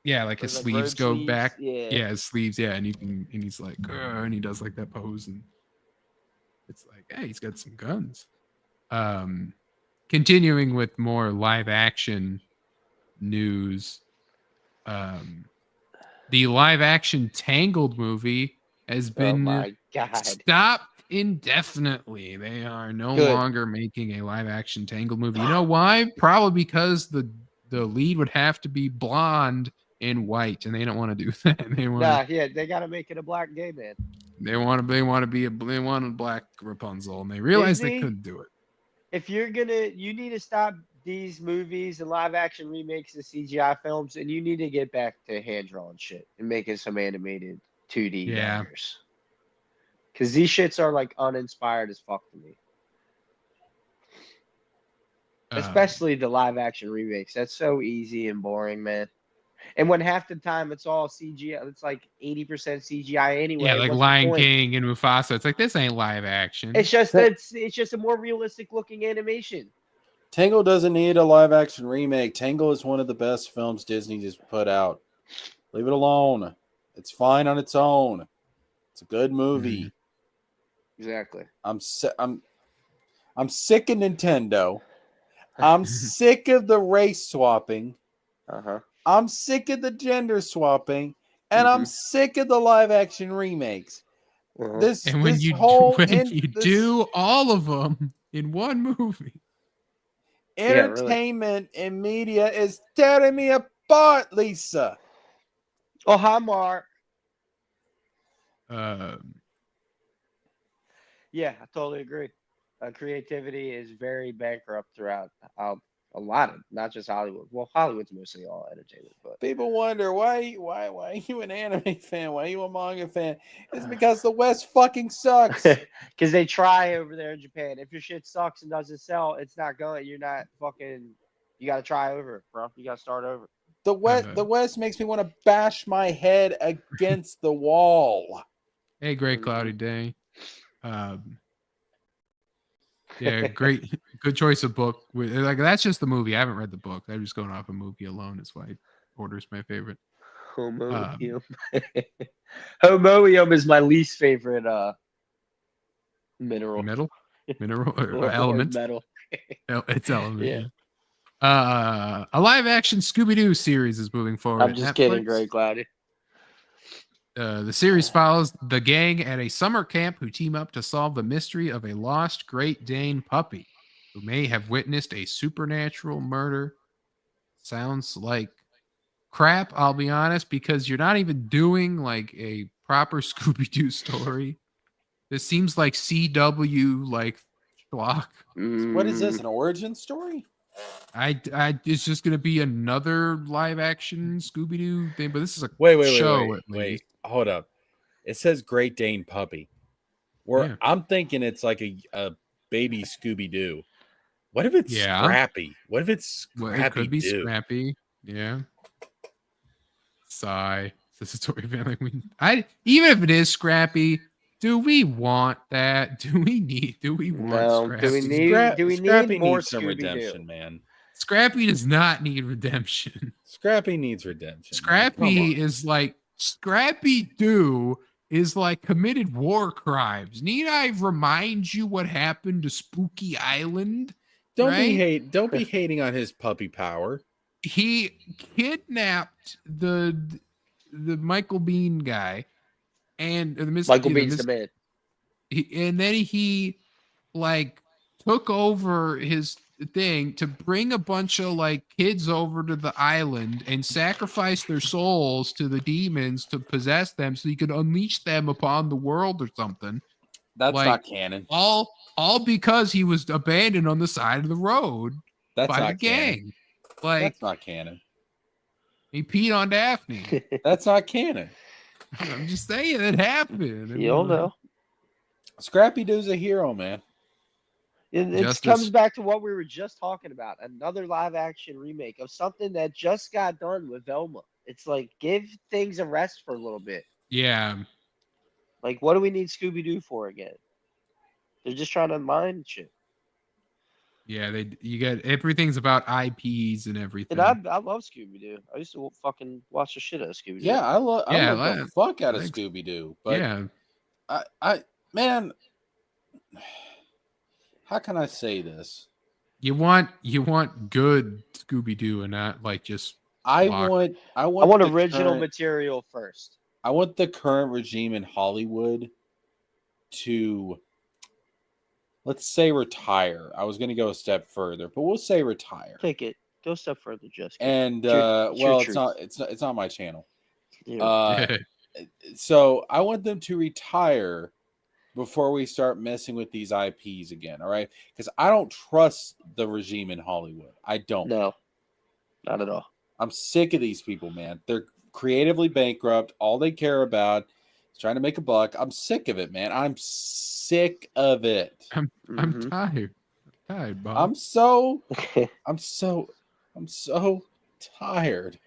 S2: Yeah, like his sleeves go back.
S4: Yeah,
S2: his sleeves. Yeah, and he's like, and he does like that pose, and it's like, hey, he's got some guns. Continuing with more live action news, the live action Tangled movie has been stopped indefinitely. They are no longer making a live action Tangled movie. You know why? Probably because the lead would have to be blonde and white, and they don't want to do that.
S4: They got to make it a black gay man.
S2: They want a black Rapunzel, and they realized they couldn't do it.
S4: If you need to stop these movies and live action remakes of CGI films, and you need to get back to hand drawn shit and making some animated 2D renders. Because these shits are like uninspired as fuck to me. Especially the live action remakes. That's so easy and boring, man. And when half the time it's all CGI, it's like 80% CGI anyway.
S2: Yeah, like Lion King and Mufasa. It's like, this ain't live action.
S4: It's just a more realistic looking animation.
S3: Tangled doesn't need a live action remake. Tangled is one of the best films Disney just put out. Leave it alone. It's fine on its own. It's a good movie.
S4: Exactly.
S3: I'm sick of Nintendo. I'm sick of the race swapping. I'm sick of the gender swapping, and I'm sick of the live action remakes.
S2: When you do all of them in one movie,
S3: entertainment and media is tearing me apart, Lisa.
S4: Oh, hi, Mark. Yeah, I totally agree. Creativity is very bankrupt throughout a lot of, not just Hollywood. Well, Hollywood's mostly all entertainment, but
S3: people wonder why are you an anime fan? Why are you a manga fan? It's because the West fucking sucks.
S4: Because they try over there in Japan. If your shit sucks and doesn't sell, it's not going. You're not fucking. You got to try over, bro. You got to start over.
S3: The West makes me want to bash my head against the wall.
S2: Hey, great cloudy day. Yeah, great, good choice of book. Like that's just the movie. I haven't read the book. I'm just going off a movie alone. That's why Order's my favorite.
S4: Homoium. Homoium is my least favorite mineral.
S2: Mineral or element.
S4: Metal.
S2: It's element. Yeah. A live action Scooby-Doo series is moving forward.
S4: I'm just kidding, Great Cloudy.
S2: The series follows the gang at a summer camp who team up to solve the mystery of a lost Great Dane puppy who may have witnessed a supernatural murder. Sounds like crap, I'll be honest, because you're not even doing like a proper Scooby-Doo story. This seems like CW like schlock.
S3: What is this, an origin story?
S2: It's just gonna be another live action Scooby-Doo thing, but this is a
S3: wait. Hold up. It says Great Dane puppy. I'm thinking it's like a baby Scooby-Doo. What if it's Scrappy? What if it's Scrappy?
S2: It could be Scrappy. Yeah. Sigh. This is story family. Even if it is Scrappy, do we want that? Do we want Scrappy?
S4: Do we need more
S3: some redemption, man?
S2: Scrappy does not need redemption.
S3: Scrappy needs redemption.
S2: Scrappy-Doo is like committed war crimes. Need I remind you what happened to Spooky Island?
S3: Don't be hating on his puppy power.
S2: He kidnapped the Michael Bean guy, and
S4: Michael Bean's the man.
S2: And then he like took over his thing to bring a bunch of like kids over to the island and sacrifice their souls to the demons to possess them so you could unleash them upon the world or something.
S3: That's
S2: like,
S3: not canon.
S2: All because he was abandoned on the side of the road by the gang.
S3: Canon.
S2: Like,
S3: that's not canon.
S2: He peed on Daphne.
S3: That's not canon.
S2: I'm just saying it happened.
S4: You don't know.
S3: Scrappy Doo's a hero, man.
S4: It comes back to what we were just talking about. Another live action remake of something that just got done with Velma. It's like, give things a rest for a little bit.
S2: Yeah.
S4: Like, what do we need Scooby-Doo for again? They're just trying to mine shit.
S2: Yeah, you get everything's about IPs and everything.
S4: And I love Scooby-Doo. I used to fucking watch the shit out of Scooby-Doo.
S3: Yeah, I love the fuck out of Scooby-Doo. But
S2: yeah,
S3: man, how can I say this?
S2: You want good Scooby-Doo and not like just
S3: I want
S4: original material first.
S3: I want the current regime in Hollywood to, let's say, retire. I was going to go a step further, but we'll say retire.
S4: Take it. Go a step further, Jessica.
S3: And it's not my channel. Yeah. So I want them to retire before we start messing with these IPs again. All right, because I don't trust the regime in Hollywood. I don't.
S4: No, not at all.
S3: I'm sick of these people, man. They're creatively bankrupt. All they care about is trying to make a buck. I'm sick of it, man. I'm sick of it.
S2: I'm tired. I'm tired, Bob.
S3: I'm so tired.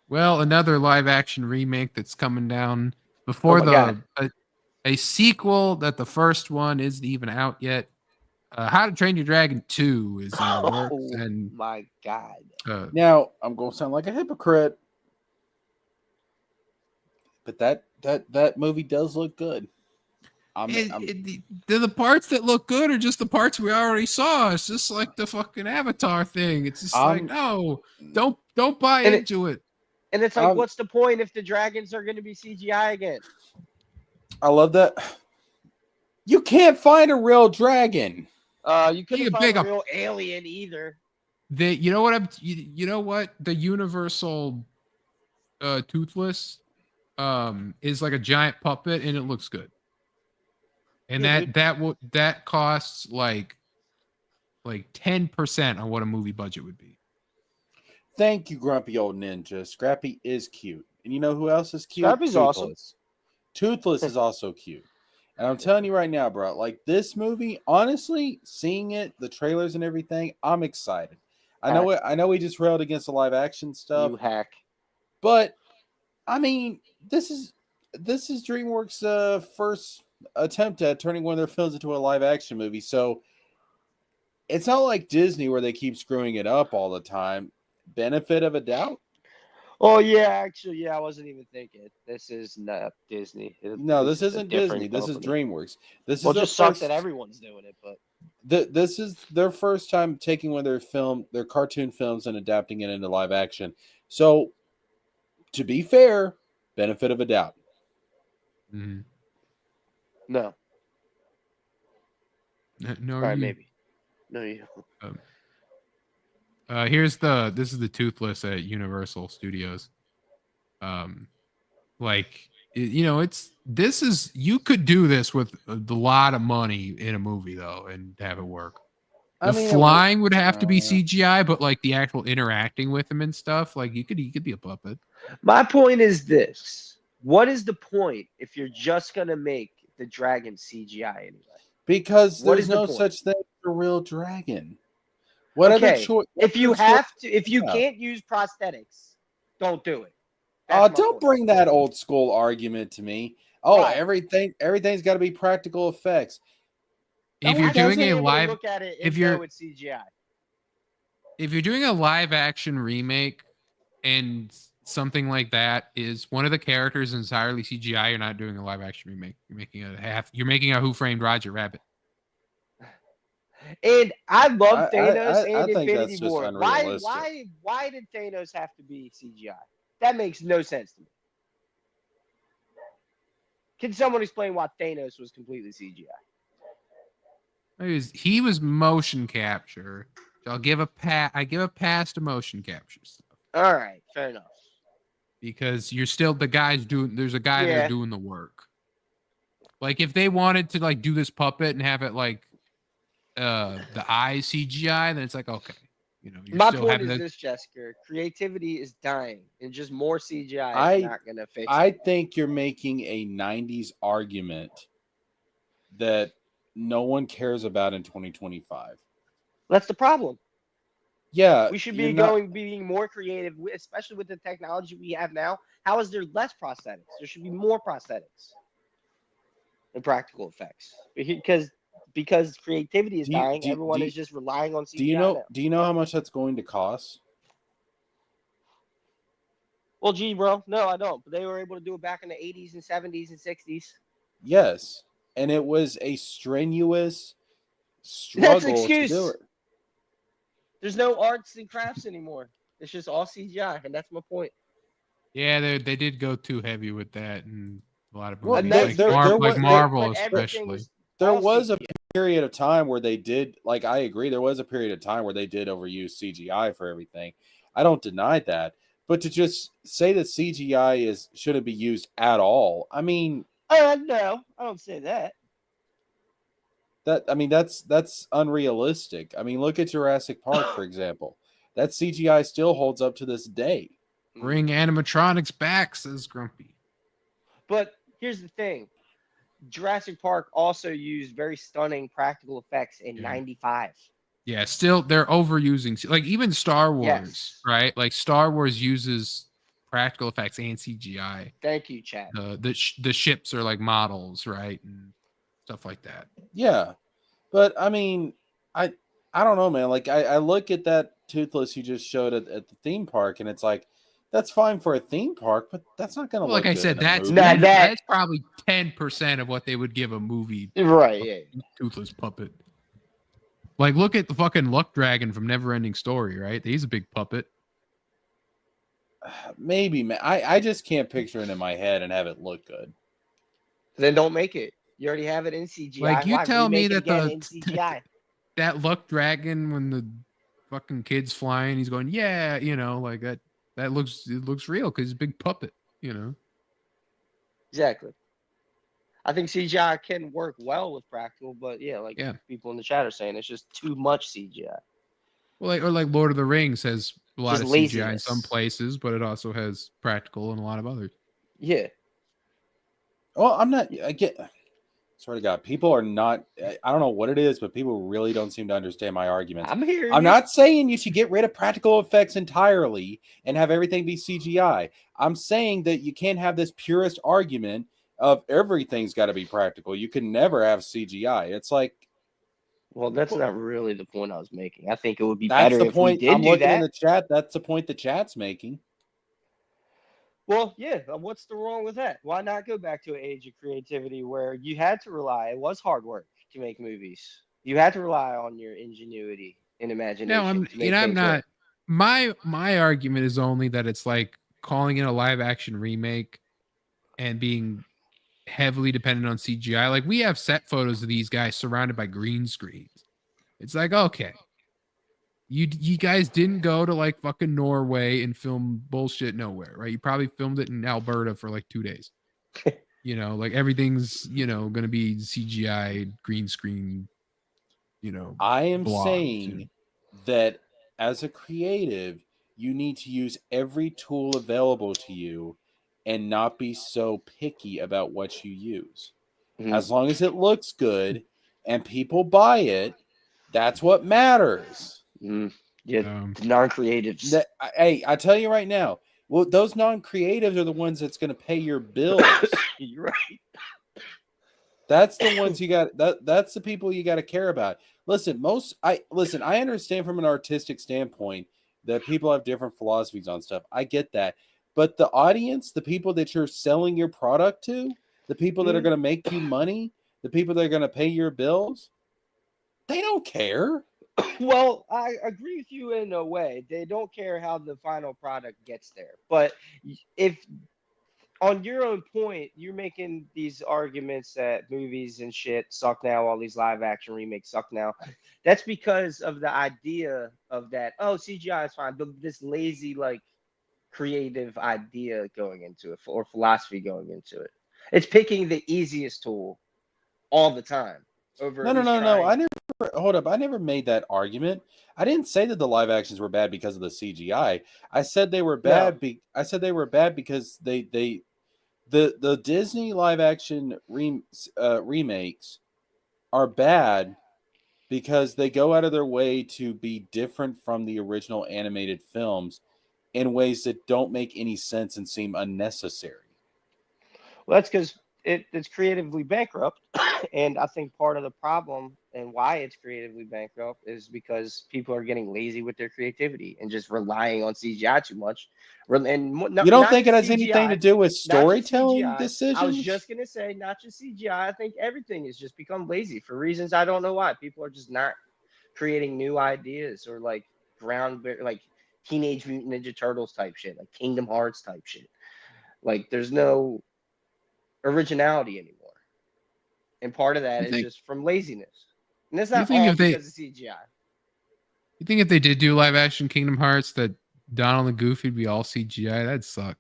S2: Well, another live action remake that's coming down before a sequel that the first one isn't even out yet. How to Train Your Dragon 2 is in the works, and
S4: my God.
S3: Now I'm gonna sound like a hypocrite, but that movie does look good.
S2: The parts that look good are just the parts we already saw. It's just like the fucking Avatar thing. It's just like, no, don't buy into it.
S4: And it's like, what's the point if the dragons are going to be CGI again?
S3: I love that. You can't find a real dragon.
S4: You couldn't find a real alien either.
S2: You know what? The Universal Toothless is like a giant puppet, and it looks good. And that costs like 10% on what a movie budget would be.
S3: Thank you, grumpy old ninja. Scrappy is cute. And you know who else is cute?
S4: Scrappy's awesome.
S3: Toothless is also cute. And I'm telling you right now, bro, like this movie, honestly, seeing it, the trailers and everything, I'm excited. I know we just railed against the live action stuff.
S4: You hack.
S3: But I mean, this is DreamWorks' first attempt at turning one of their films into a live action movie. So it's not like Disney where they keep screwing it up all the time. Benefit of a doubt.
S4: Oh yeah, actually, yeah, I wasn't even thinking. This is not Disney.
S3: This isn't Disney. This is DreamWorks. This is
S4: just sucks that everyone's doing it, but
S3: this is their first time taking one of their cartoon films and adapting it into live action. So, to be fair, benefit of a doubt.
S2: Mm-hmm.
S4: No.
S2: No.
S4: Right, maybe. No, you.
S2: This is the Toothless at Universal Studios. You could do this with a lot of money in a movie though, and have it work. Flying would have to be CGI, but like the actual interacting with him and stuff, like you could be a puppet.
S4: My point is this: what is the point if you're just gonna make the dragon CGI anyway?
S3: Because there's no such thing as a real dragon. If you can't use prosthetics, don't do it. Don't bring that old school argument to me. Right. Everything's got to be practical effects.
S2: If you're doing a live,
S4: if
S2: you're doing a live action remake and something like that is one of the characters entirely CGI, you're not doing a live action remake. You're making a Who Framed Roger Rabbit.
S4: And I love Thanos and Infinity
S3: War.
S4: Why did Thanos have to be CGI? That makes no sense to me. Can someone explain why Thanos was completely CGI?
S2: He was motion capture. So I give a pass to motion capture stuff.
S4: All right, fair enough.
S2: Because you're still the guy's doing. There's a guy there doing the work. Like if they wanted to like do this puppet and have it like the eyes CGI, then it's like okay, you know.
S4: My point is this, Jessica: creativity is dying, and just more CGI is not going to fix it.
S3: I think you're making a '90s argument that no one cares about in 2025.
S4: That's the problem.
S3: Yeah,
S4: we should be being more creative, especially with the technology we have now. How is there less prosthetics? There should be more prosthetics and practical effects because creativity is dying. Everyone is just relying on CGI.
S3: Do you know how much that's going to cost?
S4: Well, gee, bro, no, I don't. But they were able to do it back in the 80s and 70s and 60s.
S3: Yes, and it was a strenuous struggle
S4: That's an excuse.
S3: to do it.
S4: There's no arts and crafts anymore. It's just all CGI, and that's my point.
S2: Yeah, they did go too heavy with that, and a lot of
S3: Marvel
S2: especially.
S3: There was a period of time where they did, like I agree, there was a period of time where they did overuse CGI for everything. I don't deny that, but to just say that CGI shouldn't be used at all, I mean,
S4: no, I don't say that.
S3: That's unrealistic. I mean, look at Jurassic Park, for example. That CGI still holds up to this day.
S2: Bring animatronics back, says Grumpy.
S4: But here's the thing. Jurassic Park also used very stunning practical effects in 95.
S2: Yeah, still they're overusing, like even Star Wars, right? Like Star Wars uses practical effects and CGI.
S4: Thank you, Chad.
S2: The ships are like models, right? And stuff like that.
S3: Yeah. But I mean, I don't know, man. Like I look at that Toothless you just showed at the theme park, and it's like, that's fine for a theme park, but that's not gonna look
S2: like I
S3: good
S2: said,
S3: in a
S2: that's probably 10% of what they would give a movie.
S4: Right, yeah.
S2: Toothless puppet. Like look at the fucking Luck Dragon from Neverending Story, right? He's a big puppet.
S3: Maybe, man. I just can't picture it in my head and have it look good.
S4: Then don't make it. You already have it in CGI.
S2: Like you tell me that
S4: in CGI.
S2: That Luck Dragon, when the fucking kid's flying, he's going, yeah, you know, like that looks real because it's a big puppet, you know.
S4: Exactly. I think CGI can work well with practical, but people in the chat are saying it's just too much CGI.
S2: Well, like Lord of the Rings has a lot
S4: just
S2: of
S4: laziness.
S2: CGI in some places, but it also has practical in a lot of others.
S4: Yeah.
S3: Well, swear to God, people are not. I don't know what it is, but people really don't seem to understand my arguments. I'm not saying you should get rid of practical effects entirely and have everything be CGI. I'm saying that you can't have this purist argument of everything's got to be practical. You can never have CGI. It's like,
S4: well, that's not really the point I was making. I think it would be
S3: that's
S4: better
S3: the
S4: if
S3: point.
S4: we did
S3: I'm
S4: do
S3: looking
S4: that.
S3: in the chat. That's the point the chat's making.
S4: Well, yeah. What's the wrong with that? Why not go back to an age of creativity where you had to rely? It was hard work to make movies. You had to rely on your ingenuity and imagination.
S2: No, I'm not. My argument is only that it's like calling it a live action remake and being heavily dependent on CGI. Like we have set photos of these guys surrounded by green screens. It's like, okay, you guys didn't go to like fucking Norway and film bullshit nowhere, right? You probably filmed it in Alberta for like 2 days. You know, like everything's, you know, going to be CGI, green screen, you know.
S3: I am saying that as a creative, you need to use every tool available to you and not be so picky about what you use. Mm-hmm. As long as it looks good and people buy it, that's what matters.
S4: Mm-hmm. Yeah, non-creatives.
S3: Hey, I tell you right now, well, those non-creatives are the ones that's going to pay your bills.
S4: You're right.
S3: That's the ones you got. That's the people you got to care about. Listen, I understand from an artistic standpoint that people have different philosophies on stuff. I get that. But the audience, the people that you're selling your product to, the people that are going to make you money, the people that are going to pay your bills, they don't care.
S4: Well, I agree with you in a way. They don't care how the final product gets there. But if on your own point, you're making these arguments that movies and shit suck now, all these live action remakes suck now. That's because of the idea of that, oh, CGI is fine, but this lazy, like, creative idea going into it or philosophy going into it. It's picking the easiest tool all the time over
S3: No. I never hold up. I never made that argument. I didn't say that the live actions were bad because of the CGI. I said they were bad. I said they were bad because the Disney live action remakes are bad because they go out of their way to be different from the original animated films in ways that don't make any sense and seem unnecessary.
S4: Well, that's because it's creatively bankrupt. And I think part of the problem and why it's creatively bankrupt is because people are getting lazy with their creativity and just relying on CGI too much. And
S3: you don't think it has anything to do with storytelling decisions?
S4: I was just going to say, not just CGI. I think everything has just become lazy for reasons I don't know why. People are just not creating new ideas or like like Teenage Mutant Ninja Turtles type shit, like Kingdom Hearts type shit. Like there's no originality anymore. And part of that is just from laziness. And that's not all because of CGI.
S2: You think if they did do live action Kingdom Hearts that Donald and Goofy would be all CGI? That'd suck.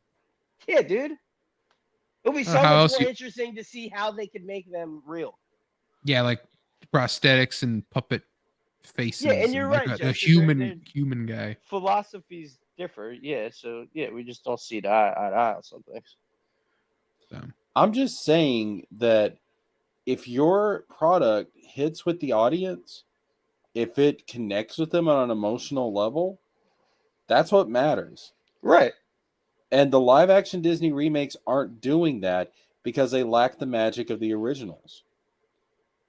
S4: Yeah, dude. It'll be so much more interesting to see how they could make them real.
S2: Yeah, like prosthetics and puppet faces.
S4: Yeah, and you're right.
S2: Like a human guy.
S4: Philosophies differ. Yeah, so yeah, we just don't see eye to eye on some things.
S2: So
S3: I'm just saying that if your product hits with the audience, if it connects with them on an emotional level, that's what matters.
S4: Right.
S3: And the live action Disney remakes aren't doing that because they lack the magic of the originals.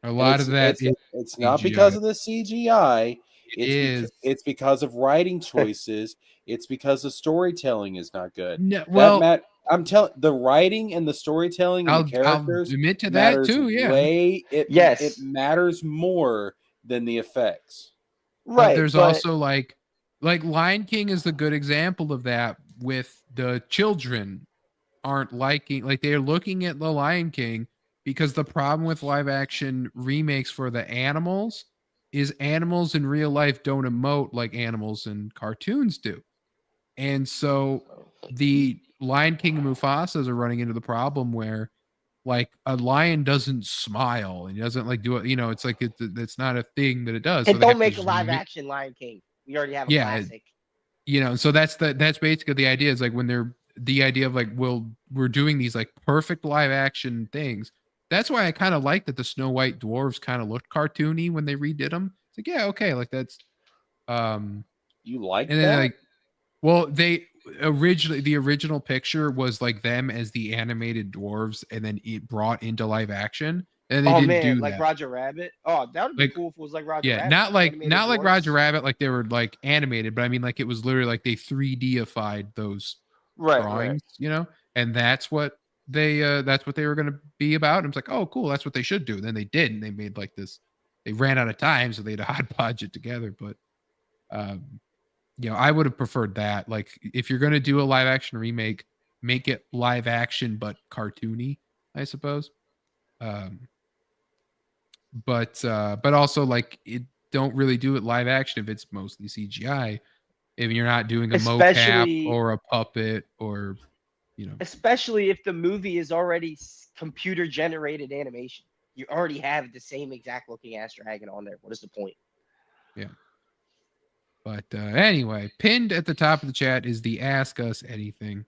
S2: A lot of that
S3: it's not because of the CGI. It's because of writing choices. It's because the storytelling is not good.
S2: No, well,
S3: I'm telling the writing and the storytelling and the characters.
S2: I'll admit to that too. Yeah,
S3: it matters more than the effects.
S2: Right. But there's also like Lion King is the good example of that. With the children aren't liking, like they're looking at the Lion King because the problem with live action remakes for the animals is animals in real life don't emote like animals in cartoons do. And so the Lion King and Mufasas are running into the problem where like a lion doesn't smile and he doesn't like do it. You know, it's like it's not a thing that it does.
S5: And so don't make a live action Lion King. We already have a classic.
S2: You know, so that's basically the idea is like when they're the idea of like, well, we're doing these like perfect live action things. That's why I kind of like that the Snow White dwarves kind of looked cartoony when they redid them. It's like, yeah, okay, like that's
S3: you like
S2: and then that? Like, well, the original picture was like them as the animated dwarves, and then it brought into live action. And they didn't do
S4: like
S2: that.
S4: Roger Rabbit. Oh, that would be cool if it was like Roger Rabbit.
S2: Yeah, not like Roger Rabbit, like they were like animated, but I mean like it was literally like they 3D-ified those drawings, you know, and that's what they were gonna be about. And it's like, oh, cool, that's what they should do. And then they did, and they made like this. They ran out of time, so they had to hodgepodge it together. But you know, I would have preferred that. Like, if you're gonna do a live action remake, make it live action but cartoony, I suppose. But also like it don't really do it live action if it's mostly CGI. If you're not doing a mocap or a puppet or, you know,
S4: especially if the movie is already computer generated animation, you already have the same exact looking ass dragon on there. What is the point?
S2: Yeah. But anyway, pinned at the top of the chat is the Ask Us Anything.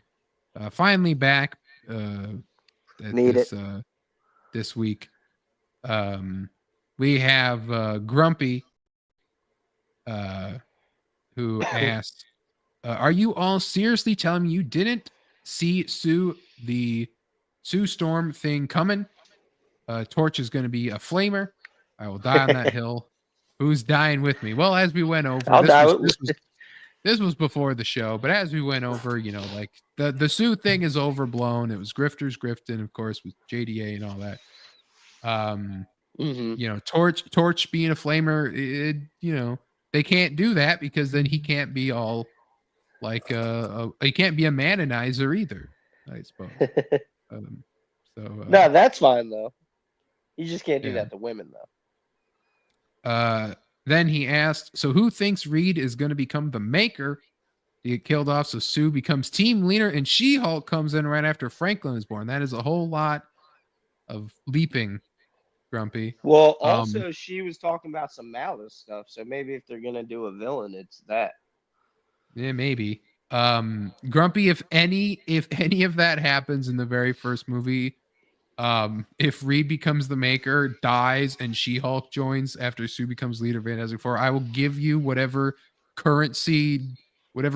S2: Finally back this week. We have Grumpy who asked, are you all seriously telling me you didn't see the Sue Storm thing coming? Torch is going to be a flamer. I will die on that hill. Who's dying with me? Well, as we went over, this was before the show, but as we went over, you know, like the Sue thing is overblown. It was grifters grifting, of course, with JDA and all that. You know, Torch being a flamer, you know, they can't do that because then he can't be all like he can't be a manonizer either. I suppose.
S4: No, that's fine though. You just can't do
S2: yeah.
S4: that to women though.
S2: Then he asked, so who thinks Reed is going to become the Maker? To get killed off, so Sue becomes team leader, and She-Hulk comes in right after Franklin is born. That is a whole lot of leaping, Grumpy.
S4: Well, also she was talking about some Malice stuff, so maybe if they're gonna do a villain, it's that.
S2: Yeah, maybe. Grumpy, if any of that happens in the very first movie, if Reed becomes the Maker, dies, and She-Hulk joins after Sue becomes leader of Fantastic Four, I will give you whatever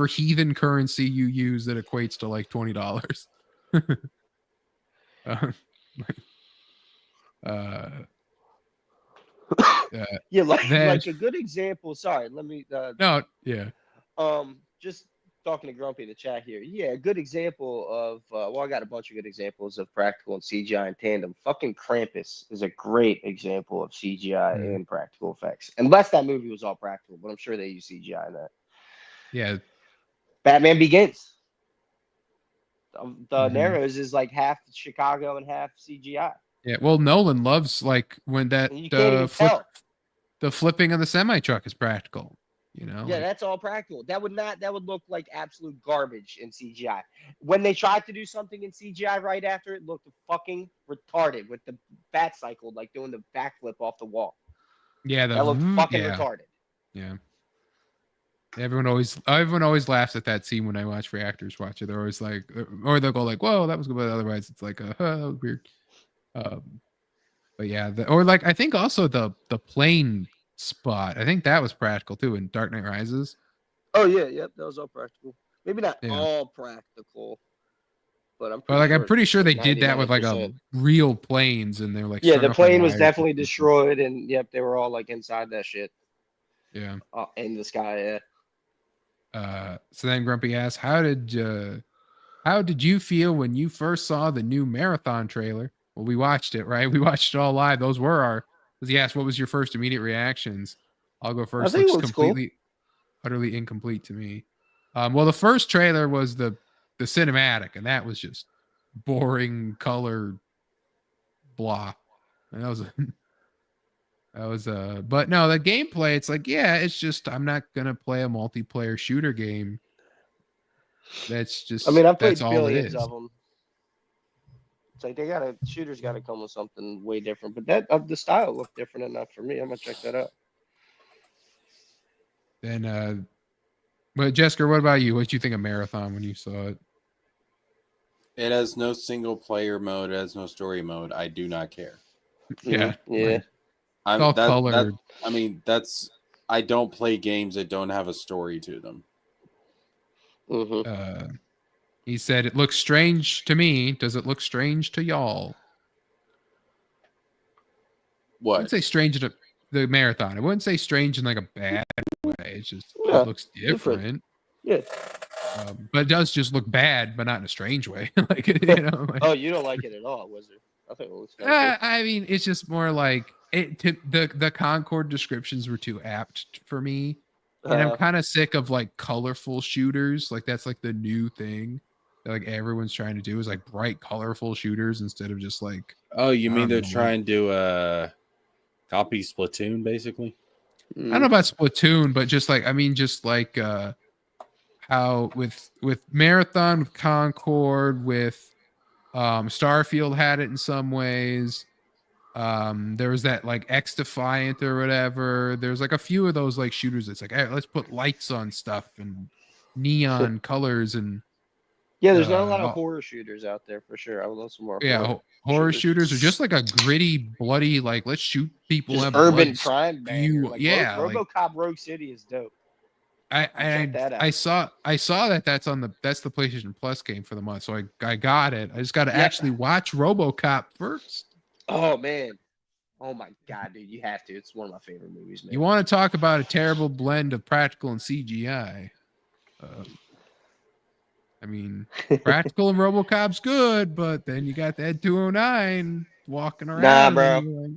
S2: heathen currency you use that equates to like $20.
S4: Yeah, like a good example. Sorry, let me.
S2: No, yeah.
S4: Just talking to Grumpy in the chat here. Yeah, a good example of. Well, I got a bunch of good examples of practical and CGI in tandem. Fucking Krampus is a great example of CGI and practical effects. Unless that movie was all practical, but I'm sure they use CGI in that.
S2: Yeah.
S4: Batman Begins. The Narrows is like half Chicago and half CGI.
S2: Yeah, well, Nolan loves like when that the flipping of the semi truck is practical. You know.
S4: Yeah, that's all practical. That would look like absolute garbage in CGI. When they tried to do something in CGI right after, it looked fucking retarded with the bat cycle, like doing the backflip off the wall.
S2: Yeah,
S4: that looked fucking retarded.
S2: Yeah. Everyone always laughs at that scene when I watch reactors watch it. They're always like, or they'll go like, "Whoa, that was good," but otherwise it's like, that was weird. But yeah, or like I think also the plane spot. I think that was practical too in Dark Knight Rises.
S4: Oh yeah, yep, that was all practical. Maybe not all practical, but I'm
S2: pretty sure they did that with like a real planes, and they're like,
S4: yeah, the plane was definitely destroyed, and yep, they were all like inside that shit.
S2: Yeah,
S4: in the sky. Yeah.
S2: So then Grumpy asked, how did you feel when you first saw the new Marathon trailer? Well, we watched it, right? We watched it all live. Those were he asked, what was your first immediate reactions? I'll go first.
S4: I think it looks completely,
S2: utterly incomplete to me. Well, the first trailer was the cinematic, and that was just boring color blah. And but no, the gameplay, it's like, yeah, it's just, I'm not gonna play a multiplayer shooter game. That's just,
S4: I mean, I've played
S2: that's all
S4: billions of them. It's like shooters gotta come with something way different, but that the style looked different enough for me. I'm gonna check that out.
S2: Then but Jessica, what about you? What did you think of Marathon when you saw it?
S3: It has no single player mode, it has no story mode. I do not care.
S2: Yeah.
S4: Yeah.
S3: I don't play games that don't have a story to them.
S4: Mm-hmm.
S2: He said, it looks strange to me. Does it look strange to y'all?
S3: What?
S2: I wouldn't say strange to the Marathon. I wouldn't say strange in like a bad way. It's just, it looks different.
S4: Yeah.
S2: But it does just look bad, but not in a strange way. Like, you know. Like,
S4: oh, you don't like it at all, Wizard? I think it looks nice.
S2: I mean, it's just more like the Concord descriptions were too apt for me, and I'm kind of sick of like colorful shooters. Like that's like the new thing that like everyone's trying to do is like bright, colorful shooters instead of just like.
S3: Oh, you mean they're trying to copy Splatoon, basically?
S2: I don't know about Splatoon, but just like how with Marathon, with Concord, with Starfield had it in some ways. There was that like X Defiant or whatever. There's like a few of those like shooters that's like, hey, let's put lights on stuff and neon colors and
S4: yeah, there's not a lot of horror shooters out there for sure. I would love some more.
S2: Yeah, horror shooters are just like a gritty, bloody, like let's shoot people.
S4: Just urban crime. Like,
S2: yeah,
S4: RoboCop Rogue City is dope.
S2: I saw that that's the PlayStation Plus game for the month, so I got it. I just got to actually watch RoboCop first.
S4: Oh man, oh my god, dude, you have to. It's one of my favorite movies, man.
S2: You want to talk about a terrible blend of practical and CGI? I mean, practical and RoboCop's good, but then you got that 209 walking around.
S4: Nah, bro.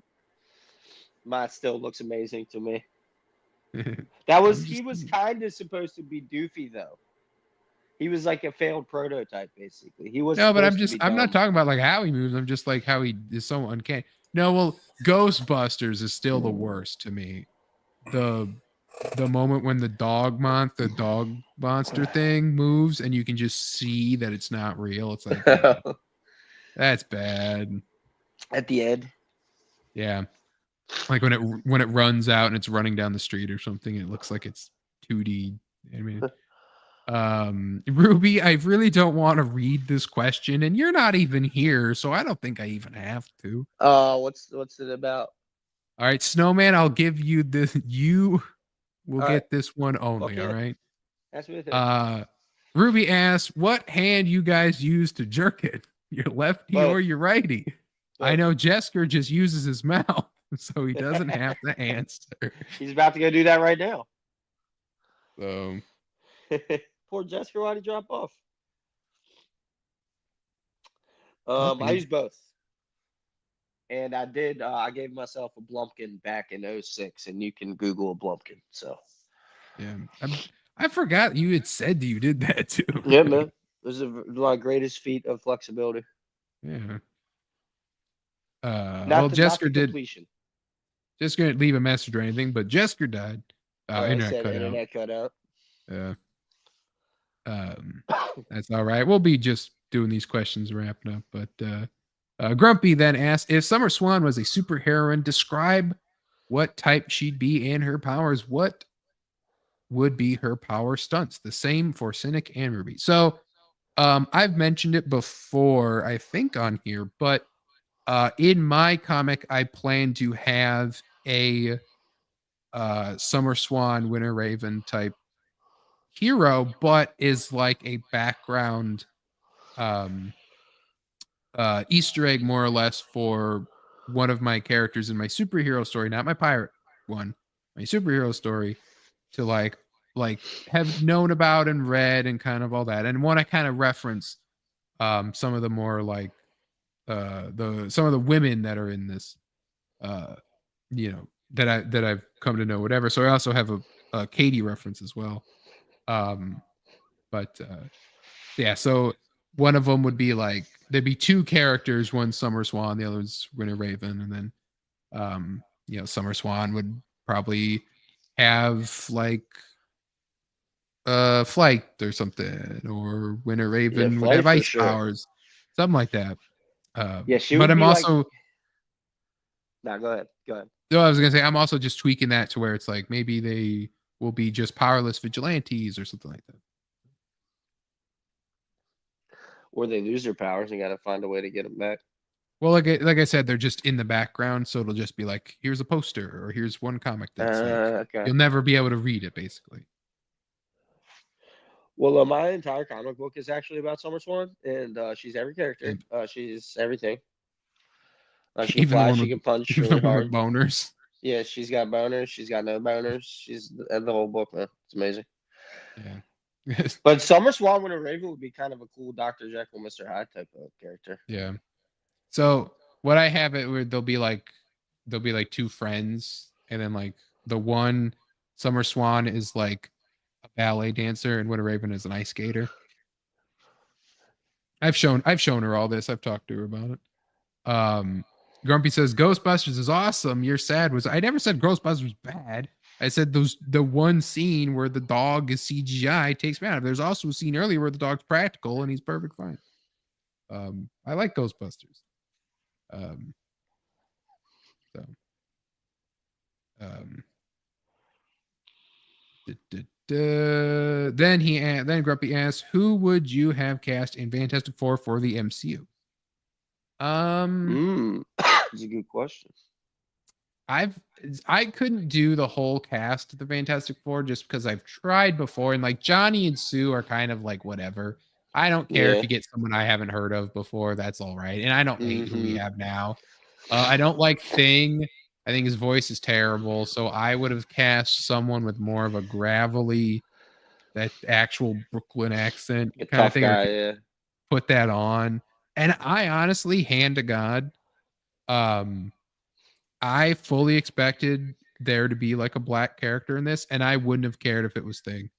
S4: Mine still looks amazing to me. He was kind of supposed to be doofy though. He was like a failed prototype, basically. He was
S2: No, but I'm not
S4: dumb.
S2: talking about like how he moves. I'm just like how he is so uncanny. No, well, Ghostbusters is still the worst to me. The moment when the dog monster thing moves and you can just see that it's not real. It's like that's bad.
S4: At the end.
S2: Yeah. Like when it runs out and it's running down the street or something, it looks like it's 2D animated. Ruby, I really don't want to read this question, and you're not even here, so I don't think I even have to.
S4: What's it about?
S2: All right, Snowman, I'll give you this. You will
S4: All
S2: get
S4: right.
S2: this one only.
S4: Okay.
S2: All right.
S4: That's what it.
S2: Ruby asks, "What hand you guys use to jerk it? Your lefty or your righty?" I know Jesker just uses his mouth, so he doesn't have to answer.
S4: He's about to go do that right now.
S2: So.
S4: Poor Jesker, why'd he drop off? I use both. And I did, I gave myself a Blumpkin back in 06, and you can Google a Blumpkin, so.
S2: Yeah. I forgot you had said you did that too.
S4: Yeah, man. It was my greatest feat of flexibility.
S2: Yeah.
S4: Jesker did. Completion.
S2: Jesker didn't leave a message or anything, but Jesker died.
S4: Internet cut out.
S2: Yeah. That's all right. We'll be just doing these questions wrapping up. But Grumpy then asked, if Summer Swan was a superheroine, describe what type she'd be and her powers. What would be her power stunts? The same for Cynic and Ruby. So I've mentioned it before, I think, on here, but in my comic, I plan to have a Summer Swan, Winter Raven type hero, but is like a background Easter egg, more or less, for one of my characters in my superhero story, not my pirate one, my superhero story, to like have known about and read and kind of all that, and want to kind of reference some of the more like some of the women that are in this, that I've come to know, whatever. So I also have a Katie reference as well. Yeah, so one of them would be like, there'd be two characters, one Summer Swan, the other one's Winter Raven, and then Summer Swan would probably have like flight or something, or Winter Raven would have ice powers, something like that.
S4: She
S2: but
S4: would
S2: I'm
S4: be
S2: also
S4: like... No, go ahead.
S2: No, I was gonna say I'm also just tweaking that to where it's like maybe they will be just powerless vigilantes or something like that.
S4: Or they lose their powers and got to find a way to get them back.
S2: Well, like I said, they're just in the background, so it'll just be like, here's a poster, or here's one comic that's
S4: okay.
S2: You'll never be able to read it, basically.
S4: Well, my entire comic book is actually about Summer Swan, and she's every character. She's everything. She can fly, she can punch really hard.
S2: Boners.
S4: Yeah, she's got boners. She's got no boners. She's the whole book, man. It's amazing.
S2: Yeah.
S4: But Summer Swan, Winter Raven would be kind of a cool Dr. Jekyll, Mr. Hyde type of character.
S2: Yeah. So what I have it where there'll be like two friends, and then like the one Summer Swan is like a ballet dancer, and Winter Raven is an ice skater. I've shown her all this. I've talked to her about it. Grumpy says Ghostbusters is awesome. You're sad. I never said Ghostbusters was bad. I said the one scene where the dog is CGI takes me out of it. There's also a scene earlier where the dog's practical and he's perfect fine. I like Ghostbusters. Then Grumpy asks, who would you have cast in Fantastic Four for the MCU?
S4: That's a good question.
S2: I couldn't do the whole cast of the Fantastic Four just because I've tried before, and like Johnny and Sue are kind of like whatever. I don't care if you get someone I haven't heard of before. That's all right. And I don't hate who we have now. I don't like Thing. I think his voice is terrible. So I would have cast someone with more of a gravelly, that actual Brooklyn accent kind of thing.
S4: Guy,
S2: put that on. And I honestly, hand to God, I fully expected there to be like a black character in this, and I wouldn't have cared if it was Thing.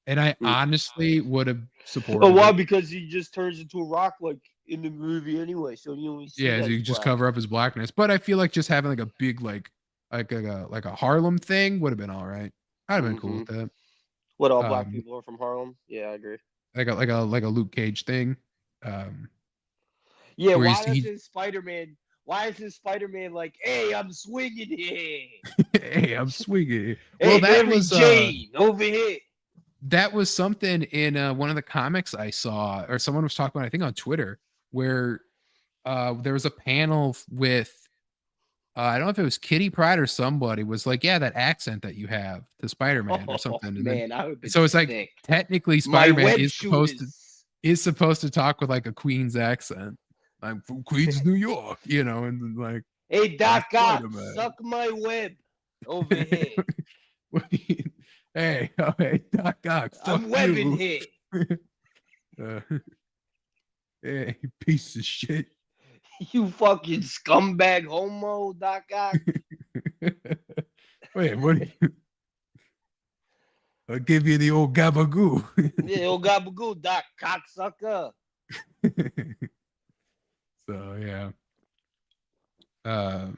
S2: And I honestly would have supported.
S4: Oh, why?
S2: It.
S4: Because he just turns into a rock like in the movie anyway, so you only see that
S2: you
S4: he's
S2: just
S4: black.
S2: cover up his blackness. But I feel like just having like a big like a Harlem thing would have been all right. I'd have been cool with that.
S4: What, all black people are from Harlem? Yeah, I agree.
S2: Like a Luke Cage thing.
S4: Yeah, why isn't Spider-Man? Why isn't Spider-Man like, hey, I'm swinging here?
S2: Hey, I'm swinging.
S4: Hey,
S2: Well, that was
S4: Jane over here.
S2: That was something in one of the comics I saw, or someone was talking about, I think on Twitter, where there was a panel with, I don't know if it was Kitty Pryde or somebody was like, yeah, that accent that you have to Spider-Man or something. And
S4: man,
S2: so it's like technically Spider-Man is supposed to talk with like a Queens accent. I'm from Queens, New York, you know, and like,
S4: hey, Doc Ock, suck my web over here.
S2: Hey, Doc Ock,
S4: I'm webbing here.
S2: Hey, piece of shit.
S4: You fucking scumbag homo, Doc Ock.
S2: Wait, what? I'll give you the old gabagoo.
S4: Yeah, old gabagoo, Doc cocksucker.
S2: So yeah.
S4: I'm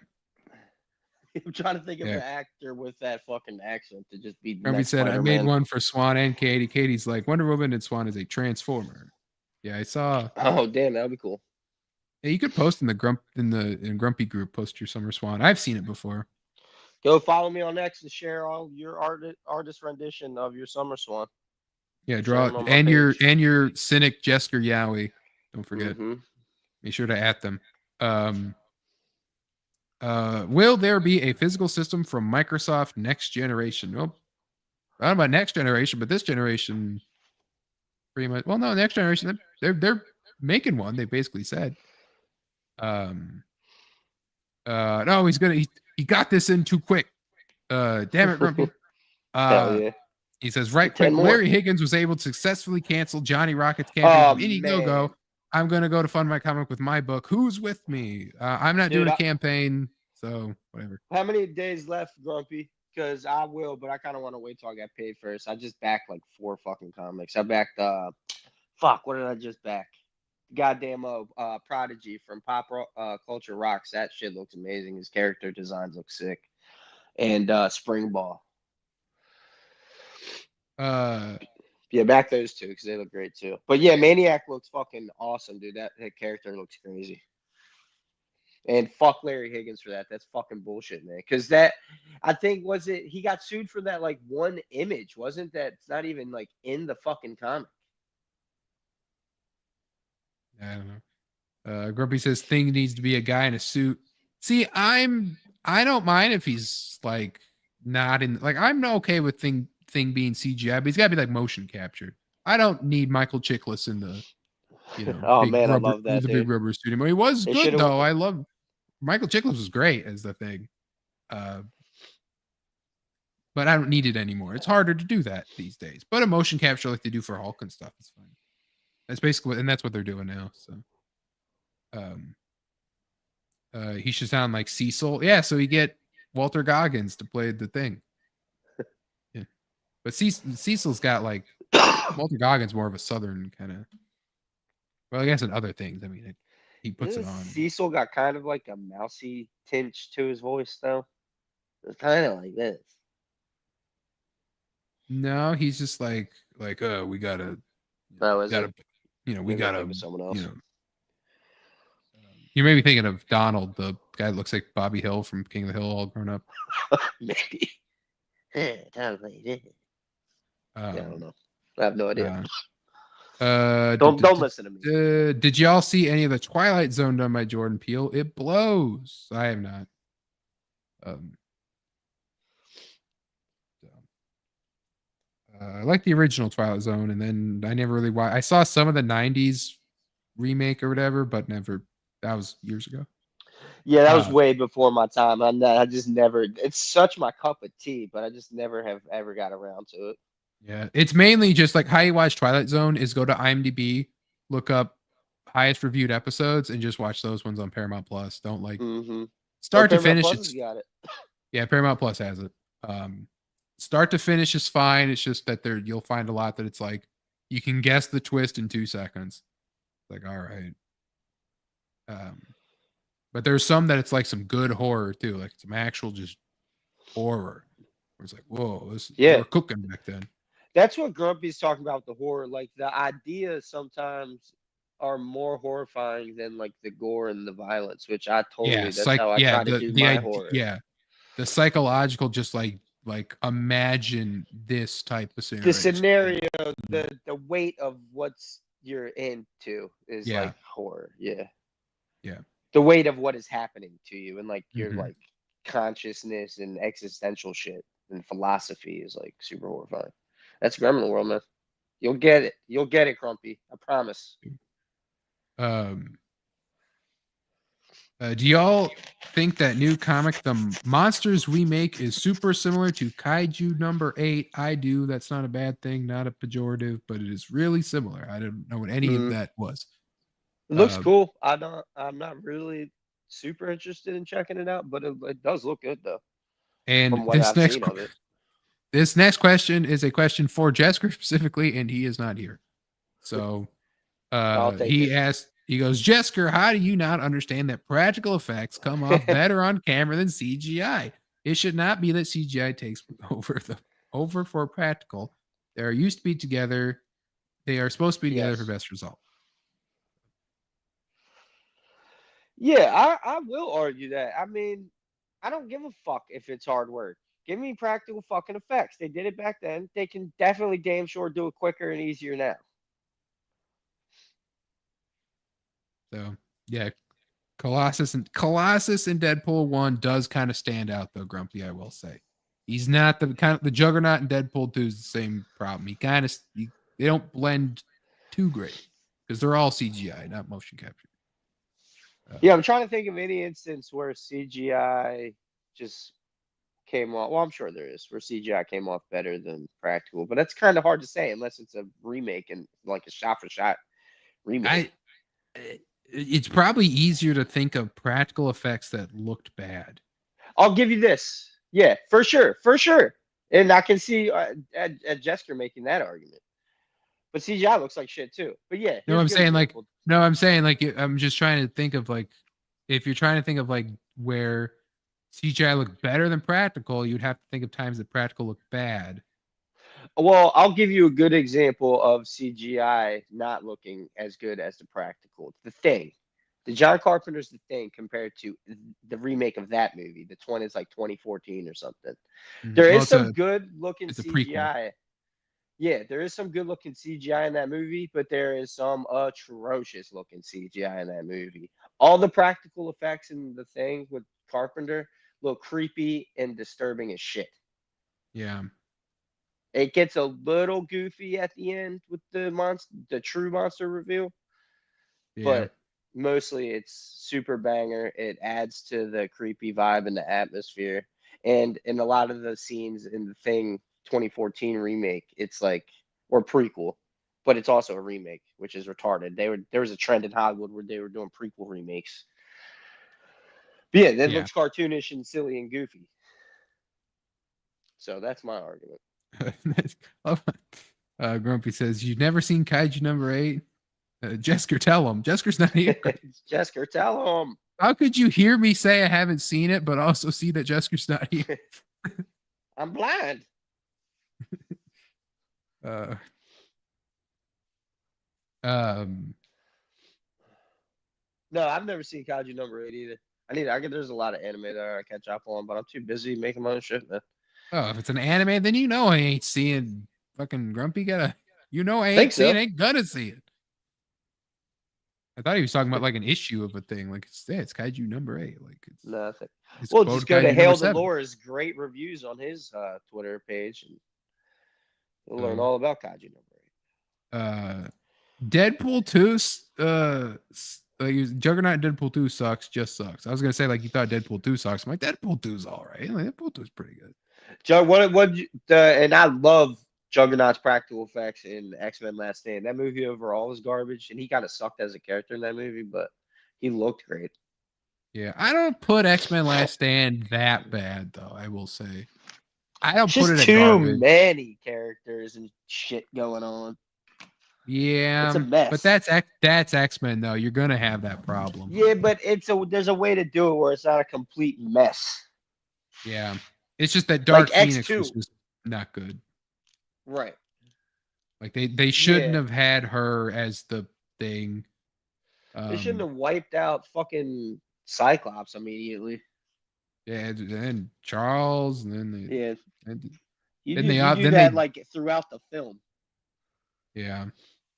S4: trying to think of an actor with that fucking accent to just be.
S2: Ruby said, I made one for Swan and Katie. Katie's like, Wonder Woman and Swan is a transformer. Yeah, I saw.
S4: Oh damn, that'd be cool.
S2: Yeah, you could post in the Grumpy group. Post your Summer Swan. I've seen it before.
S4: Go follow me on X to share all your artist rendition of your Summer Swan.
S2: Yeah, draw it, and your cynic Jesker Yowie. Don't forget. Be sure to at them. Will there be a physical system from Microsoft next generation? Nope. I don't know about next generation, but this generation, pretty much. Well, no, next generation, they're making one. They basically said. No, he's gonna. He got this in too quick. Damn it, Grumpy.
S4: Yeah.
S2: He says, right quick, Larry Higgins was able to successfully cancel Johnny Rocket's campaign from Indiegogo. I'm going to go to fund my comic with my book. Who's with me? I'm not doing a campaign, so whatever.
S4: How many days left, Grumpy? Because I will, but I kind of want to wait till I get paid first. I just backed like 4 fucking comics. I backed, what did I just back? Goddamn Prodigy from Pop Culture Rocks. That shit looks amazing. His character designs look sick. And Spring Ball. Yeah, back those 2 because they look great too. But yeah, Maniac looks fucking awesome, dude. That character looks crazy. And fuck Larry Higgins for that. That's fucking bullshit, man. Because that, I think, he got sued for that like one image, wasn't that? It's not even like in the fucking comic.
S2: I don't know. Grumpy says Thing needs to be a guy in a suit. See, I don't mind if he's like not in, like, I'm okay with Thing being CGI, but he's got to be like motion captured. I don't need Michael Chiklis in the,
S4: oh man, I love that.
S2: The big rubber suit. He was good though. I love Michael Chiklis was great as the Thing, but I don't need it anymore. It's harder to do that these days. But a motion capture like they do for Hulk and stuff is fine. That's basically, and that's what they're doing now. So, he should sound like Cecil. Yeah, so you get Walter Goggins to play the Thing. Yeah, but Cecil's got like Walter Goggins more of a southern kind of. Well, I guess in other things, I mean, he puts it on.
S4: Cecil got kind of like a mousy tinge to his voice, though. It's kind of like this.
S2: No, he's just like we gotta. We gotta.
S4: Someone else.
S2: You may be thinking of Donald, the guy that looks like Bobby Hill from King of the Hill, all grown up.
S4: Maybe. Totally. I don't know. I have no idea. Don't listen to me.
S2: Did y'all see any of the Twilight Zone done by Jordan Peele? It blows. I have not. I like the original Twilight Zone, and then I never really watched. I saw some of the '90s remake or whatever, but never. That was years ago.
S4: Yeah, that was way before my time. I just never. It's such my cup of tea, but I just never have ever got around to it.
S2: Yeah, it's mainly just like how you watch Twilight Zone is go to IMDb, look up highest reviewed episodes, and just watch those ones on Paramount Plus. Don't like start to finish.
S4: Got it.
S2: Yeah, Paramount Plus has it. start to finish is fine. It's just that you'll find a lot that it's like you can guess the twist in 2 seconds. Like, all right. But there's some that it's like some good horror too, like some actual just horror. Where it's like, whoa, they were cooking back then.
S4: That's what Grumpy's talking about, the horror. Like the ideas sometimes are more horrifying than like the gore and the violence, which I totally that's how I try to do my horror.
S2: Yeah. The psychological, just like imagine this type of scenario.
S4: The scenario, the weight of what's you're into is like horror. Yeah.
S2: Yeah.
S4: The weight of what is happening to you and like your like consciousness and existential shit and philosophy is like super horrifying. That's Gremlin World, man. You'll get it. You'll get it, Grumpy. I promise.
S2: Do y'all think that new comic, The Monsters We Make, is super similar to Kaiju number 8? I do. That's not a bad thing, not a pejorative, but it is really similar. I don't know what any of that was.
S4: It looks cool. I'm not really super interested in checking it out, but it does look good though.
S2: And
S4: from what I've seen of it.
S2: This next question is a question for Jesker specifically, and he is not here. So he goes, Jesker, how do you not understand that practical effects come off better on camera than CGI? It should not be that CGI takes over for practical. They are used to be together. They are supposed to be together for best result.
S4: Yeah, I will argue that. I mean, I don't give a fuck if it's hard work. Give me practical fucking effects. They did it back then. They can definitely damn sure do it quicker and easier now.
S2: So yeah, Colossus and Deadpool 1 does kind of stand out though, Grumpy, I will say. He's not the Juggernaut in Deadpool 2 is the same problem. They don't blend too great because they're all CGI, not motion capture.
S4: Yeah, I'm trying to think of any instance where CGI just came off. Well, I'm sure there is where CGI came off better than practical, but that's kind of hard to say unless it's a remake and like a shot-for-shot remake.
S2: It's probably easier to think of practical effects that looked bad.
S4: I'll give you this. Yeah, for sure. And I can see Jesker making that argument. But CGI looks like shit too. But yeah.
S2: I'm saying I'm just trying to think of like, if you're trying to think of like where CGI looked better than practical, you'd have to think of times that practical looked bad.
S4: Well, I'll give you a good example of CGI not looking as good as the practical. The Thing. The John Carpenter's The Thing compared to the remake of that movie. The one is like 2014 or something. There is some good looking CGI. Yeah, there is some good looking CGI in that movie, but there is some atrocious looking CGI in that movie. All the practical effects in The Thing with Carpenter look creepy and disturbing as shit.
S2: Yeah.
S4: It gets a little goofy at the end with the true monster reveal. Yeah. But mostly it's super banger. It adds to the creepy vibe and the atmosphere. And in a lot of the scenes in The Thing 2014 remake, it's like, or prequel, but it's also a remake, which is retarded. There was a trend in Hollywood where they were doing prequel remakes. But yeah, that looks cartoonish and silly and goofy. So that's my argument.
S2: Grumpy says, you've never seen Kaiju number 8? Jesker, tell him. Jesker's not here.
S4: Jesker, tell him.
S2: How could you hear me say I haven't seen it, but also see that Jesker's not here?
S4: I'm blind. No, I've never seen Kaiju number 8 either. There's a lot of anime that I catch up on, but I'm too busy making my own shit, man.
S2: Oh, if it's an anime, then you know I ain't seeing fucking Grumpy. I ain't gonna see it. I thought he was talking about like an issue of a thing. Like it's Kaiju number 8. Like it's
S4: nothing. Well, just go to Hail the Lore's great reviews on his Twitter page, and you'll learn all about Kaiju number
S2: 8. Deadpool 2, Juggernaut Deadpool 2 just sucks. I was gonna say like you thought Deadpool 2 sucks. I'm like Deadpool 2's all right. Like, Deadpool 2 is pretty good.
S4: And I love Juggernaut's practical effects in X-Men Last Stand. That movie overall was garbage, and he kind of sucked as a character in that movie, but he looked great.
S2: Yeah, I don't put X-Men Last Stand that bad though. I will say. I don't
S4: It's
S2: put
S4: just
S2: it at
S4: too
S2: garbage.
S4: many characters and shit going on.
S2: Yeah,
S4: It's a mess.
S2: but that's X-Men though. You're gonna have that problem.
S4: Yeah, but there's a way to do it where it's not a complete mess.
S2: Yeah, it's just that Dark
S4: Like
S2: Phoenix
S4: X2.
S2: was just not good.
S4: Right.
S2: Like they shouldn't
S4: Yeah.
S2: have had her as the thing.
S4: They shouldn't have wiped out fucking Cyclops immediately.
S2: Yeah, and Charles, and then they,
S4: Yeah.
S2: and,
S4: You
S2: then
S4: do,
S2: they
S4: you do
S2: then
S4: that
S2: they
S4: like throughout the film.
S2: yeah.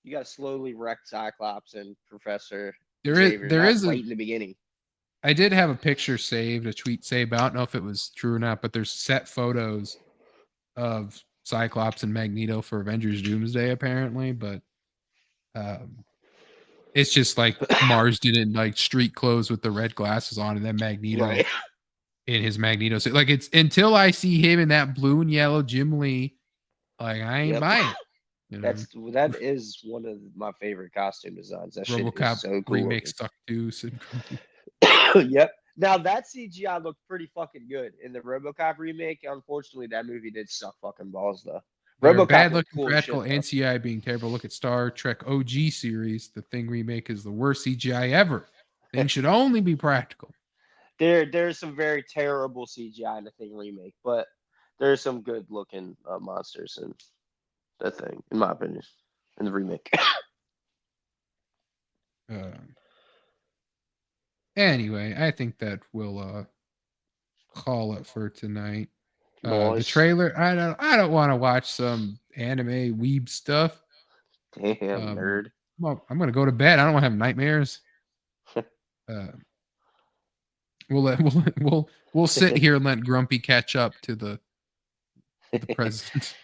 S4: You got to slowly wreck Cyclops and Professor
S2: There
S4: Xavier.
S2: is
S4: right in the beginning.
S2: I did have a picture saved, a tweet saved. But I don't know if it was true or not, but there's set photos of Cyclops and Magneto for Avengers Doomsday apparently, but it's just like Mars didn't like street clothes with the red glasses on, and then Magneto in his Magneto suit. Like it's until I see him in that blue and yellow Jim Lee, like I ain't buying it. You know?
S4: That is one of my favorite costume designs. That shit
S2: RoboCop
S4: is so cool.
S2: remake stuck to Sid.
S4: Yep. Now that CGI looked pretty fucking good in the RoboCop remake. Unfortunately, that movie did suck fucking balls though. RoboCop
S2: Bad
S4: looked
S2: looking
S4: cool as
S2: practical
S4: shit,
S2: and CGI being terrible. Look at Star Trek OG series. The Thing remake is the worst CGI ever. Things should only be practical.
S4: There's some very terrible CGI in the Thing remake, but there's some good looking monsters in that Thing, in my opinion, in the remake.
S2: Anyway, I think that we'll call it for tonight. The
S4: Nice.
S2: trailer. I don't want to watch some anime weeb stuff.
S4: Damn nerd.
S2: Well, I'm gonna go to bed. I don't want to have nightmares. We'll sit here and let Grumpy catch up to the president.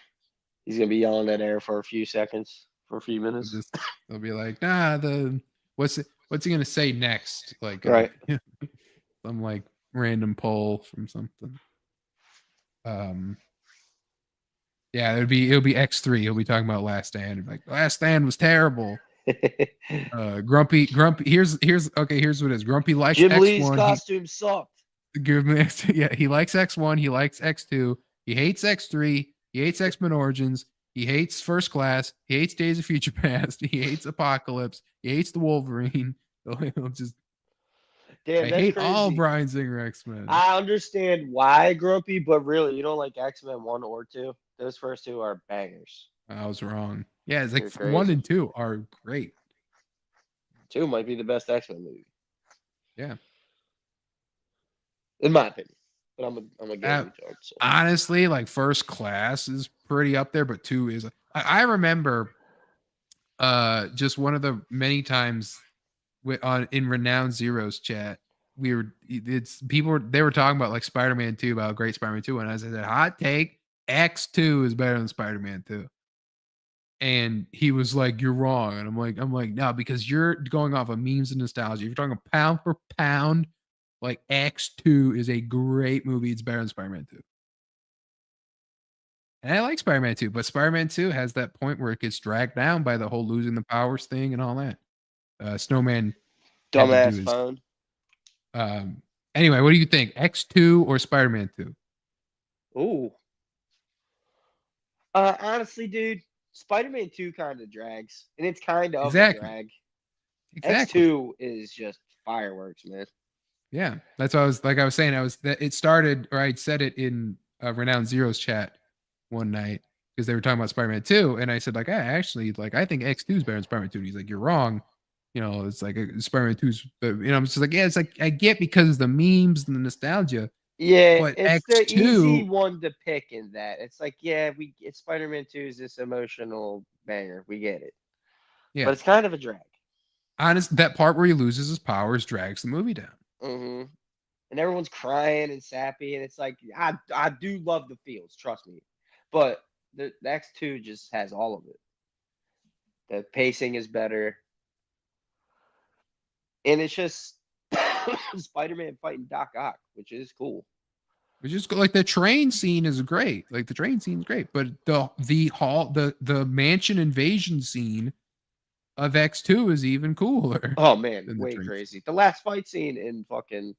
S4: He's gonna be yelling at air for a few seconds, for a few minutes.
S2: They'll be like, nah, what's he gonna say next? Like,
S4: right.
S2: Some like random poll from something. Yeah, it'll be X3. He'll be talking about Last Stand. Like, Last Stand was terrible. Grumpy. Here's what it is. Grumpy likes
S4: Jim
S2: X1.
S4: Lee's costume sucked.
S2: Yeah, he likes X1. He likes X2. He hates X3. He hates X-Men Origins. He hates First Class. He hates Days of Future Past. He hates Apocalypse. He hates the Wolverine. He'll just.
S4: Damn,
S2: I
S4: that's
S2: hate
S4: crazy.
S2: all Bryan Singer X-Men.
S4: I understand why, Grumpy, but really, you don't like X-Men 1 or 2? Those first two are bangers.
S2: I was wrong. Yeah, it's like
S4: You're
S2: 1
S4: crazy.
S2: and 2 are great.
S4: 2 might be the best X-Men movie.
S2: Yeah.
S4: In my opinion. But I'm a game retard. So.
S2: Honestly, like First Class is pretty up there, but 2 is. I remember just one of the many times in Renowned Zeros chat, they were talking about like Spider-Man 2, about great Spider-Man 2, and I said, hot take, X2 is better than Spider-Man 2. And he was like, you're wrong. And I'm like, no, because you're going off of memes and nostalgia. If you're talking pound for pound, like X2 is a great movie. It's better than Spider-Man 2. And I like Spider-Man 2, but Spider-Man 2 has that point where it gets dragged down by the whole losing the powers thing and all that. Snowman.
S4: Dumbass phone.
S2: Anyway, what do you think? X2 or Spider-Man 2?
S4: Ooh. Honestly, dude, Spider-Man 2 kind of drags. And it's kind of a drag.
S2: Exactly.
S4: X2 is just fireworks, man.
S2: Yeah. That's what I was saying. It started, or I said it in Renowned Zeros chat one night because they were talking about Spider-Man 2. And I said, like, I think X2 is better than Spider-Man 2. And he's like, you're wrong. You know, it's like Spider-Man 2's, I'm just like, yeah, it's like, I get because of the memes and the nostalgia.
S4: Yeah,
S2: but
S4: it's
S2: X2,
S4: the easy one to pick in that. It's like, yeah, it's Spider-Man 2 is this emotional banger. We get it. Yeah. But it's kind of a drag.
S2: Honest, that part where he loses his powers drags the movie down.
S4: Mm-hmm. And everyone's crying and sappy, and it's like, I do love the feels, trust me. But the X2 just has all of it. The pacing is better. And it's just Spider-Man fighting Doc Ock, which is cool.
S2: Which is like the train scene is great. Like the train scene is great, but the mansion invasion scene of X2 is even cooler.
S4: Oh man, way crazy. The last fight scene in fucking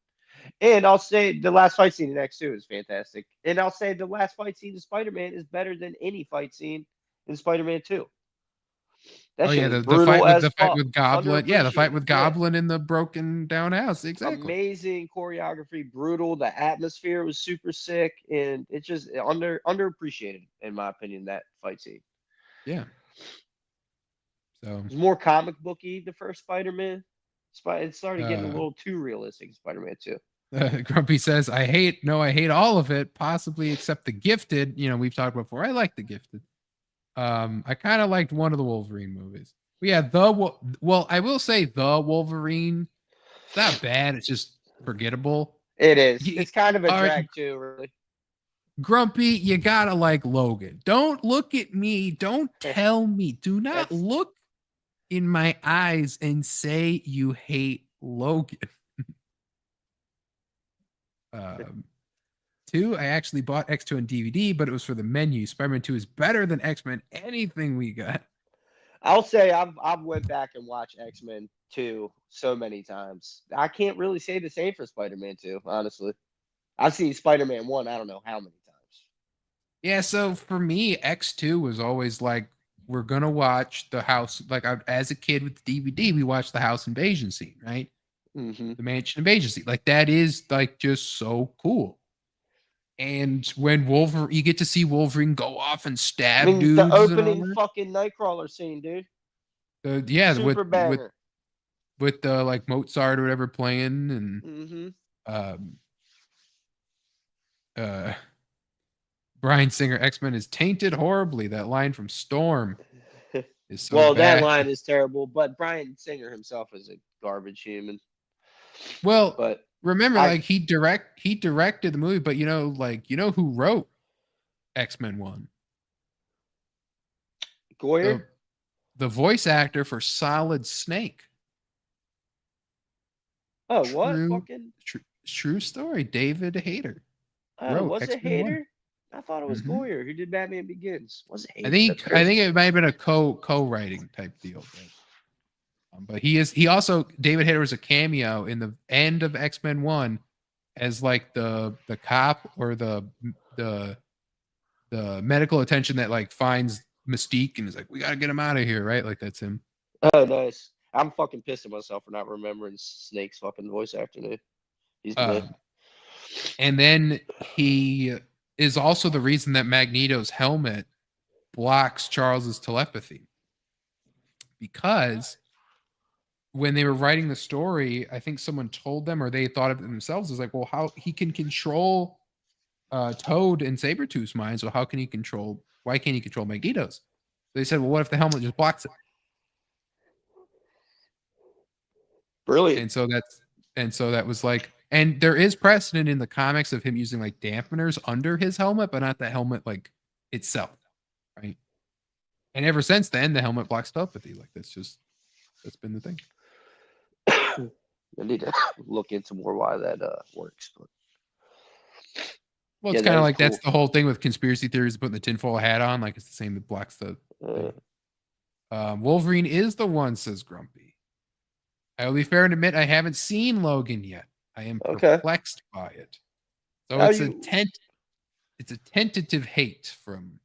S4: And I'll say the last fight scene in X2 is fantastic. And I'll say the last fight scene in Spider-Man is better than any fight scene in Spider-Man 2. That shit was brutal as
S2: the fight
S4: fuck.
S2: with Goblin. Yeah, the fight with
S4: Underappreciated.
S2: Goblin in the broken down house. Exactly.
S4: Amazing choreography, brutal. The atmosphere was super sick, and it's just underappreciated in my opinion. That fight scene.
S2: Yeah. So
S4: It was more comic booky. The first Spider-Man. It started getting a
S2: Uh,
S4: little too realistic in Spider-Man 2.
S2: Grumpy says, I hate all of it, possibly except the Gifted. You know, we've talked before. I like the Gifted. I kind of liked one of the Wolverine movies. But yeah, I will say the Wolverine, it's not bad. It's just forgettable.
S4: It is. It's kind of a drag too, really.
S2: Grumpy, you gotta like Logan. Don't look at me. Don't tell me. Do not look in my eyes and say you hate Logan. 2, I actually bought X2 on DVD, but it was for the menu. Spider-Man 2 is better than X-Men. Anything we got.
S4: I'll say I've went back and watched X-Men 2 so many times. I can't really say the same for Spider-Man 2, honestly. I've seen Spider-Man 1, I don't know how many times.
S2: Yeah, so for me, X2 was always like, we're gonna watch the house. Like as a kid with the DVD, we watched the house invasion scene, right?
S4: Mm-hmm.
S2: The mansion invasion scene. Like that is like just so cool. And when Wolverine, you get to see Wolverine go off and stab dudes.
S4: The opening fucking Nightcrawler scene, dude.
S2: Yeah,
S4: super banger.
S2: With the like Mozart or whatever playing, and Bryan Singer X-Men is tainted horribly. That line from Storm is so
S4: well,
S2: bad.
S4: that line is terrible, but Bryan Singer himself is a garbage human.
S2: Well,
S4: but
S2: remember, like he directed the movie, but you know who wrote X-Men 1?
S4: Goyer?
S2: The voice actor for Solid Snake.
S4: Oh, what?
S2: True story. David Hayter.
S4: Oh, was it Hayter? I thought it was Goyer who did Batman Begins. Was it Hayter?
S2: I think it might have been a co-writing type deal. But he also, David Hayter was a cameo in the end of X-Men 1 as like the cop or the medical attention that like finds Mystique and is like, we gotta get him out of here, right? Like that's him.
S4: Oh, nice. I'm fucking pissed at myself for not remembering Snake's fucking voice actor name. He's good.
S2: And then he is also the reason that Magneto's helmet blocks Charles's telepathy. Because when they were writing the story, I think someone told them, or they thought of it themselves, is like, well, how he can control Toad and Sabretooth's mind, so why can't he control Magneto's? They said, well, what if the helmet just blocks it?
S4: Brilliant.
S2: And so that was like, and there is precedent in the comics of him using like dampeners under his helmet, but not the helmet like itself, right? And ever since then, the helmet blocks telepathy. Like that's been the thing.
S4: I need to look into more why that works. But
S2: well, it's kind of like cool. That's the whole thing with conspiracy theories, putting the tinfoil hat on. Like it's the same that blocks the. Wolverine is the one, says Grumpy. I will be fair and admit I haven't seen Logan yet. I am perplexed by it. So it's a tentative hate from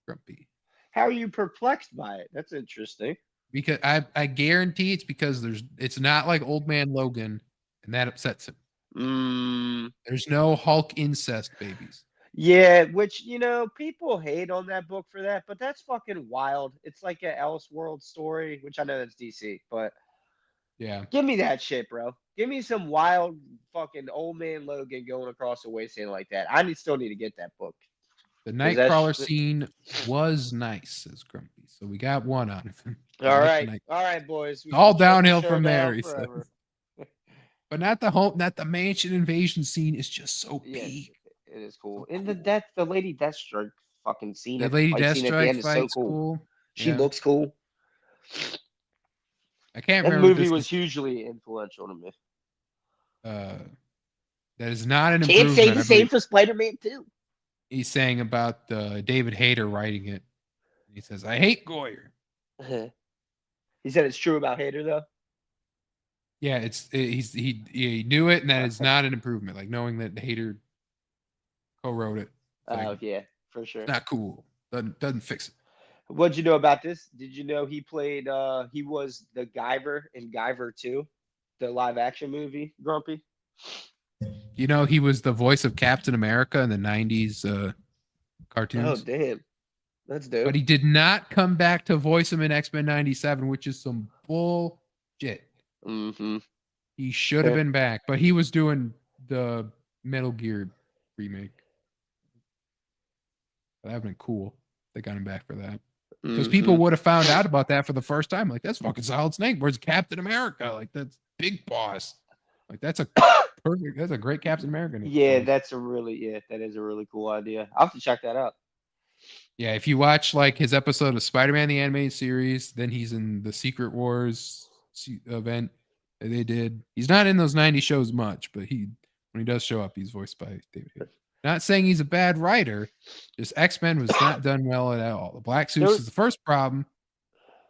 S2: Grumpy.
S4: How are you perplexed by it? That's interesting.
S2: Because I guarantee it's because it's not like Old Man Logan, and that upsets him. There's no Hulk incest babies.
S4: Yeah, which people hate on that book for that, but that's fucking wild. It's like an Elseworld story, which I know that's DC, but
S2: yeah,
S4: give me that shit, bro. Give me some wild fucking Old Man Logan going across the wasteland like that. I still need to get that book.
S2: The Nightcrawler scene was nice, says Grumpy. So we got one out of him.
S4: All right, boys.
S2: All downhill from there, he says. But not the mansion invasion scene is just so big.
S4: It is cool. And the Lady Deathstroke fucking scene.
S2: The Lady Deathstroke fight is so cool.
S4: She looks cool.
S2: I can't
S4: remember.
S2: That
S4: movie was hugely influential to me.
S2: That is not an improvement.
S5: Can't say the same for Spider-Man 2.
S2: He's saying about David Hayter writing it. He says, I hate Goyer.
S4: He said it's true about Hayter, though?
S2: Yeah, he knew it, and that is not an improvement. Like knowing that Hader co-wrote it.
S4: Oh yeah, for sure.
S2: It's not cool. Doesn't fix it.
S4: What'd you know about this? Did you know he played? He was the Guyver in Guyver 2, the live action movie. Grumpy.
S2: You know, he was the voice of Captain America in the '90s cartoons.
S4: Oh damn, that's dope.
S2: But he did not come back to voice him in X-Men '97, which is some bullshit.
S4: Mm-hmm.
S2: He should have been back, but he was doing the Metal Gear remake. That would have been cool. They got him back for that. Because people would have found out about that for the first time. Like, that's fucking Solid Snake. Where's Captain America? Like, that's Big Boss. Like, that's a perfect. That's a great Captain America.
S4: Yeah, that is a really cool idea. I'll have to check that out.
S2: Yeah, if you watch like his episode of Spider-Man the Animated Series, then he's in the Secret Wars event that they did. He's not in those 90 shows much, but when he does show up, he's voiced by David Hayter. Not saying he's a bad writer, just X-Men was not done well at all. The black suits is the first problem.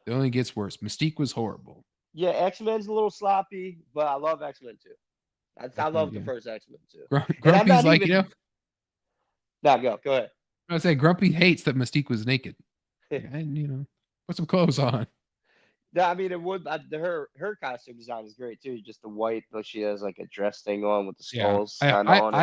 S2: It only gets worse. Mystique was horrible.
S4: Yeah, X-Men's a little sloppy, but I love X-Men too. I love the first X-Men too.
S2: Grumpy's like, you know.
S4: Nah, go ahead.
S2: I would say Grumpy hates that Mystique was naked. And, you know, put some clothes on.
S4: No, I mean, it would. Her costume design is great too. Just the white, but she has like a dress thing on with the skulls.
S2: Yeah.
S4: On it.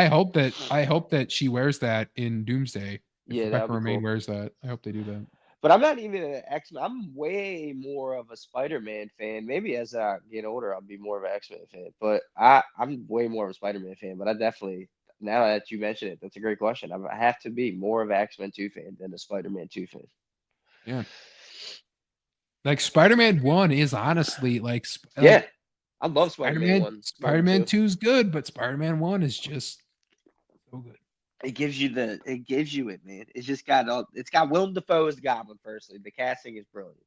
S2: I hope that she wears that in Doomsday.
S4: Yeah,
S2: Rebecca Romijn
S4: cool.
S2: wears that. I hope they do that.
S4: But I'm not even an X-Men. I'm way more of a Spider-Man fan. Maybe as I get older, I'll be more of an X-Men fan. But I'm way more of a Spider-Man fan. But I definitely, now that you mention it, that's a great question. I have to be more of an X-Men 2 fan than a Spider-Man 2 fan.
S2: Yeah. Like Spider-Man 1 is honestly like
S4: I love Spider-Man 1.
S2: Spider-Man 2 is good, but Spider-Man 1 is just so good.
S4: It gives you it, man. It's just got Willem Dafoe as the Goblin. Firstly, the casting is brilliant,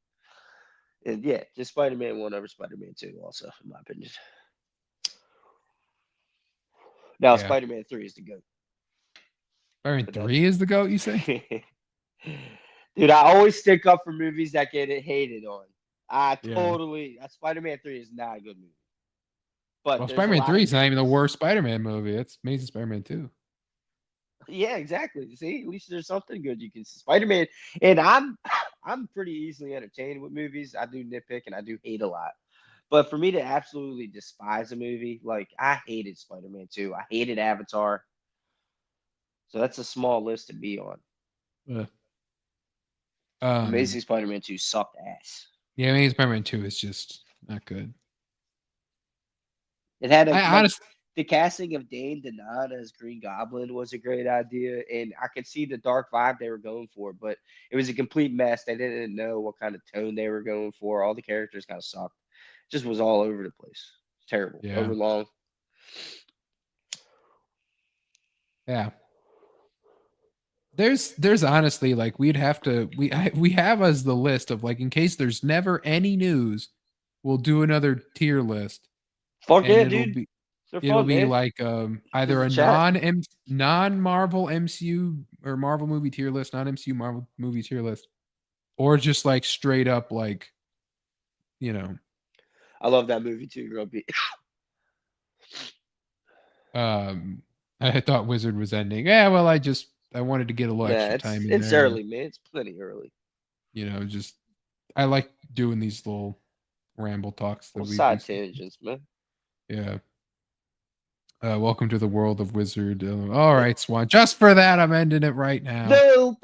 S4: and yeah, just Spider-Man 1 over Spider-Man 2, also in my opinion. Now Spider-Man 3 is the GOAT.
S2: Spider-Man 3 is the GOAT, you say?
S4: Dude, I always stick up for movies that get hated on. Spider-Man 3 is not a good movie. But
S2: Spider-Man 3 is not even the worst Spider-Man movie. It's Amazing Spider-Man 2.
S4: Yeah, exactly. See, at least there's something good you can see. Spider-Man, and I'm pretty easily entertained with movies. I do nitpick and I do hate a lot. But for me to absolutely despise a movie, like I hated Spider-Man 2. I hated Avatar. So that's a small list to be on. Amazing Spider-Man 2 sucked ass.
S2: Yeah, Amazing Spider-Man 2 is just not good.
S4: It had honestly, the casting of Dane DeHaan as Green Goblin was a great idea, and I could see the dark vibe they were going for, but it was a complete mess. They didn't know what kind of tone they were going for. All the characters kind of sucked. It just was all over the place. Terrible.
S2: Yeah.
S4: Overlong.
S2: Yeah. There's honestly like we have as the list of like in case there's never any news, we'll do another tier list.
S4: Fuck yeah, dude.
S2: It'll be like either a non-Marvel MCU or Marvel movie tier list, non-MCU Marvel movie tier list, or just like straight up like, you know.
S4: I love that movie too, Grumpy.
S2: I thought Wizard was ending. Yeah, well, I wanted to get a little extra time in
S4: it's
S2: there.
S4: early, man. It's plenty early.
S2: You know, just I like doing these little ramble talks that
S4: side tangents, man.
S2: Yeah. Welcome to the world of Wizard. All right, Swan. Just for that, I'm ending it right now.
S4: No,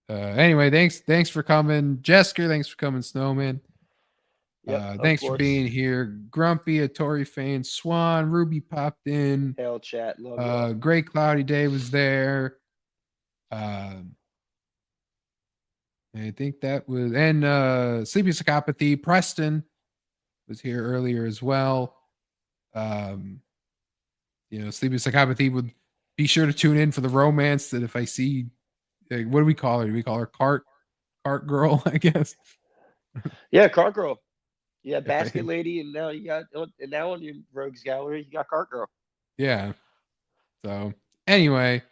S2: anyway, thanks for coming, Jesker. Thanks for coming, Snowman. Thanks for being here, Grumpy, a Tory fan, Swan, Ruby popped in.
S4: Hell chat, love
S2: Great Cloudy Day was there. I think that was Sleepy Psychopathy. Preston was here earlier as well. Sleepy Psychopathy would be sure to tune in for the romance that if I see, like, what do we call her? Do we call her Cart Girl? I guess.
S4: Yeah, Cart Girl. Yeah, Basket Lady, and now on your Rogues Gallery, you got Cart Girl.
S2: Yeah. So anyway,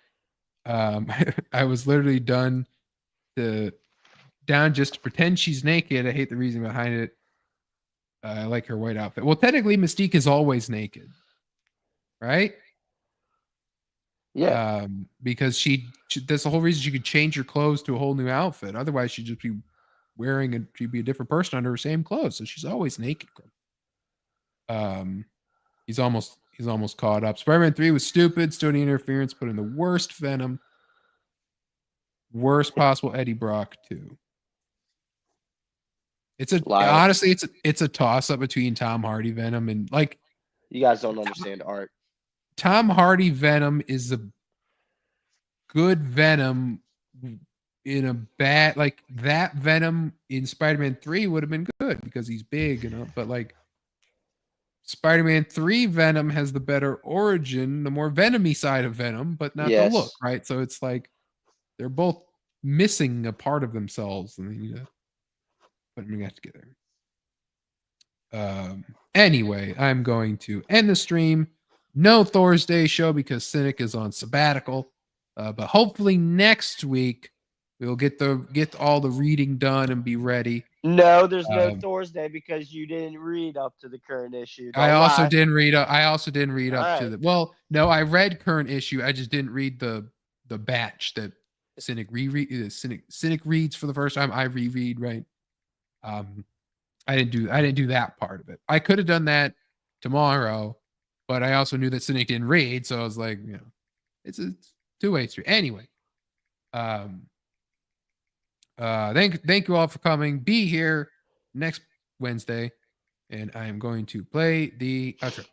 S2: I was literally down just to pretend she's naked. I hate the reason behind it. I like her white outfit. Well, technically, Mystique is always naked, right?
S4: Yeah.
S2: Because that's the whole reason she could change her clothes to a whole new outfit. Otherwise, she'd just be she'd be a different person under her same clothes. So she's always naked. He's almost caught up. Spider-Man 3 was stupid, studio interference, put in the worst Venom, worst possible Eddie Brock 2. Honestly, it's a toss up between Tom Hardy Venom and like
S4: you guys don't understand art.
S2: Tom Hardy Venom is a good Venom in a bad, like that Venom in Spider-Man 3 would have been good because he's big, you know, but like Spider-Man 3 Venom has the better origin, the more Venom-y side of Venom, but not the look, right? So it's like they're both missing a part of themselves and they need to put them together. Anyway, I'm going to end the stream. No Thursday show because Cynic is on sabbatical. But hopefully next week we'll get all the reading done and be ready.
S4: No, there's no Thursday because you didn't read up to the current issue.
S2: I also didn't read up to the. Well, no, I read current issue. I just didn't read the batch that Cynic Cynic reads for the first time. I reread, right? I didn't do that part of it. I could have done that tomorrow, but I also knew that Cynic didn't read, so I was like, you know, it's a two-way street. Anyway, thank you all for coming. Be here next Wednesday, and I am going to play the outro.